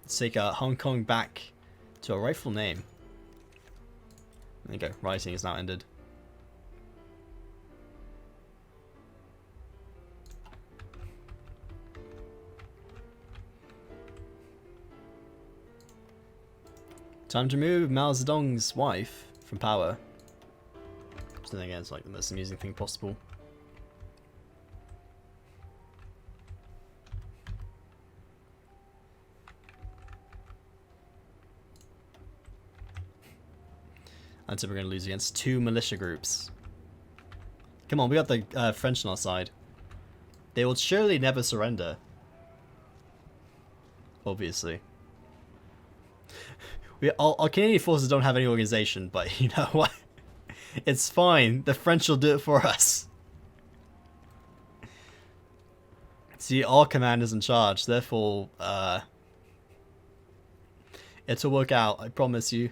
Let's take Hong Kong back to a rightful name. There you go, rioting is now ended. Time to remove Mao Zedong's wife from power. So then again, it's like the most amusing thing possible. Until we're going to lose against 2 militia groups. Come on, we got the French on our side. They will surely never surrender. Obviously. Our Canadian forces don't have any organization, but you know what? It's fine. The French will do it for us. See, our commander's in charge, therefore, it'll work out, I promise you.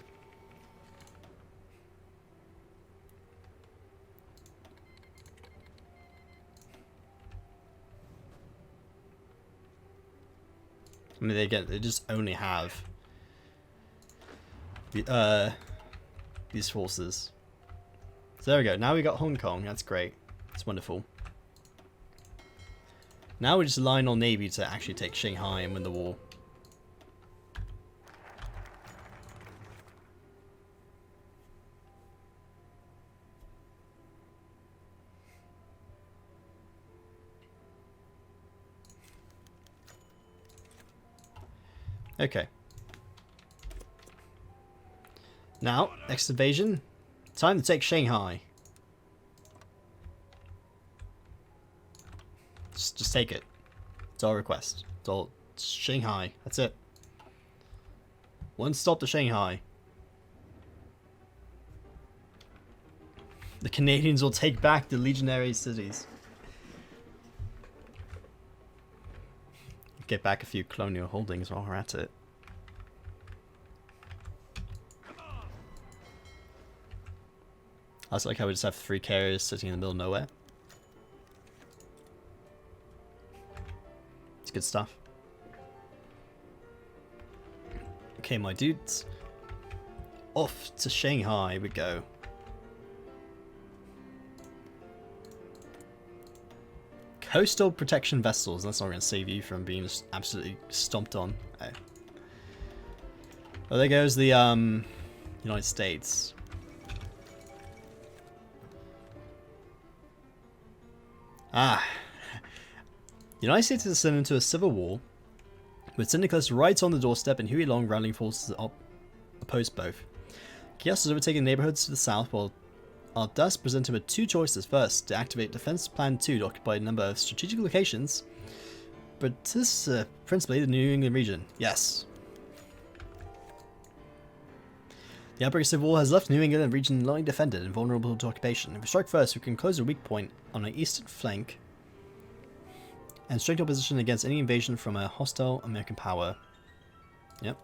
I mean, they just only have these forces. So there we go. Now we got Hong Kong. That's great. That's wonderful. Now we just align our navy to actually take Shanghai and win the war. Okay. Now, next invasion. Time to take Shanghai. Just take it. It's our request. It's all Shanghai. That's it. One stop to Shanghai. The Canadians will take back the legionary cities. Get back a few colonial holdings while we're at it. I also like how we just have 3 carriers sitting in the middle of nowhere. It's good stuff. Okay, my dudes. Off to Shanghai we go. Coastal protection vessels. That's not going to save you from being just absolutely stomped on. Oh. Well, there goes the United States. Ah. The United States is sent into a civil war, with St. Nicholas right on the doorstep and Huey Long rallying forces oppose both. Chaos has overtaken neighborhoods to the south, while are thus presented with two choices. First, to activate Defense Plan 2 to occupy a number of strategic locations, but this is principally the New England region. Yes. The outbreak of civil war has left New England region lightly defended and vulnerable to occupation. If we strike first, we can close a weak point on our eastern flank and strengthen our position against any invasion from a hostile American power. Yep.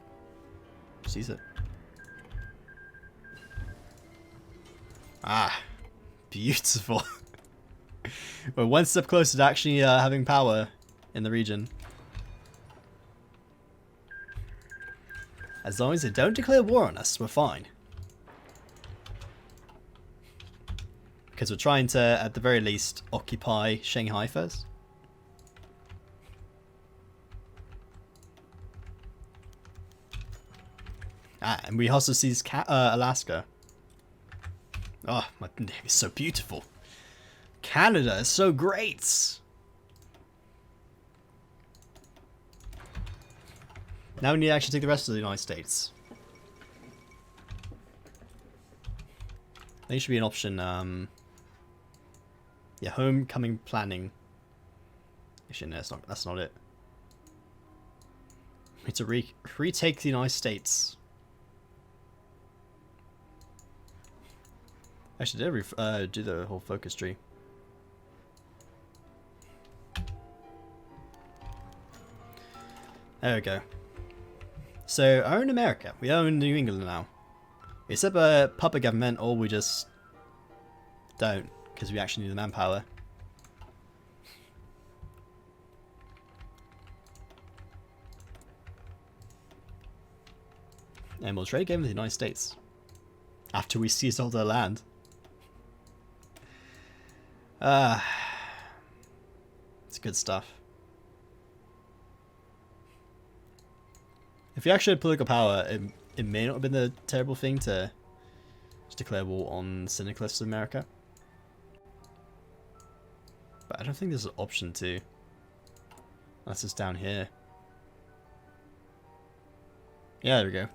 Sees it. Ah, beautiful. We're one step closer to actually having power in the region. As long as they don't declare war on us, we're fine. Because we're trying to, at the very least, occupy Shanghai first. Ah, and we also seize Alaska. Oh, my name is so beautiful. Canada is so great. Now we need to actually take the rest of the United States. I think it should be an option. Yeah, homecoming planning. Actually, no, that's not it. We need to retake the United States. Actually, did I do the whole focus tree? There we go. So, I own America. We own New England now. We set up a puppet government, or we just don't, because we actually need the manpower. And we'll trade again with the United States. After we seize all their land. It's good stuff. If you actually had political power, it may not have been a terrible thing to just declare war on St. Nicholas of America. But I don't think there's an option to. Unless it's down here. Yeah, there we go.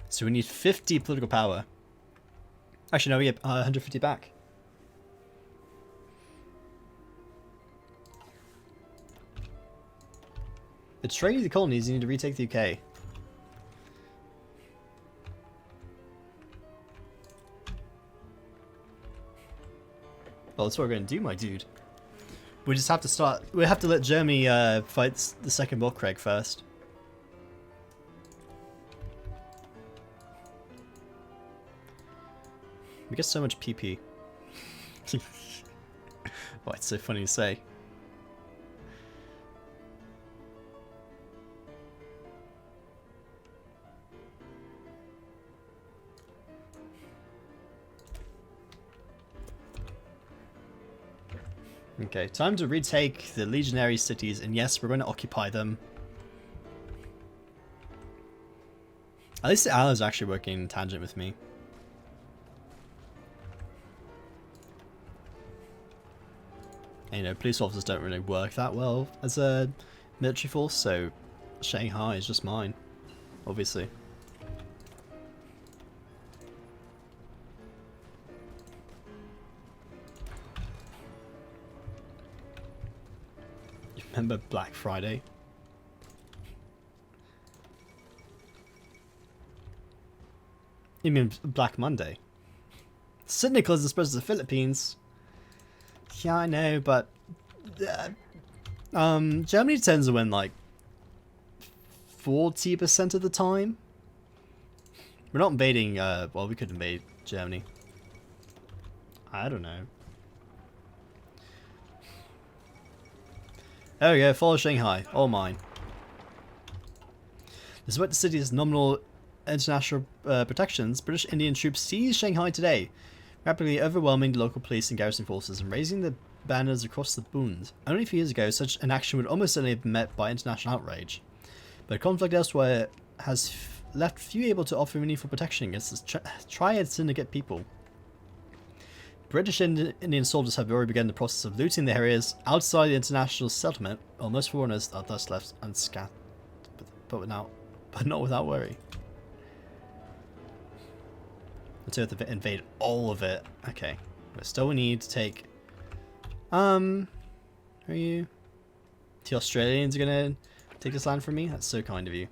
So we need 50 political power. Actually, no, we get 150 back. Betraying the colonies, you need to retake the UK. Well, that's what we're going to do, my dude. We just have to start. We have to let Germany fight the second Weltkrieg first. We get so much PP. Oh, it's so funny to say. Okay, time to retake the legionary cities, and yes, we're going to occupy them. At least the Allies are actually working in tangent with me. And, you know, police officers don't really work that well as a military force, so Shanghai is just mine, obviously. You remember Black Friday? You mean Black Monday? St. Nicholas is supposed to the Philippines. Yeah, I know, but Germany tends to win like 40% of the time. We're not invading. Well, we could invade Germany. I don't know. There we go. Follow Shanghai. All mine. Despite the city's nominal international protections, British Indian troops seized Shanghai today, rapidly overwhelming the local police and garrison forces and razing the banners across the Bund. Only a few years ago, such an action would almost certainly have been met by international outrage. But conflict elsewhere has left few able to offer meaningful protection against this triad syndicate people. British and Indian soldiers have already begun the process of looting the areas outside the international settlement, while most foreigners are thus left unscathed, but not without worry. Until they have to invade all of it. Okay, but still we need to take. Who are you? The Australians are gonna take this land from me? That's so kind of you.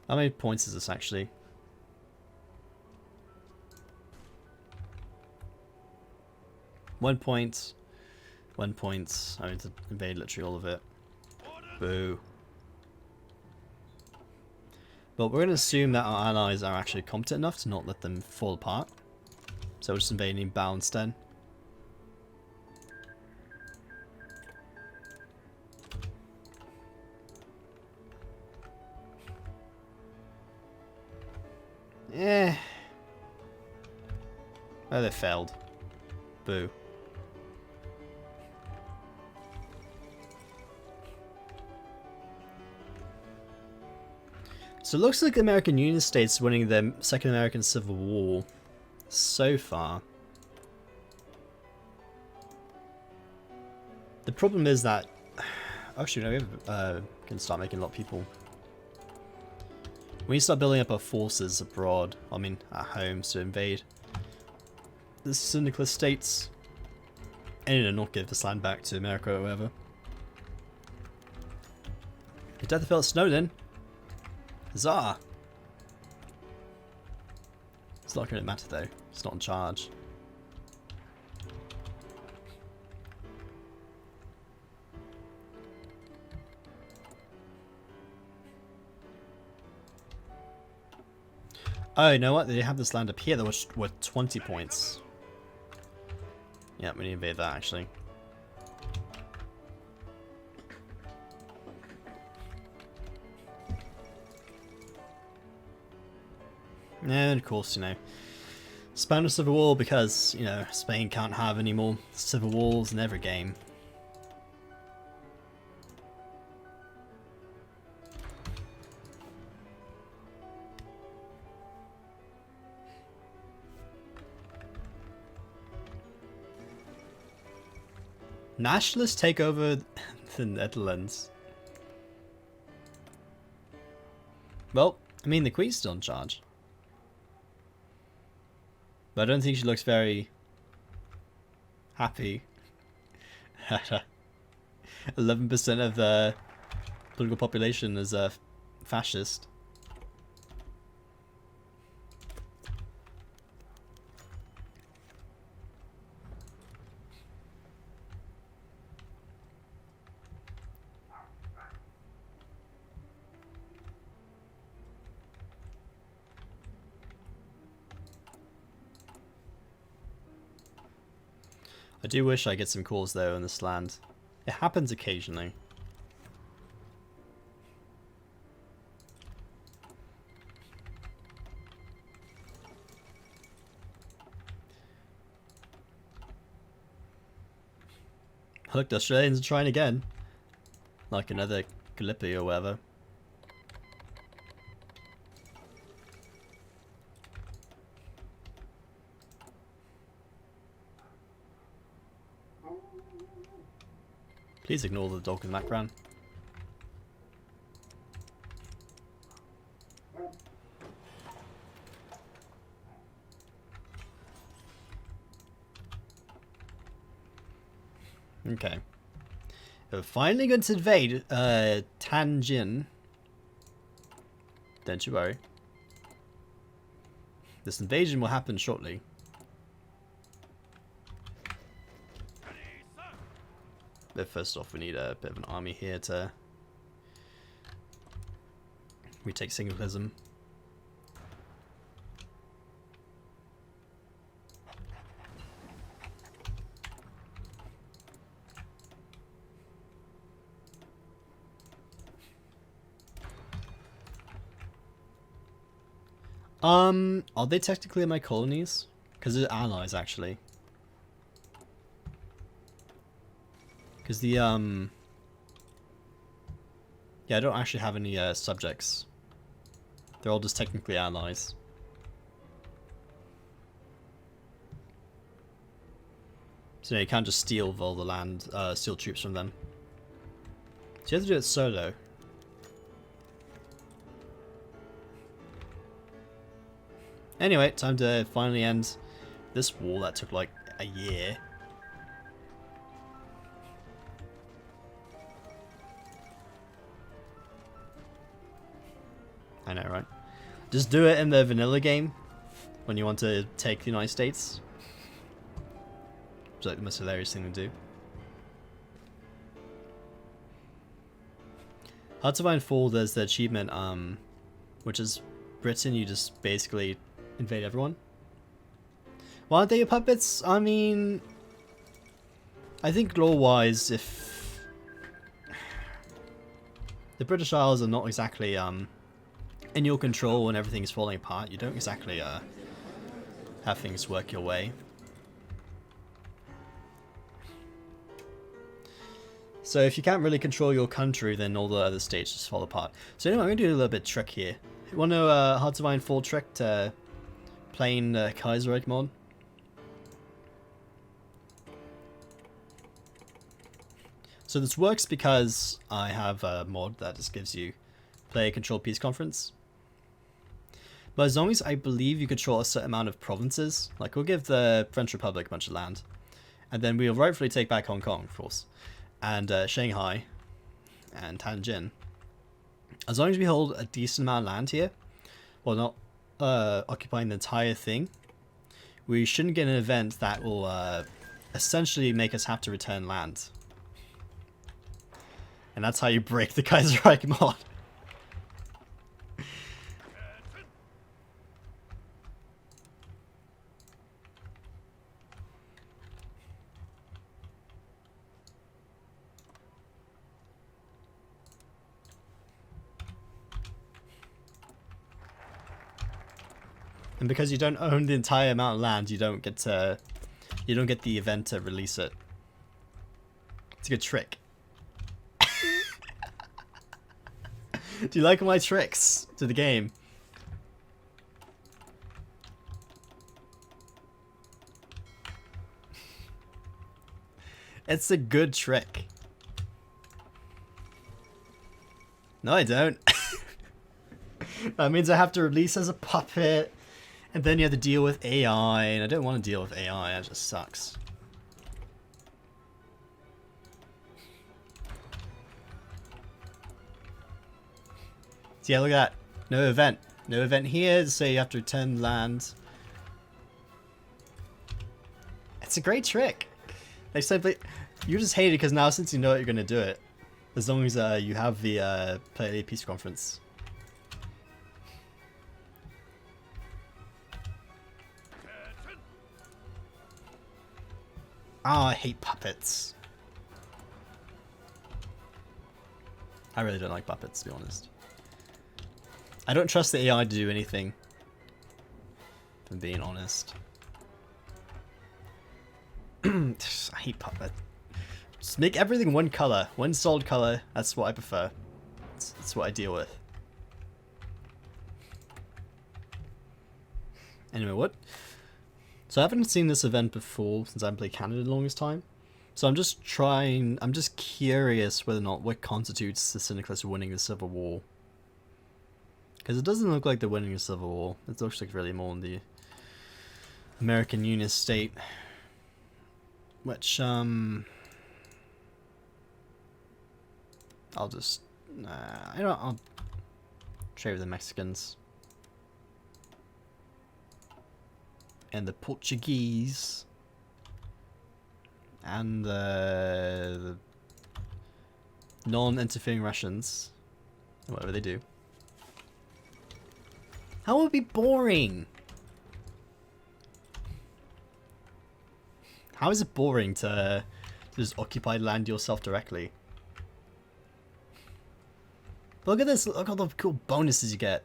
How many points is this actually? 1 point. 1 point. I need to invade literally all of it. Boo. But we're going to assume that our allies are actually competent enough to not let them fall apart. So we're just invading Bao instead. Eh. Oh, they failed. Boo. So it looks like the American Union States winning the Second American Civil War so far. The problem is that actually no, we can start making a lot of people. We need to start building up our forces abroad, I mean at home, to invade the syndicalist states and not give this land back to America or whatever. The death of Philip Snowden. Huzzah! It's not going to matter though, it's not in charge. Oh, you know what? They have this land up here that was worth 20 points. Yeah, we need to invade that actually. And of course, you know, Spanish Civil War because, you know, Spain can't have any more civil wars in every game. Nationalists take over the Netherlands. Well, I mean, the Queen's still in charge. But I don't think she looks very happy. 11% of the political population is fascist. I do wish I get some calls though in this land. It happens occasionally. Look, the Australians are trying again. Like another Gallipoli or whatever. Please ignore the dog in the background. Okay. We're finally going to invade Tianjin. Don't you worry. This invasion will happen shortly. But first off, we need a bit of an army here to retake singletism. Are they technically my colonies? Because they're allies, actually. Because the, yeah, I don't actually have any, subjects. They're all just technically allies. So yeah, you can't just steal all the land, steal troops from them. So you have to do it solo. Anyway, time to finally end this war that took like a year. I know, right? Just do it in the vanilla game when you want to take the United States. It's like the most hilarious thing to do. Hard to find fall, there's the achievement, which is Britain, you just basically invade everyone. Why aren't they your puppets? I mean, I think lore-wise, if the British Isles are not exactly in your control when everything is falling apart, you don't exactly have things work your way. So if you can't really control your country, then all the other states just fall apart. So anyway, I'm going to do a little bit of trick here. You want to know a hard to find full trick to playing the Kaiserreich mod? So this works because I have a mod that just gives you player control peace conference. But as long as I believe you control a certain amount of provinces, like we'll give the French Republic a bunch of land, and then we'll rightfully take back Hong Kong, of course, and Shanghai, and Tianjin. As long as we hold a decent amount of land here, while not occupying the entire thing, we shouldn't get an event that will essentially make us have to return land. And that's how you break the Kaiserreich mod. And because you don't own the entire amount of land, you don't get the event to release it. It's a good trick. Do you like my tricks to the game? It's a good trick. No, I don't. That means I have to release as a puppet. And then you have to deal with AI, and I don't want to deal with AI, that just sucks. So yeah, look at that. No event. No event here to say you have to return land. It's a great trick. They simply, you just hate it because now since you know it, you're going to do it. As long as you have the player peace conference. Oh, I hate puppets. I really don't like puppets, to be honest. I don't trust the AI to do anything, if I'm being honest. I hate puppet. Just make everything one color, one solid color. That's what I prefer. That's what I deal with. Anyway, what? So I haven't seen this event before since I haven't played Canada the longest time. So I'm just curious whether or not what constitutes the Syndicalists winning the Civil War. Because it doesn't look like they're winning the Civil War. It looks like really more in the American Unionist state. Which, I'll just, I'll trade with the Mexicans. And the Portuguese. And the non-interfering Russians. Whatever they do. How would it be boring? How is it boring to just occupy land yourself directly? Look at this, look at all the cool bonuses you get.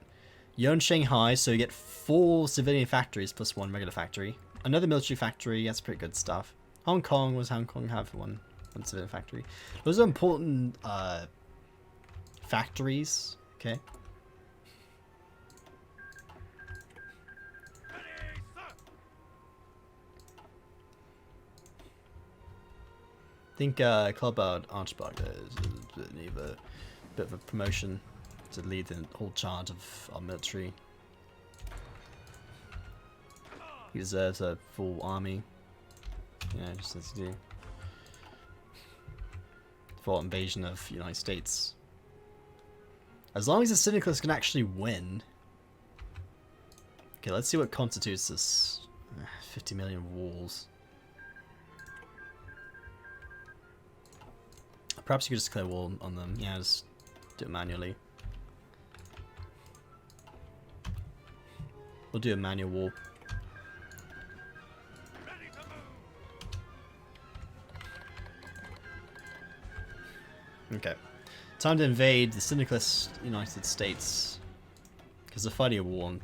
You own Shanghai, so you get 4 civilian factories plus 1 regular factory. Another military factory, that's pretty good stuff. Hong Kong have one civilian factory. Those are important factories, okay? I think Club Archibald need a bit of a promotion to lead the whole charge of our military. He deserves a full army. Yeah, just as you do. For invasion of the United States. As long as the Syndicalists can actually win. Okay, let's see what constitutes this 50 million walls. Perhaps you could just declare war on them. Yeah, just do it manually. We'll do a manual war. Okay. Time to invade the Syndicalist United States. Because they're fighting a war on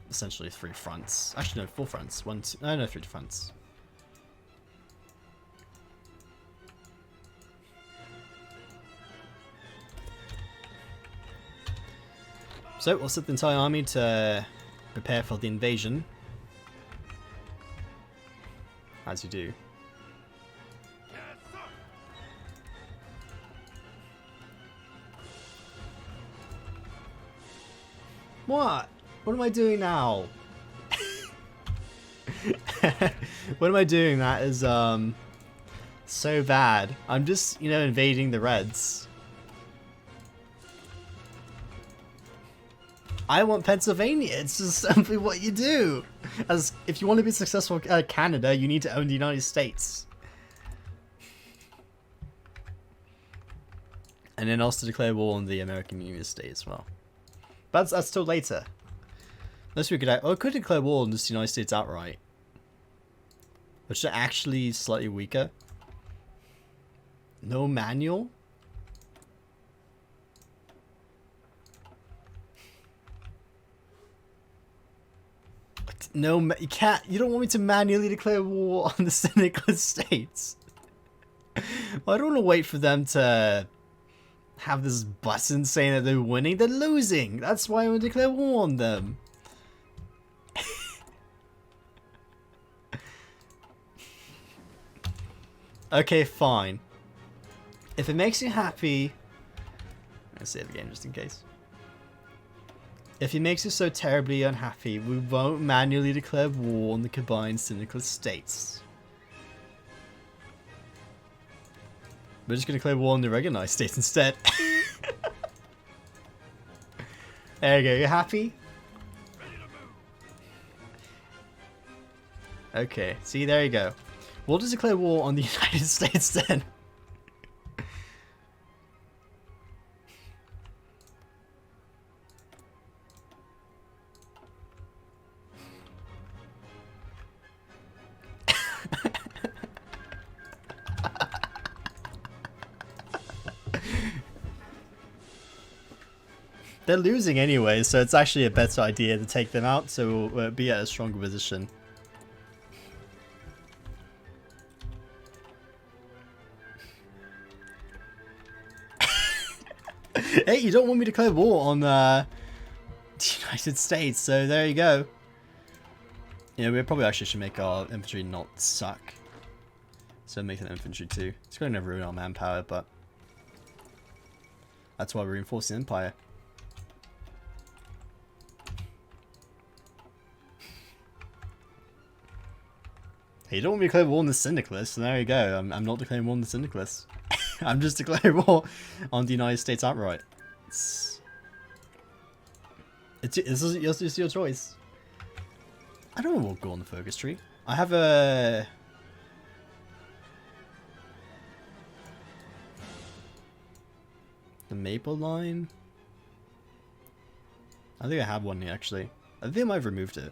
essentially 3 fronts. Actually, no, 4 fronts. 1, 2, no, 3 fronts. So, we'll set the entire army to prepare for the invasion. As you do. What? What am I doing now? What am I doing? That is, so bad. I'm just, invading the Reds. I want Pennsylvania. It's just simply what you do. As if you want to be successful at Canada, you need to own the United States. And then also declare war on the American Union State as well. But that's still later. Unless we could, could declare war on just the United States outright. Which are actually slightly weaker. No manual? No, you can't. You don't want me to manually declare war on the Syndicalist states. Well, I don't want to wait for them to have this button saying that they're winning. They're losing. That's why I want to declare war on them. Okay, fine. If it makes you happy, let's save the game just in case. If it makes you so terribly unhappy, we won't manually declare war on the combined Syndicalist states. We're just going to declare war on the recognized states instead. There you go, you're happy? Okay, see, there you go. We'll just declare war on the United States then. They're losing anyway, so it's actually a better idea to take them out, so we'll be at a stronger position. Hey, you don't want me to declare war on the United States, so there you go. We probably actually should make our infantry not suck. So make them infantry too. It's going to ruin our manpower, but that's why we're reinforcing Empire. Hey, you don't want me to declare war on the Syndicalists, so there you go. I'm not declaring war on the Syndicalists. I'm just declaring war on the United States outright. It's your choice. I don't know what will go on the focus tree. I have a... The maple line? I think I have one here, actually. I think I might have removed it.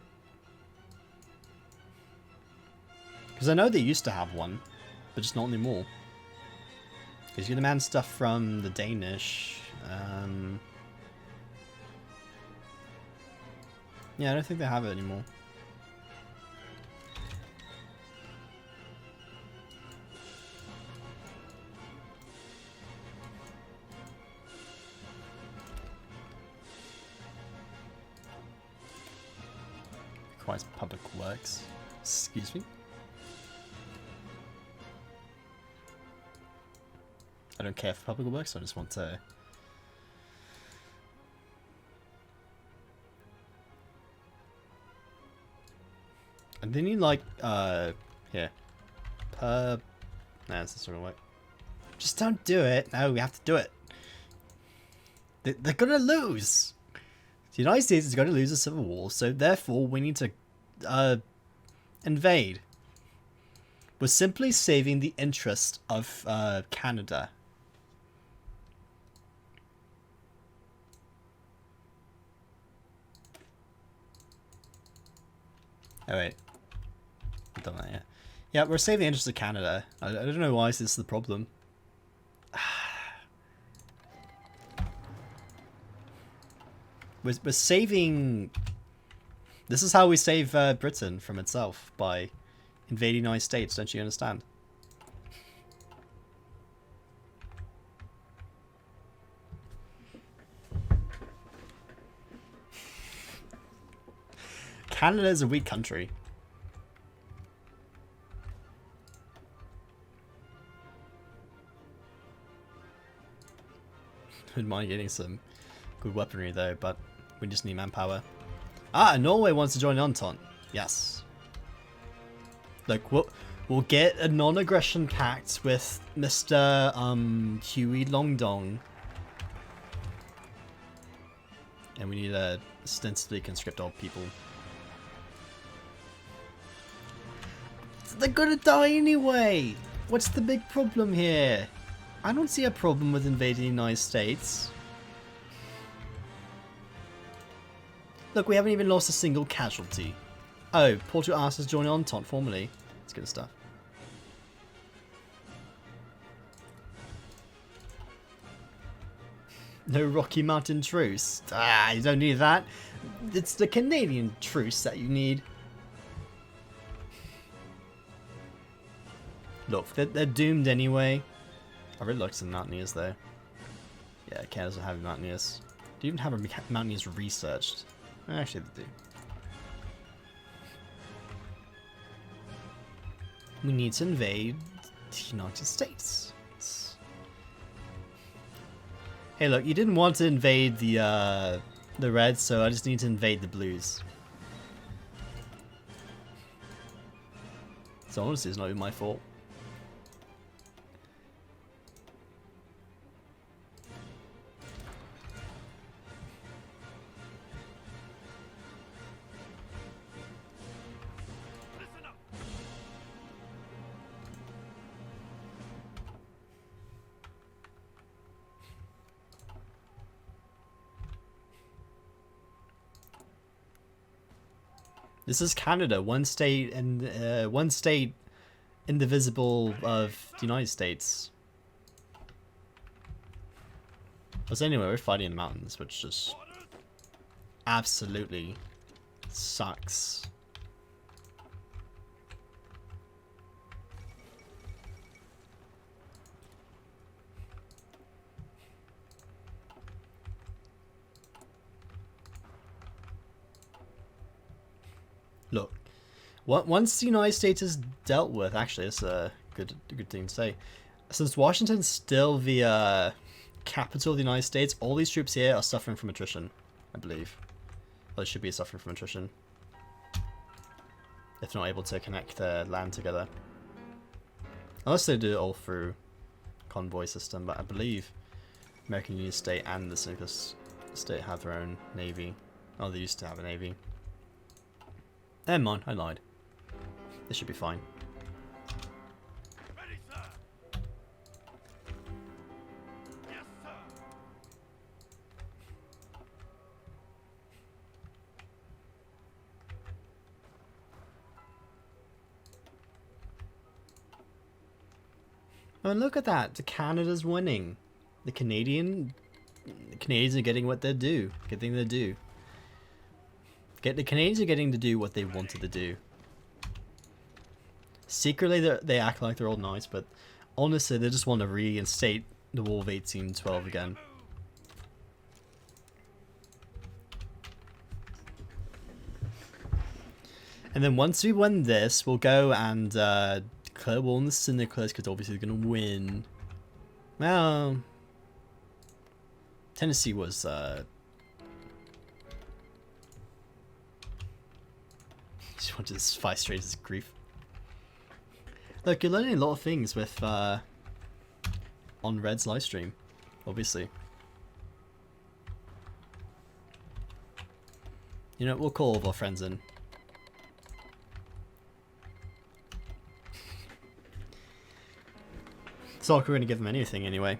Because I know they used to have one, but just not anymore. Because you demand stuff from the Danish. Yeah, I don't think they have it anymore. Requires public works. Excuse me? I don't care for public works, I just want to... And then you like, here. Nah, that's not gonna work. Just don't do it. No, we have to do it. They're gonna lose. The United States is going to lose a civil war, so therefore we need to, invade. We're simply saving the interest of, Canada. Oh wait. I've done that, yeah. Yeah, we're saving the interest of Canada. I don't know why this is the problem. We're saving... This is how we save Britain from itself, by invading the United States, don't you understand? Canada is a weak country. Wouldn't mind getting some good weaponry though, but we just need manpower. Ah, Norway wants to join Entente. Yes. Look, we'll get a non-aggression pact with Mr. Huey Longdong. And we need to ostensibly conscript old people. They're gonna die anyway! What's the big problem here? I don't see a problem with invading the United States. Look, we haven't even lost a single casualty. Oh, Portugal asked us to join Entente formally. That's good stuff. No Rocky Mountain truce. Ah, you don't need that. It's the Canadian truce that you need. Look, they're doomed anyway. I really like some Mountaineers though. Yeah, Canada doesn't have Mountaineers. Do you even have Mountaineers researched? Actually, they do. We need to invade the United States. Hey, look, you didn't want to invade the Reds, so I just need to invade the Blues. So honestly, it's not even my fault. This is Canada, one state indivisible of the United States. But anyway, we're fighting in the mountains, which just absolutely sucks. Look, once the United States is dealt with, actually, it's a good thing to say. Since Washington's still the capital of the United States, all these troops here are suffering from attrition, I believe. Well, they should be suffering from attrition if not able to connect their land together. Unless they do it all through convoy system, but I believe American Union State and the Sinclair State have their own navy. Oh, they used to have a navy. Never mind, I lied. This should be fine. Ready, sir. Yes, sir. Oh, look at that! The Canada's winning. The Canadians are getting what they're due. Good thing they do. The Canadians are getting to do what they wanted to do. Secretly, they act like they're all nice, but honestly, they just want to reinstate the War of 1812 again. And then once we win this, we'll go and declare war on the Syndicalists, because obviously they're going to win. Well, Tennessee was... just wanted to fight straight as grief. Look, you're learning a lot of things with on Red's livestream, obviously. You know, we'll call all of our friends in. It's not like we're going to give them anything anyway.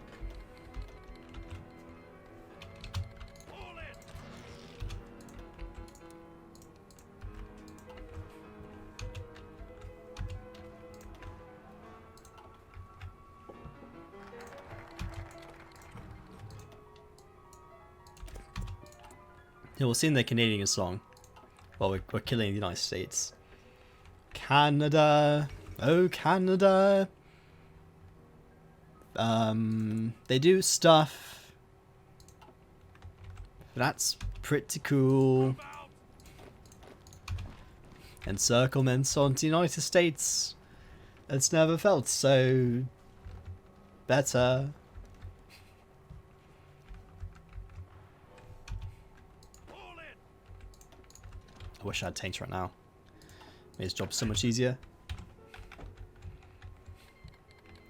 Yeah, we'll sing the Canadian song while we're killing the United States. Canada, oh Canada. They do stuff. That's pretty cool. Encirclements on the United States. It's never felt so better. I wish I had tanks right now. Made his job so much easier.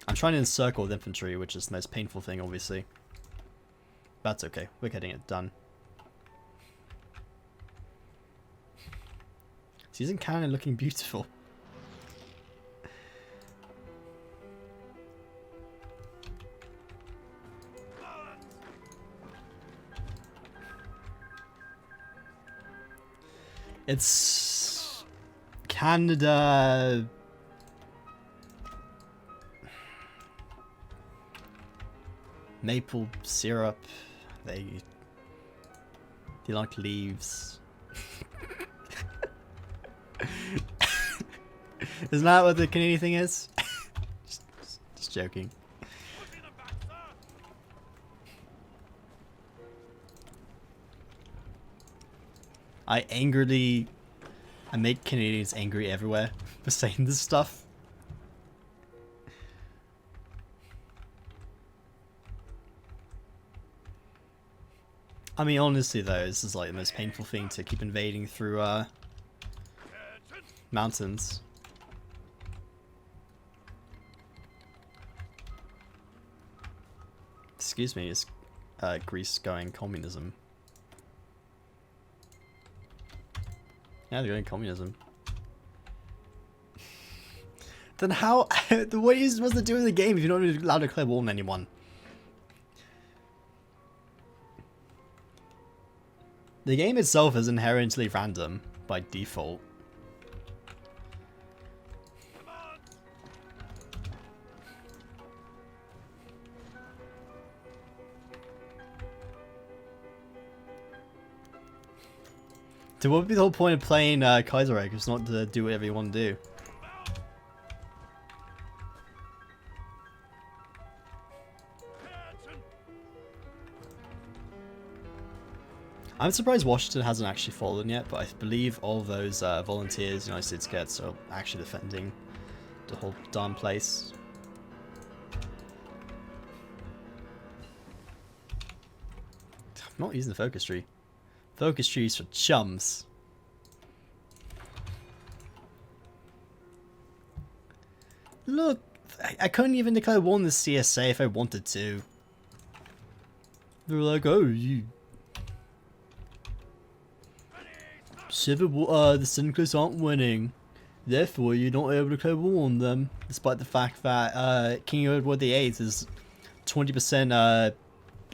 I'm trying to encircle with infantry, which is the most painful thing, obviously. That's okay. We're getting it done. Season cannon looking beautiful. It's Canada. Maple syrup. They like leaves. Isn't that what the Canadian thing is? just joking. I make Canadians angry everywhere for saying this stuff. I mean, honestly though, this is like the most painful thing to keep invading through mountains. Excuse me, is Greece going communism? Yeah, they're going communism. Then how? What are you supposed to do in the game if you're not allowed to declare war on anyone? The game itself is inherently random by default. So what would be the whole point of playing Kaiserreich? It's not to do whatever you want to do. I'm surprised Washington hasn't actually fallen yet, but I believe all those volunteers the United States gets are actually defending the whole darn place. I'm not using the focus tree. Focus trees for chums. Look, I couldn't even declare war on the CSA if I wanted to. They were like, oh, you... the Syndicalists aren't winning. Therefore, you're not able to declare war on them. Despite the fact that King Edward VIII is 20%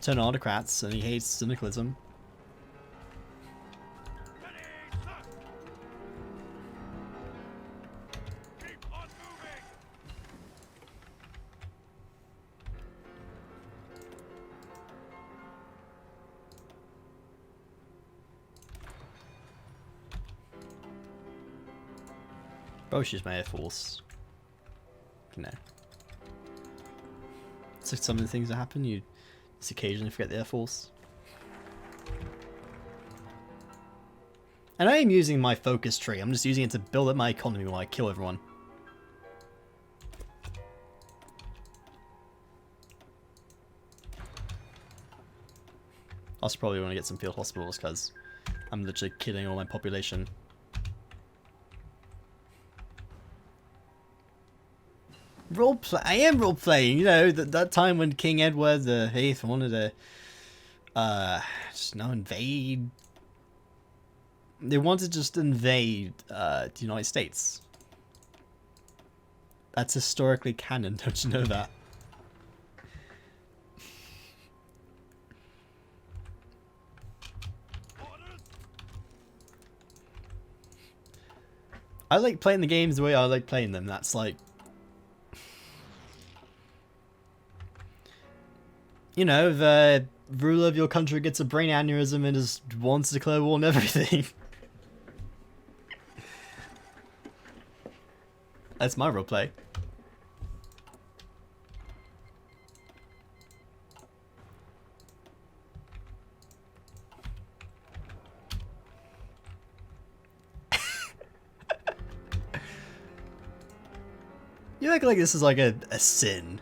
turn autocrats and he hates syndicalism. Probably should use my Air Force. You know. It's like some of the things that happen, you just occasionally forget the Air Force. And I am using my focus tree, I'm just using it to build up my economy while I kill everyone. I also probably want to get some field hospitals because I'm literally killing all my population. I am role playing, you know, that time when King Edward the VIII wanted to just now invade. They wanted to just invade the United States. That's historically canon, don't you know that? I like playing the games the way I like playing them. That's like, you know, the ruler of your country gets a brain aneurysm and just wants to declare war on everything. That's my roleplay. You act like this is like a sin.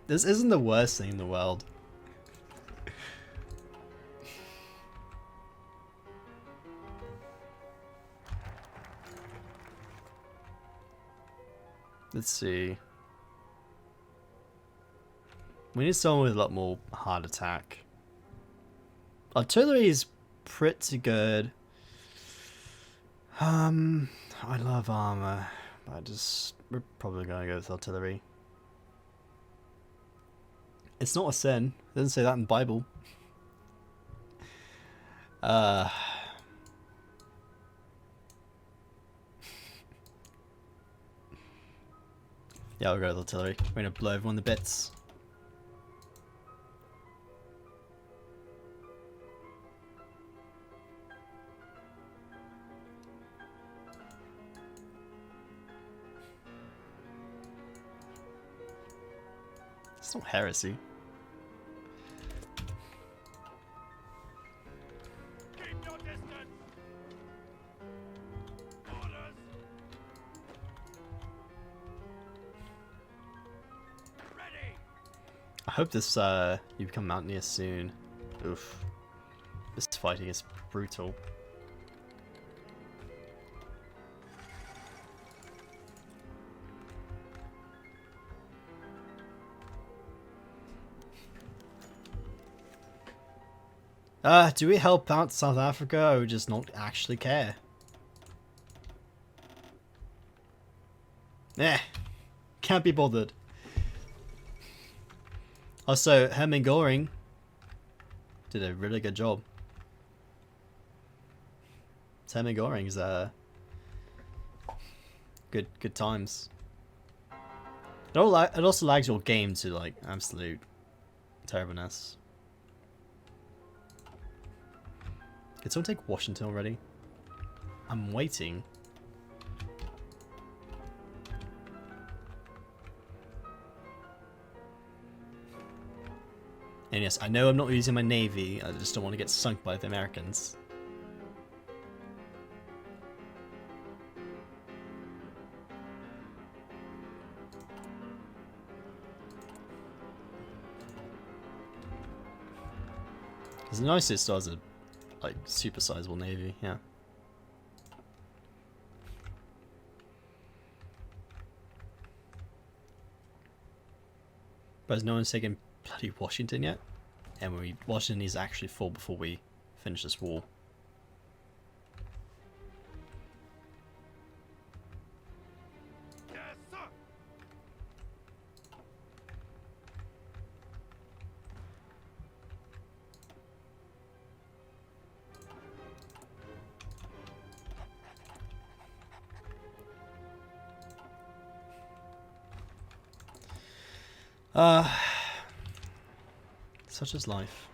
This isn't the worst thing in the world. Let's see. We need someone with a lot more hard attack. Artillery is pretty good. I love armor. We're probably gonna go with artillery. It's not a sin. It doesn't say that in the Bible. Yeah, we'll go with artillery. We're gonna blow everyone to bits. It's not heresy. Keep your distance. Orders. Ready. I hope this you become mountaineer soon. Oof. This fighting is brutal. Do we help out South Africa or just not actually care? Eh, can't be bothered. Also, Hermann Göring did a really good job. Hermann Göring's good times. It also lags your game to like absolute terribleness. Did someone take Washington already? I'm waiting. And yes, I know I'm not using my navy, I just don't want to get sunk by the Americans. Because the United States still has a like super sizable navy, yeah. But no one's taken bloody Washington yet, and Washington needs to actually fall before we finish this war. Yes, sir. Such is life.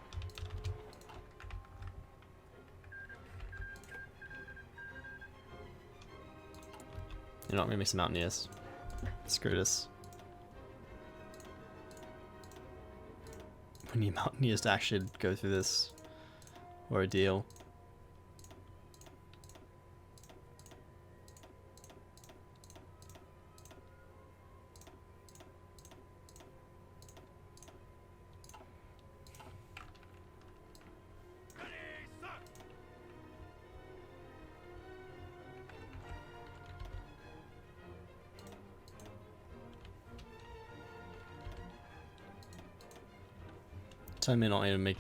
You're not gonna make some mountaineers. Screw this. We need mountaineers to actually go through this ordeal. Tell me not even make.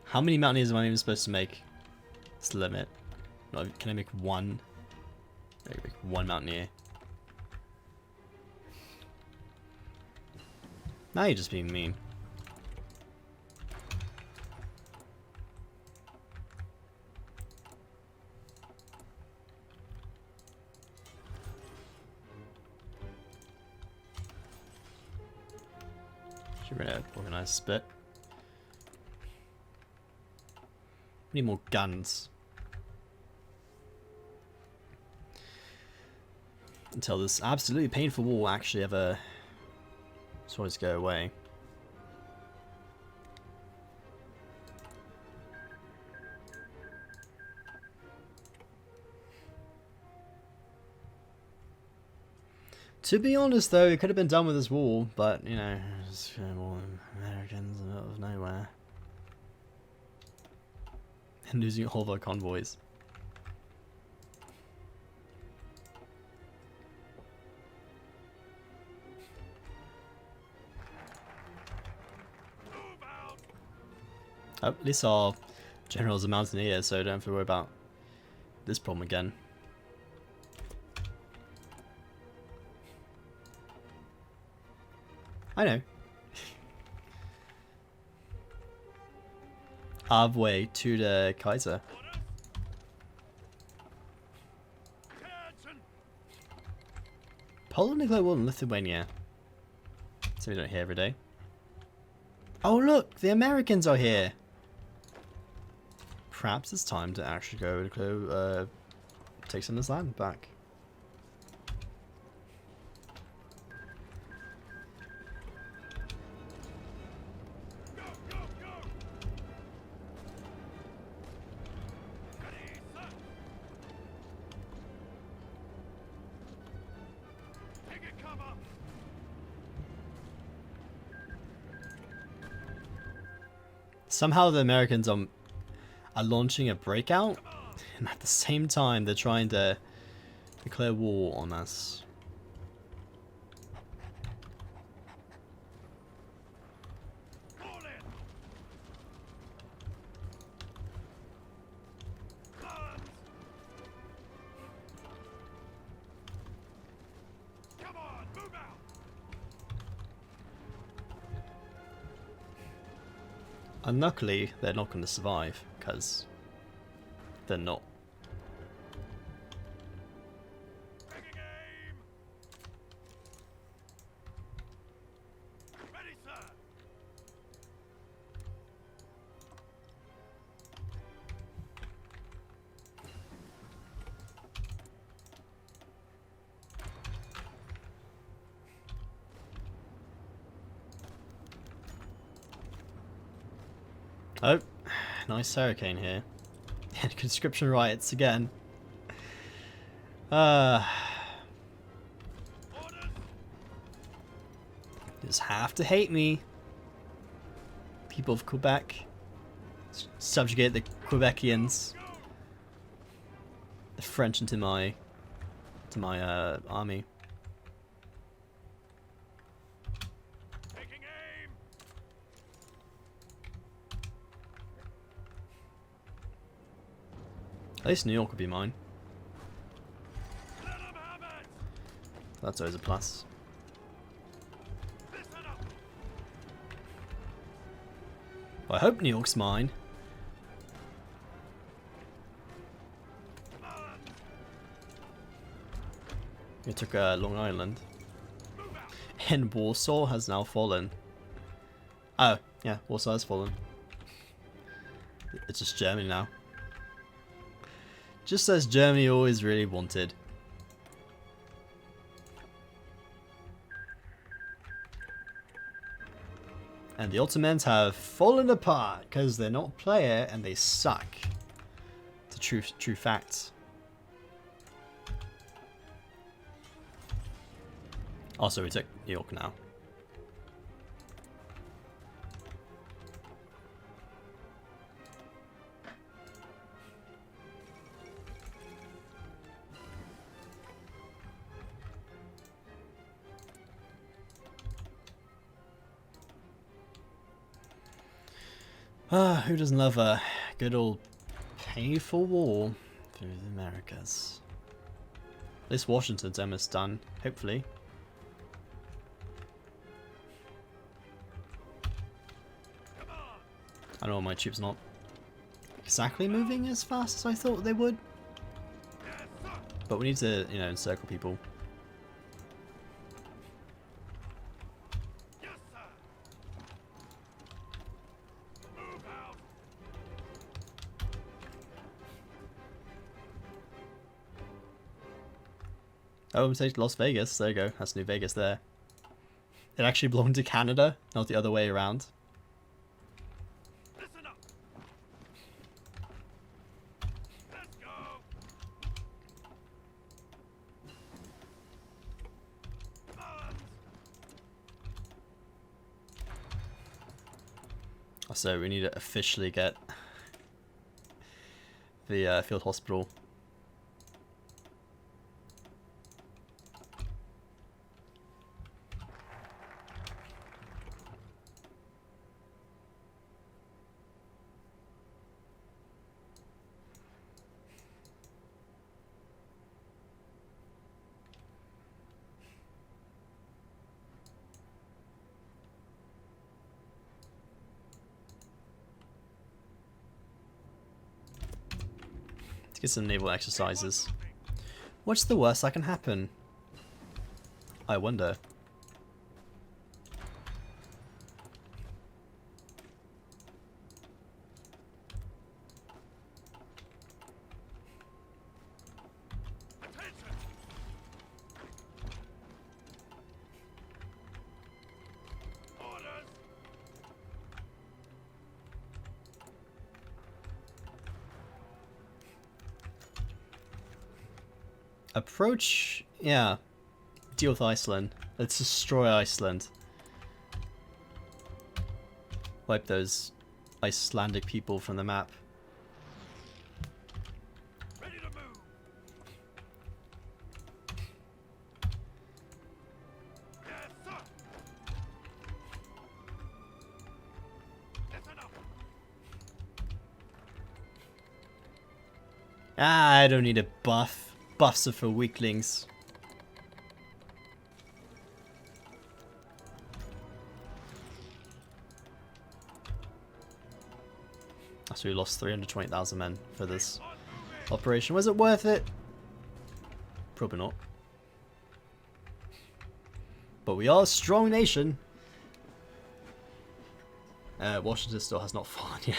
How many mountaineers am I even supposed to make? It's the limit. No, can I make one? I can make one mountaineer. Now you're just being mean. Should really organize a bit. We need more guns. Until this absolutely painful war actually ever sort of go away. To be honest, though, it could have been done with this war, but, you know, it's more Americans out of nowhere. And losing all of our convoys. Oh, at least our general's a mountaineer, so don't have to worry about this problem again. I know. Halfway to the Kaiser. Poland declared war on Lithuania. So we don't hear every day. Oh look, the Americans are here. Perhaps it's time to actually go take some of this land back. Somehow the Americans are launching a breakout, and at the same time they're trying to declare war on us. And luckily, they're not going to survive, because they're not. Ready, sir. Oh, nice hurricane here. And conscription riots again. Just have to hate me. People of Quebec. Subjugate the Quebecians. The French into my army. Taking aim. At least New York would be mine. Let 'em have it. That's always a plus. Listen up. Well, I hope New York's mine. We took Long Island. And Warsaw has now fallen. Oh, yeah, Warsaw has fallen. It's just Germany now. Just as Germany always really wanted. And the Ottomans have fallen apart because they're not player and they suck. It's a true fact. Also, we took New York now. Who doesn't love a good old painful war through the Americas? At least Washington's almost done, hopefully. I know my troops not exactly moving as fast as I thought they would. But we need to, you know, encircle people. Oh, we take Las Vegas. There you go. That's New Vegas there. It actually belonged to Canada, not the other way around. Listen up. Let's go. So we need to officially get the field hospital. To get some naval exercises. What's the worst that can happen? I wonder. Attention. Orders. Approach, yeah. Deal with Iceland. Let's destroy Iceland. Wipe those Icelandic people from the map. Ready to move. Yes, sir. Listen up. Ah, I don't need a buff. Buffs are for weaklings. So we lost 320,000 men for this operation. Was it worth it? Probably not. But we are a strong nation. Washington still has not fallen yet.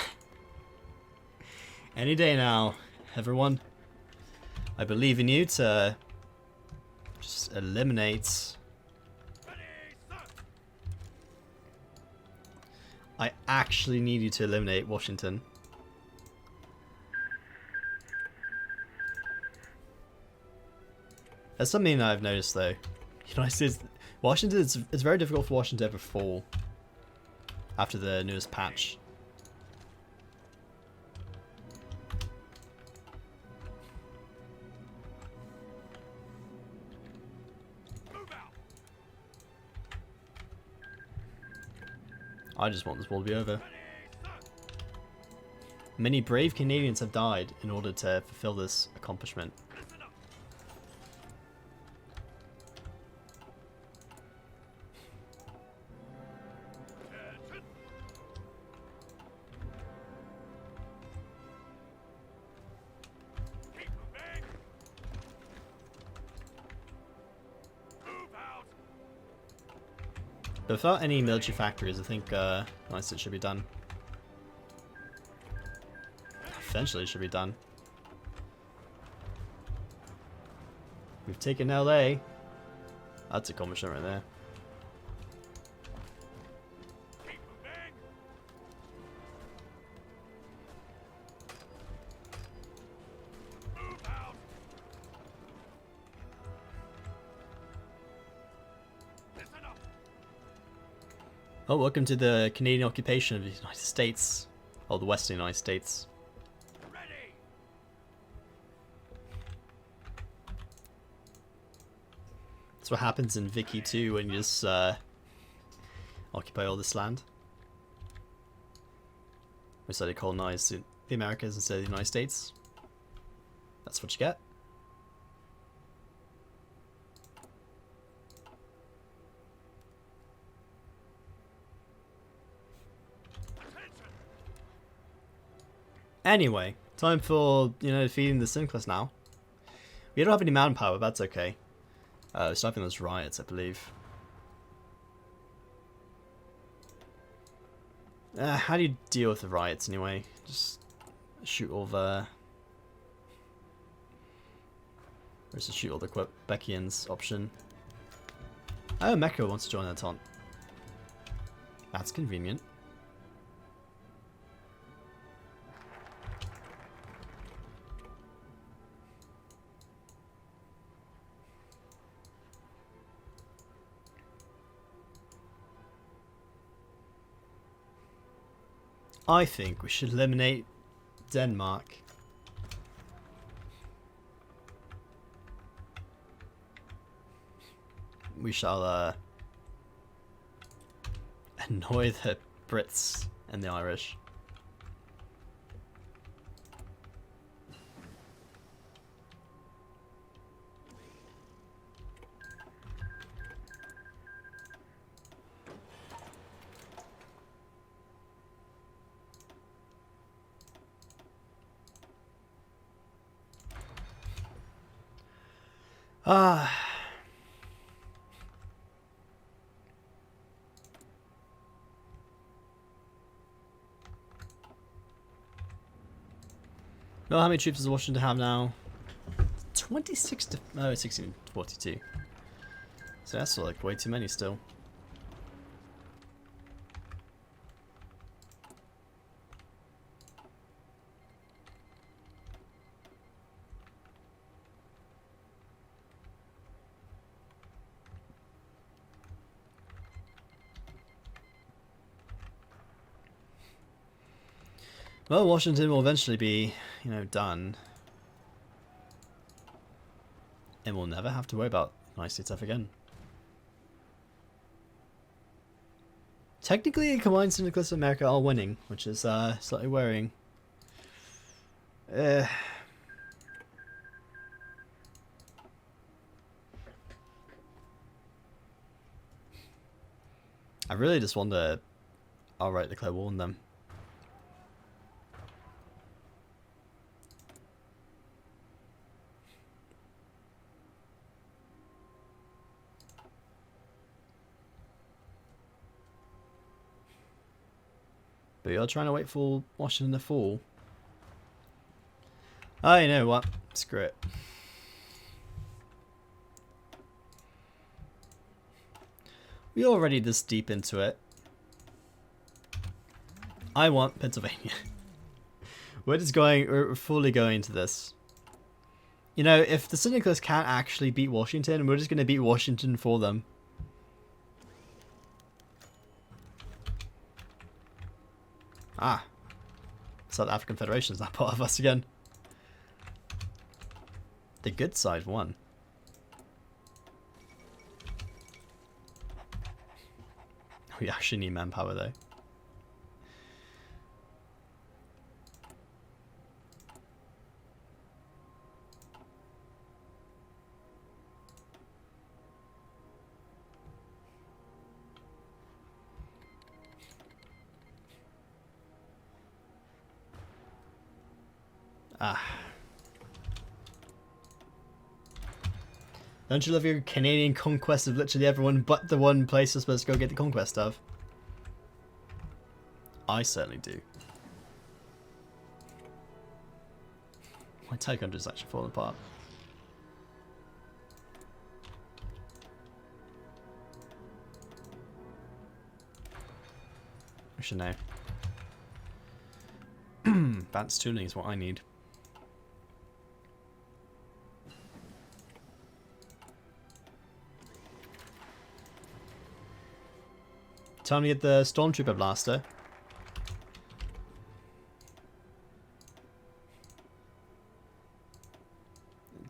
Any day now, everyone. I believe in you to just eliminate. Ready, sir. I actually need you to eliminate Washington. There's something that I've noticed though. United States, Washington, it's very difficult for Washington to ever fall after the newest patch. Move out. I just want this war to be over. Ready, sir. Many brave Canadians have died in order to fulfill this accomplishment. Listen up. Attention. Keep moving. Move out. But without any military factories, I think nice, it should be done. Eventually it should be done. We've taken LA. That's a accomplishment right there. Keep moving. Oh, welcome to the Canadian occupation of the United States. Or the Western United States. Ready. That's what happens in Vicky 2 when you just occupy all this land. We decided to colonize the Americas instead of the United States. That's what you get. Attention. Anyway, time for, defeating the Syndicalists now. We don't have any manpower, but that's okay. Sniping those riots, I believe. How do you deal with the riots anyway? Just shoot all the... Or just shoot all the Quebecians option. Oh, Mecha wants to join Entente. That's convenient. I think we should eliminate Denmark. We shall annoy the Brits and the Irish. Ah. Well, how many troops does Washington have now? 26 to... Oh, 16 to 42. So that's like way too many still. Well, Washington will eventually be, done. And we'll never have to worry about United States F again. Technically, the combined Syndicalists of America are winning, which is slightly worrying. I really just want to outright declare war on them. But you're trying to wait for Washington to fall. Oh, you know what? Screw it. We're already this deep into it. I want Pennsylvania. We're fully going into this. If the Syndicalists can't actually beat Washington, we're just going to beat Washington for them. Ah. South African Federation is not part of us again. The good side won. We actually need manpower though. Ah. Don't you love your Canadian conquest of literally everyone but the one place you're supposed to go get the conquest of? I certainly do. My tag country is actually falling apart. I should know. Advanced tooling is what I need. Time to get the Stormtrooper blaster.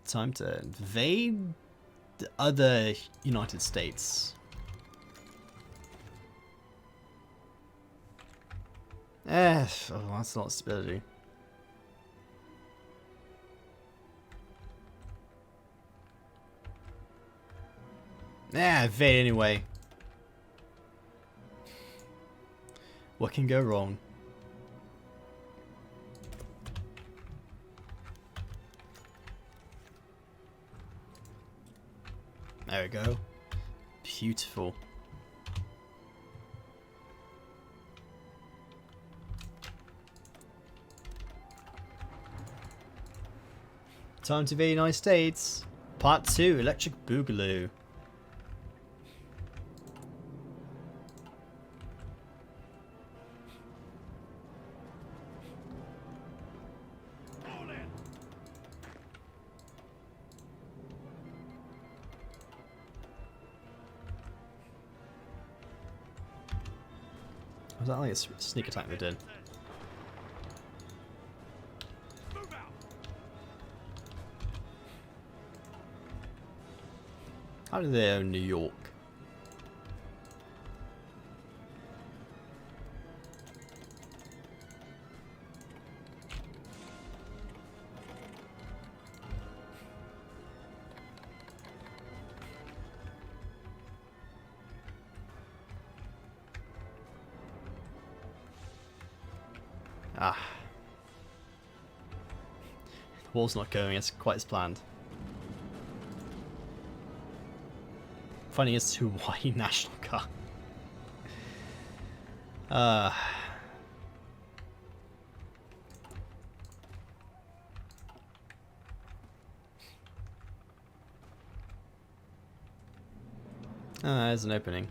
Time to invade the other United States. Oh, that's a lot of stability. Invade anyway. What can go wrong? There we go. Beautiful. Time to the United States. Part 2, Electric Boogaloo. Was that like a sneak attack they did? How do they own New York? Ah. The wall's not going as quite as planned. Funny as to why National Guard. There's an opening.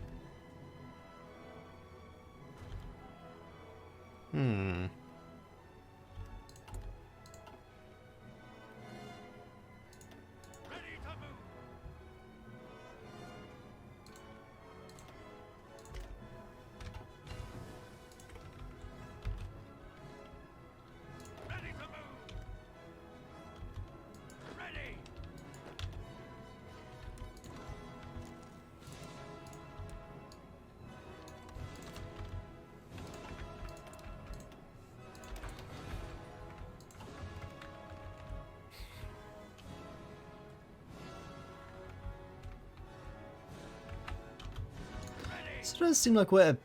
So it does seem like we're a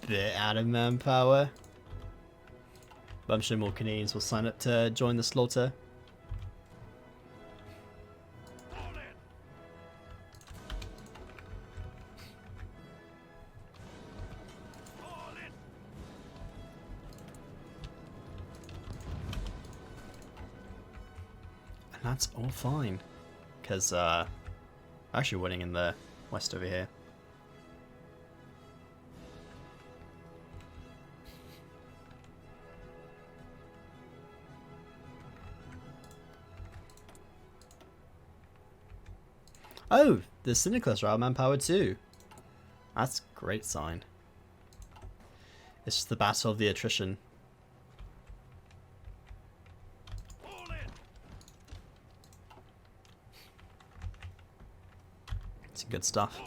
bit out of manpower. But I'm sure more Canadians will sign up to join the slaughter. And that's all fine. Because we're actually winning in the west over here. Oh, the Cyniclus are out of manpower too. That's a great sign. It's just the battle of the attrition. It's good stuff.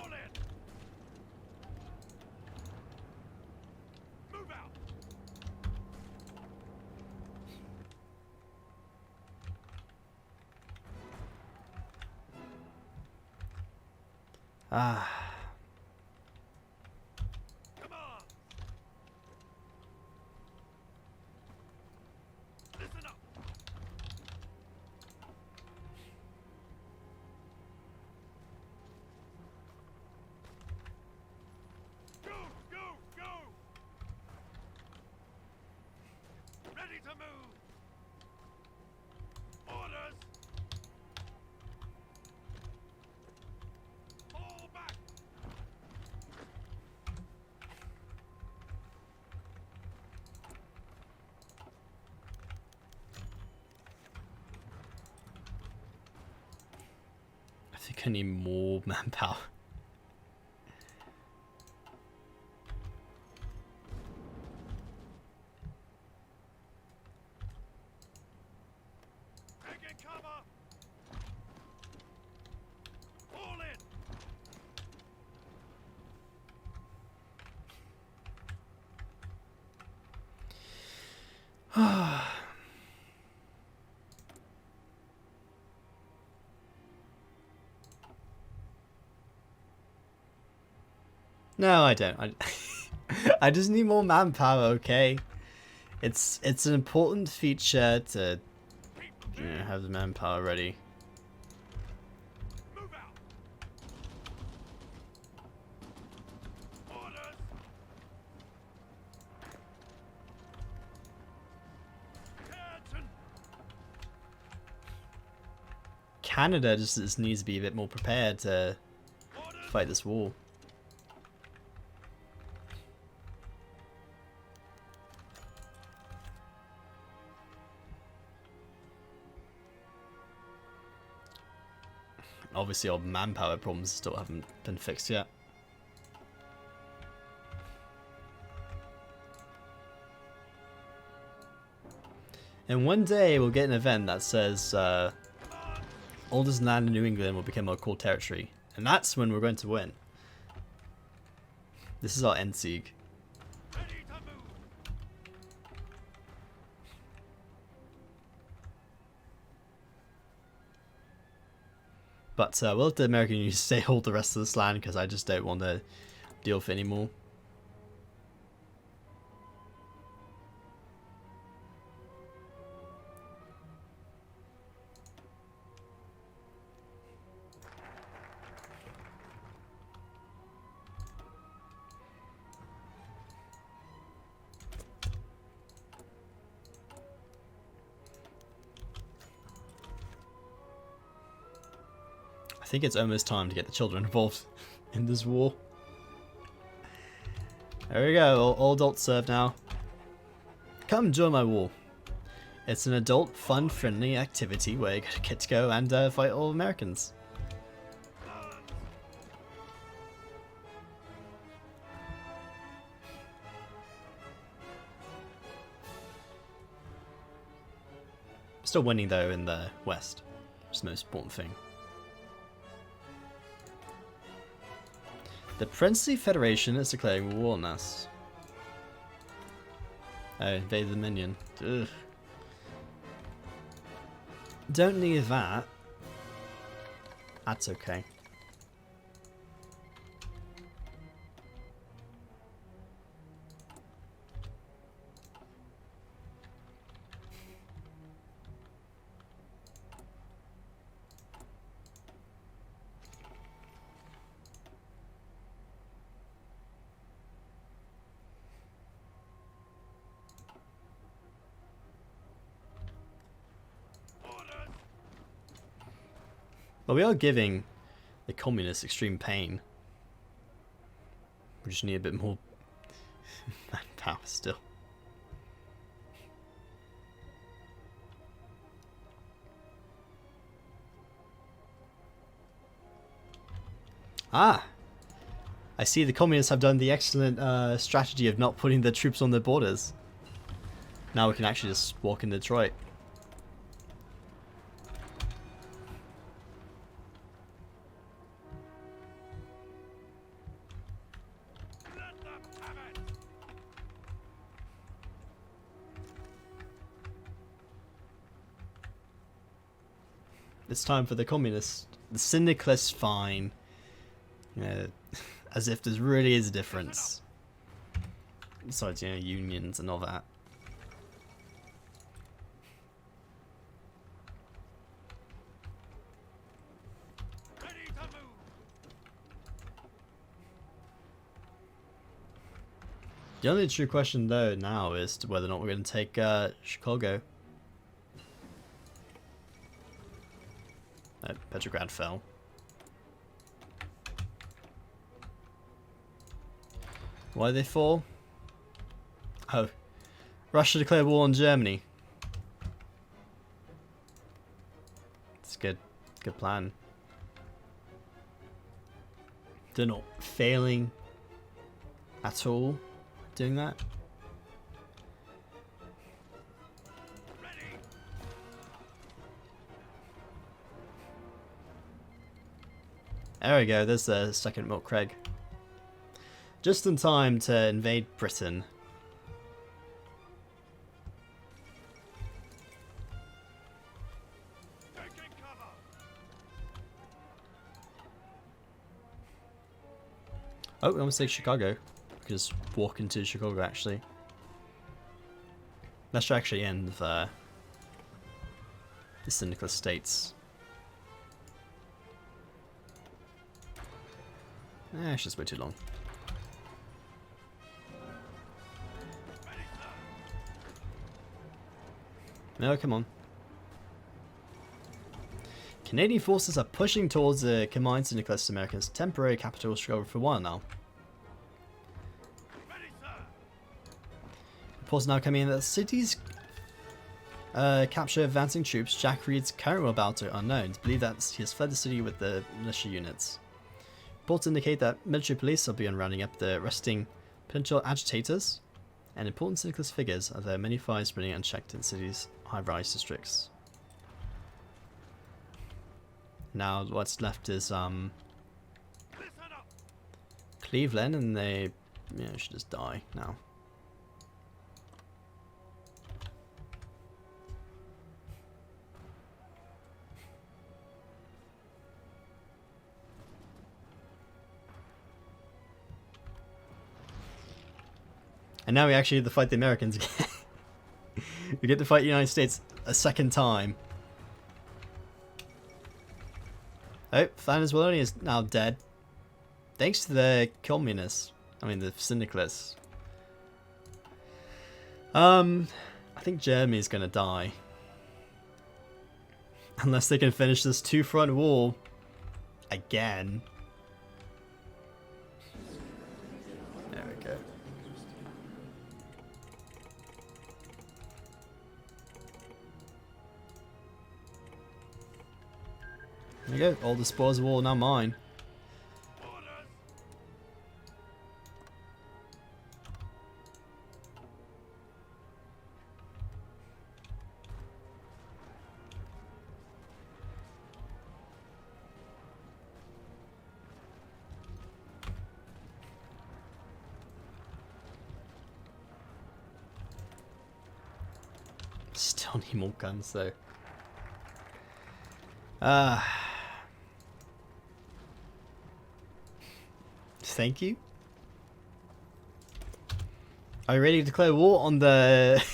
Ah. Come on. Listen up. Go, go, go. Ready to move. Orders. Fall back. I think I need more manpower. No, I don't. I just need more manpower, okay? It's an important feature to have the manpower ready. Move out. Orders. Curtain. Canada just needs to be a bit more prepared to Orders. fight this war. Obviously our manpower problems still haven't been fixed yet. And one day we'll get an event that says all this land in New England will become our core territory. And that's when we're going to win. This is our end sieg. Ready to move. But we'll let the American Union stay hold the rest of this land because I just don't want to deal with it anymore. I think it's almost time to get the children involved in this war. There we go, all adults serve now. Come join my war. It's an adult, fun-friendly activity where you get to go and fight all Americans. Still winning though in the West, which is the most important thing. The Princely Federation is declaring war on us. Oh, invade the Dominion. Ugh. Don't need that. That's okay. But we are giving the communists extreme pain. We just need a bit more manpower still. Ah! I see the communists have done the excellent strategy of not putting the troops on the borders. Now we can actually just walk in Detroit. Let them have it. It's time for the communists. The syndicalists fine. You know, as if there really is a difference. Besides, you know, unions and all that. Ready to move. The only true question though now is to whether or not we're going to take Chicago. Petrograd fell. Why did they fall? Oh, Russia declared war on Germany. It's good. Good plan. They're not failing at all doing that. Ready. There we go, there's the second Milk Craig. Just in time to invade Britain. Oh, we almost take Chicago. We can just walk into Chicago, actually. That should actually end the Syndicalist states. It's just way too long. No, come on. Canadian forces are pushing towards the combined Syndicalist Americans' temporary capital Chicago for a while now. Reports now coming in that the city's capture advancing troops. Jack Reed's current whereabouts are unknown. It's believed that he has fled the city with the militia units. Reports indicate that military police will be rounding up the resting potential agitators and important Syndicalist figures, as there are many fires burning unchecked in the city's high-rise districts. Now what's left is Cleveland, and they should just die now. And now we actually get to fight the Americans again. We get to fight the United States a second time. Oh, Flanders Wallonia is now dead. Thanks to the communists. I mean, the Syndicalists. I think Germany's gonna die. Unless they can finish this two-front wall again. There we go. There we go. All the spoils of war are now mine. Still need more guns though. Thank you. Are we ready to declare war on the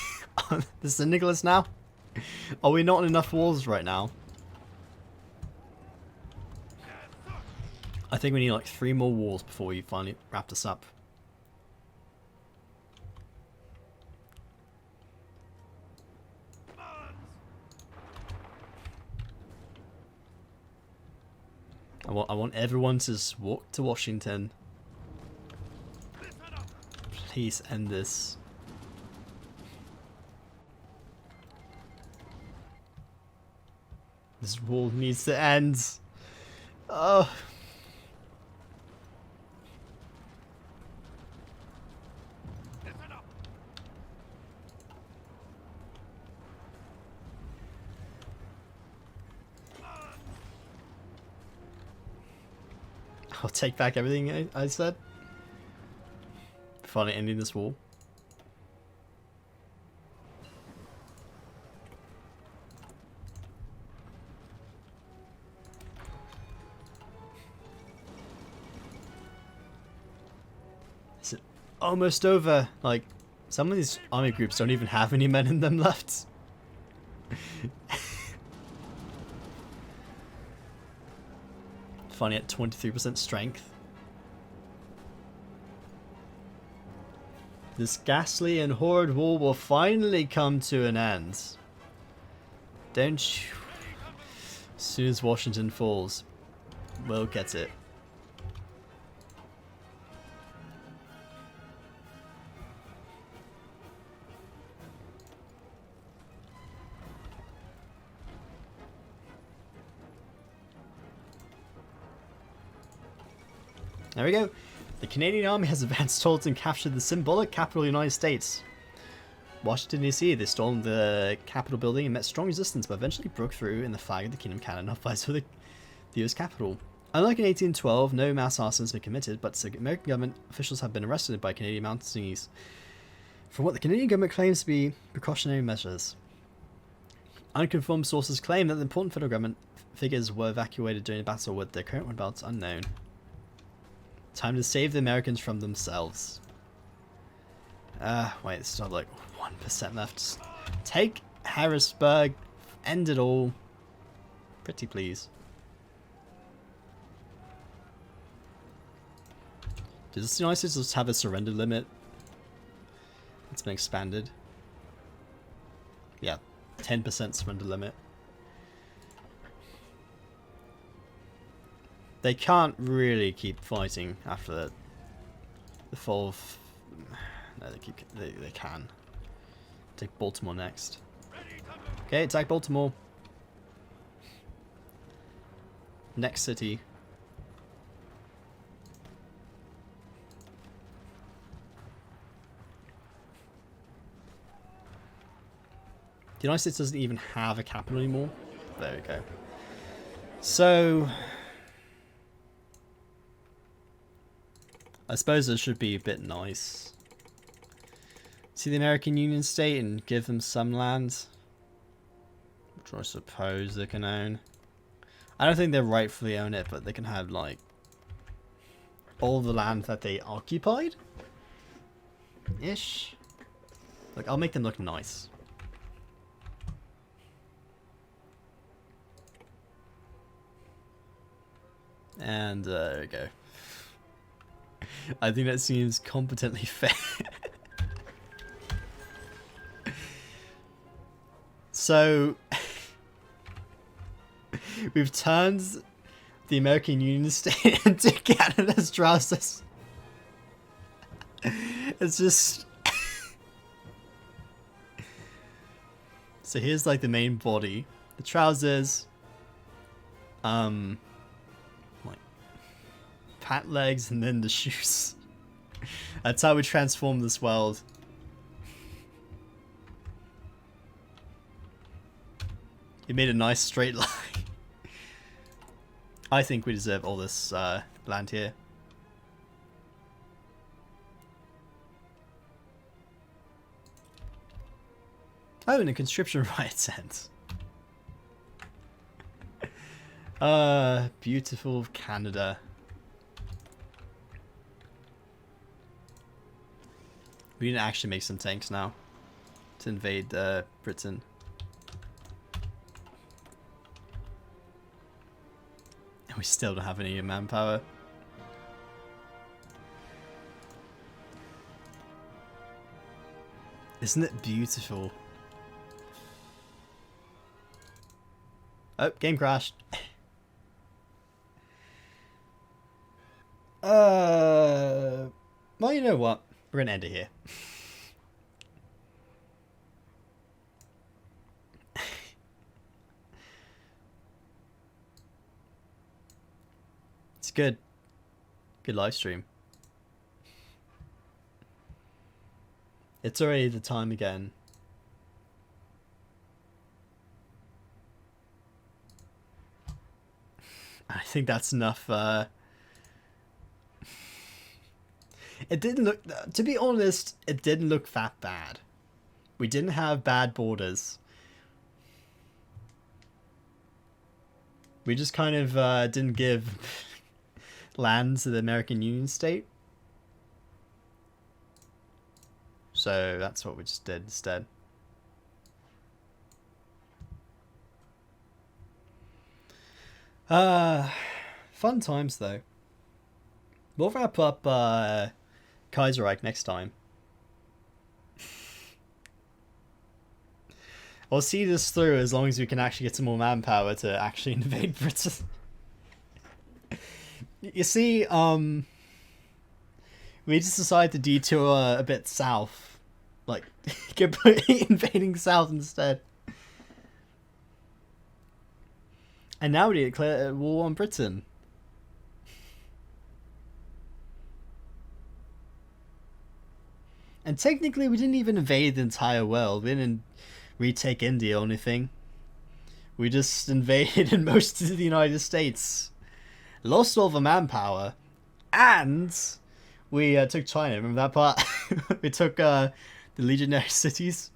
on the Syndicalists now? Are we not on enough wars right now? I think we need like 3 more wars before we finally wrap this up. I want everyone to just walk to Washington. Please end this. This war needs to end. Oh. I'll take back everything I said. Finally ending this war. Is it almost over? Like, some of these army groups don't even have any men in them left. Finally at 23% strength. This ghastly and horrid war will finally come to an end. Don't you? As soon as Washington falls, we'll get it. There we go. The Canadian Army has advanced towards and captured the symbolic capital of the United States. Washington, D.C. They stormed the Capitol building and met strong resistance, but eventually broke through in the flag of the Kingdom Canada fights for the US Capitol. Unlike in 1812, no mass arson has been committed, but American government officials have been arrested by Canadian Mountaineers for what the Canadian government claims to be precautionary measures. Unconfirmed sources claim that the important federal government figures were evacuated during the battle, with their current whereabouts unknown. Time to save the Americans from themselves. Wait, it's still like 1% left. Just take Harrisburg. End it all. Pretty please. Does the United States just have a surrender limit? It's been expanded. Yeah, 10% surrender limit. They can't really keep fighting after the fall of... No, they can. Take Baltimore next. Okay, attack Baltimore. Next city. The United States doesn't even have a capital anymore. There we go. So... I suppose it should be a bit nice. See the American Union state and give them some land. Which I suppose they can own. I don't think they rightfully own it, but they can have like all the land that they occupied. Ish. Like, I'll make them look nice. And there we go. I think that seems competently fair. So, we've turned the American Union state into Canada's trousers. It's just... So here's like the main body. The trousers. Like pat legs and then the shoes. That's how we transform this world. You made a nice straight line. I think we deserve all this land here. Oh, and a conscription rights ends. Beautiful Canada. We need to actually make some tanks now to invade Britain. And we still don't have any manpower. Isn't it beautiful? Oh, game crashed. Well, you know what? We're gonna end it here. It's good. Good live stream. It's already the time again. I think that's enough. It didn't look, to be honest, it didn't look that bad. We didn't have bad borders. We just kind of didn't give land to the American Union state. So that's what we just did instead. Fun times though. We'll wrap up Kaiserreich next time. We'll see this through as long as we can actually get some more manpower to actually invade Britain. You see, we just decided to detour a bit south. Like, completely invading south instead. And now we declare war on Britain. And technically we didn't even invade the entire world. We didn't retake India or anything. We just invaded most of the United States. Lost all the manpower. And we took China. Remember that part? We took the legionary cities.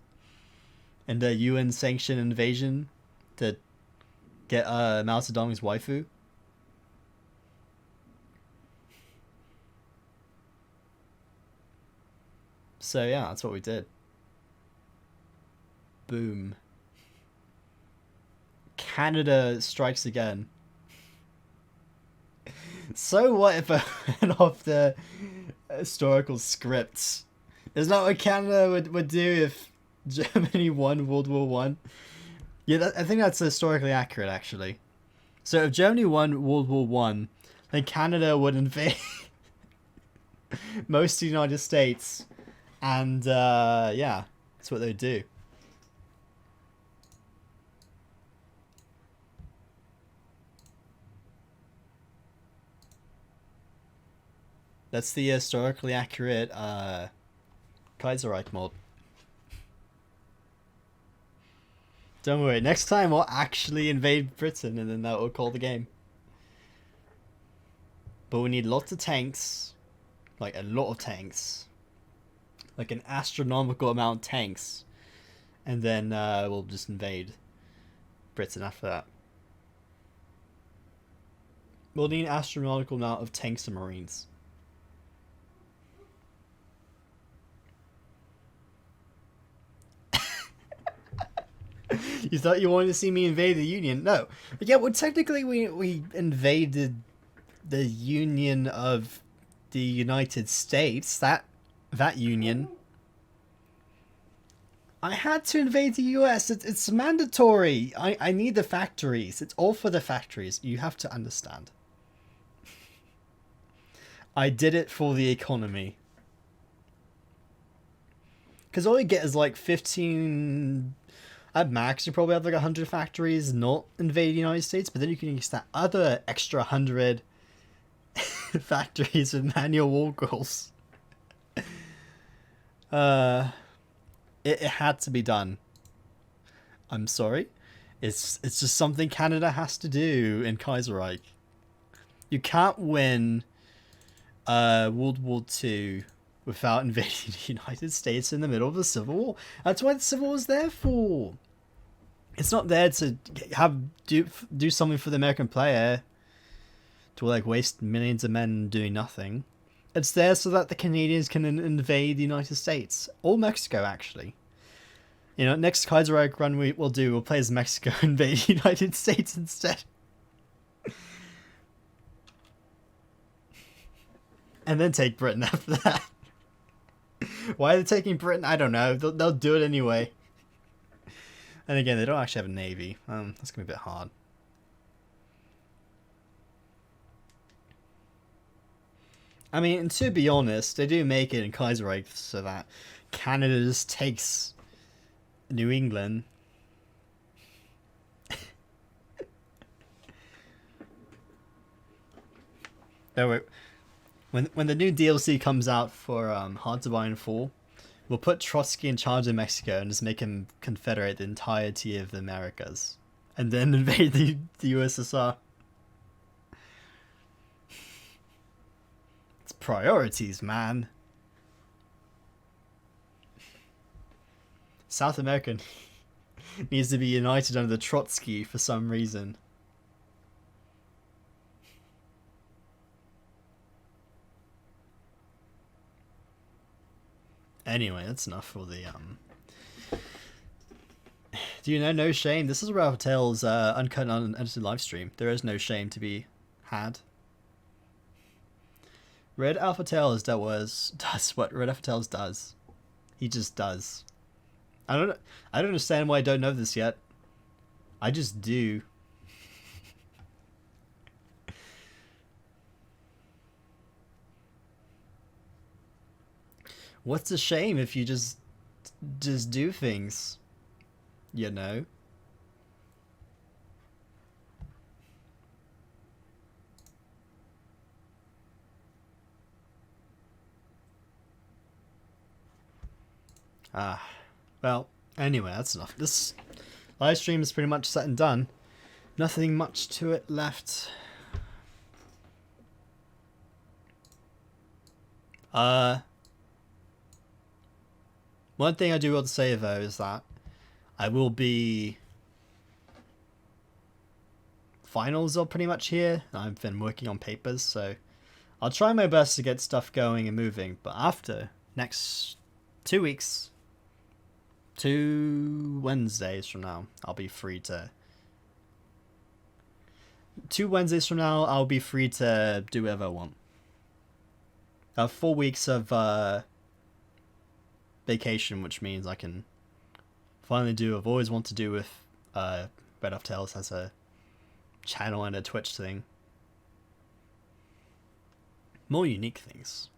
And the UN sanctioned invasion to get Mao Zedong's waifu. So yeah, that's what we did. Boom. Canada strikes again. So what if I went off the historical scripts? Isn't that what Canada would do if Germany won World War One? Yeah, I think that's historically accurate, actually. So if Germany won World War One, then Canada would invade most of the United States, and yeah, that's what they'd do. That's the historically accurate Kaiserreich mod. Don't worry, next time we'll actually invade Britain and then that will call the game. But we need lots of tanks. Like a lot of tanks. Like an astronomical amount of tanks. And then we'll just invade Britain after that. We'll need an astronomical amount of tanks and marines. You thought you wanted to see me invade the Union? No. But yeah, well, technically we invaded the Union of the United States. That Union. I had to invade the US. It's mandatory. I need the factories. It's all for the factories. You have to understand. I did it for the economy. Because all you get is like 15... At max, you probably have like 100 factories not invade the United States, but then you can use that other extra 100 factories with manual war goals. It had to be done. I'm sorry. It's just something Canada has to do in Kaiserreich. You can't win World War II without invading the United States in the middle of the Civil War. That's what the Civil War is there for. It's not there to do something for the American player, to like waste millions of men doing nothing. It's there so that the Canadians can invade the United States. Or Mexico, actually. You know, next Kaiserreich run we'll play as Mexico invade the United States instead. And then take Britain after that. Why are they taking Britain? I don't know. They'll do it anyway. And again, they don't actually have a navy. That's going to be a bit hard. I mean, to be honest, they do make it in Kaiserreich so that Canada just takes New England. No, wait. When the new DLC comes out for Hard to Buy in Full, we'll put Trotsky in charge of Mexico and just make him confederate the entirety of the Americas. And then invade the USSR. It's priorities, man. South America needs to be united under Trotsky for some reason. Anyway, that's enough for the Do you know No Shame? This is RedAlphaTails uncut and unedited live stream. There is no shame to be had. RedAlphaTails does what RedAlphaTails does. He just does. I don't understand why I don't know this yet. I just do. What's a shame if you just do things, you know? Well, anyway, that's enough. This live stream is pretty much set and done. Nothing much to it left. One thing I do want to say though is that I will be... Finals are pretty much here. I've been working on papers, so I'll try my best to get stuff going and moving. But after next 2 weeks. 2 Wednesdays from now, I'll be free to... 2 Wednesdays from now, I'll be free to do whatever I want. 4 weeks of vacation, which means I can finally do what I've always wanted to do with RedAlphaTails as a channel and a Twitch thing. More unique things.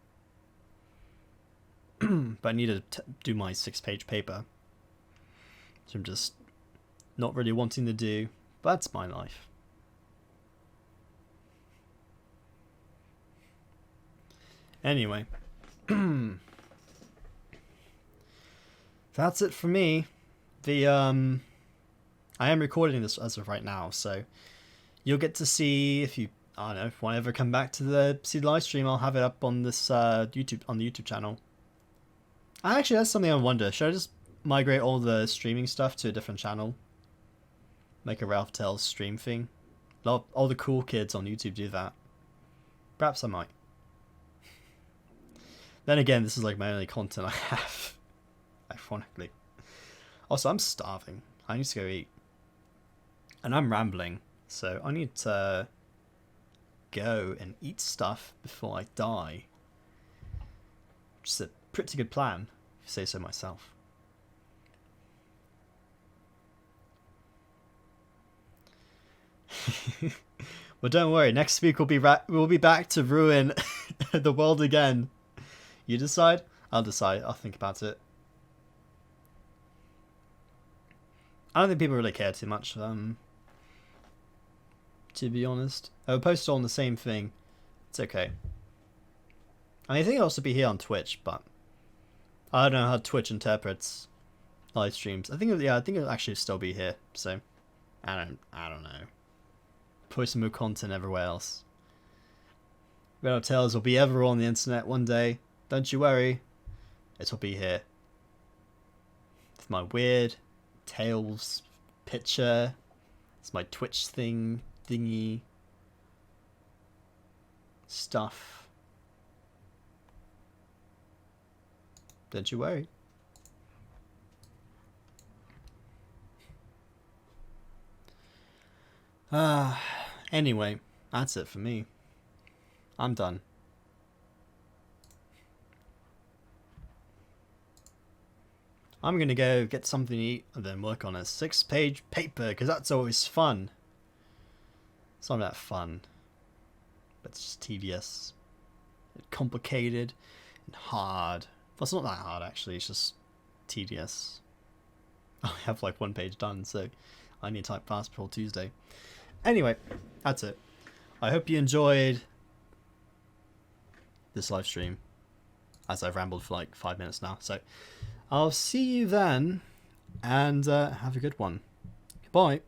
But I need to do my 6-page paper. So I'm just not really wanting to do, but that's my life. Anyway. That's it for me. I am recording this as of right now, so you'll get to see if you, I don't know, if you want to ever come back to see the live stream, I'll have it up on this YouTube, on the YouTube channel. Actually, that's something I wonder. Should I just migrate all the streaming stuff to a different channel? Make a RedAlphaTails stream thing? All the cool kids on YouTube do that. Perhaps I might. Then again, this is like my only content I have. Ironically. Also, I'm starving. I need to go eat. And I'm rambling. So I need to go and eat stuff before I die. Which is a pretty good plan, if I say so myself. Well, don't worry. Next week we'll be back to ruin the world again. You decide? I'll decide. I'll think about it. I don't think people really care too much. To be honest, I would post on the same thing. It's okay. I think I'll also be here on Twitch, but I don't know how Twitch interprets live streams. I think it'll actually still be here. So I don't know. Post some more content everywhere else. RedAlphaTails will be everywhere on the internet one day. Don't you worry. It'll be here. It's my weird Tails picture. It's my Twitch thingy stuff. Don't you worry. Anyway, that's it for me. I'm done. I'm gonna go get something to eat and then work on a 6-page paper, because that's always fun. It's not that fun, but it's just tedious, and complicated, and hard. Well, it's not that hard actually, it's just tedious. I have like 1 page done, so I need to type fast before Tuesday. Anyway, that's it. I hope you enjoyed this live stream, as I've rambled for like 5 minutes now. So I'll see you then, and have a good one. Goodbye.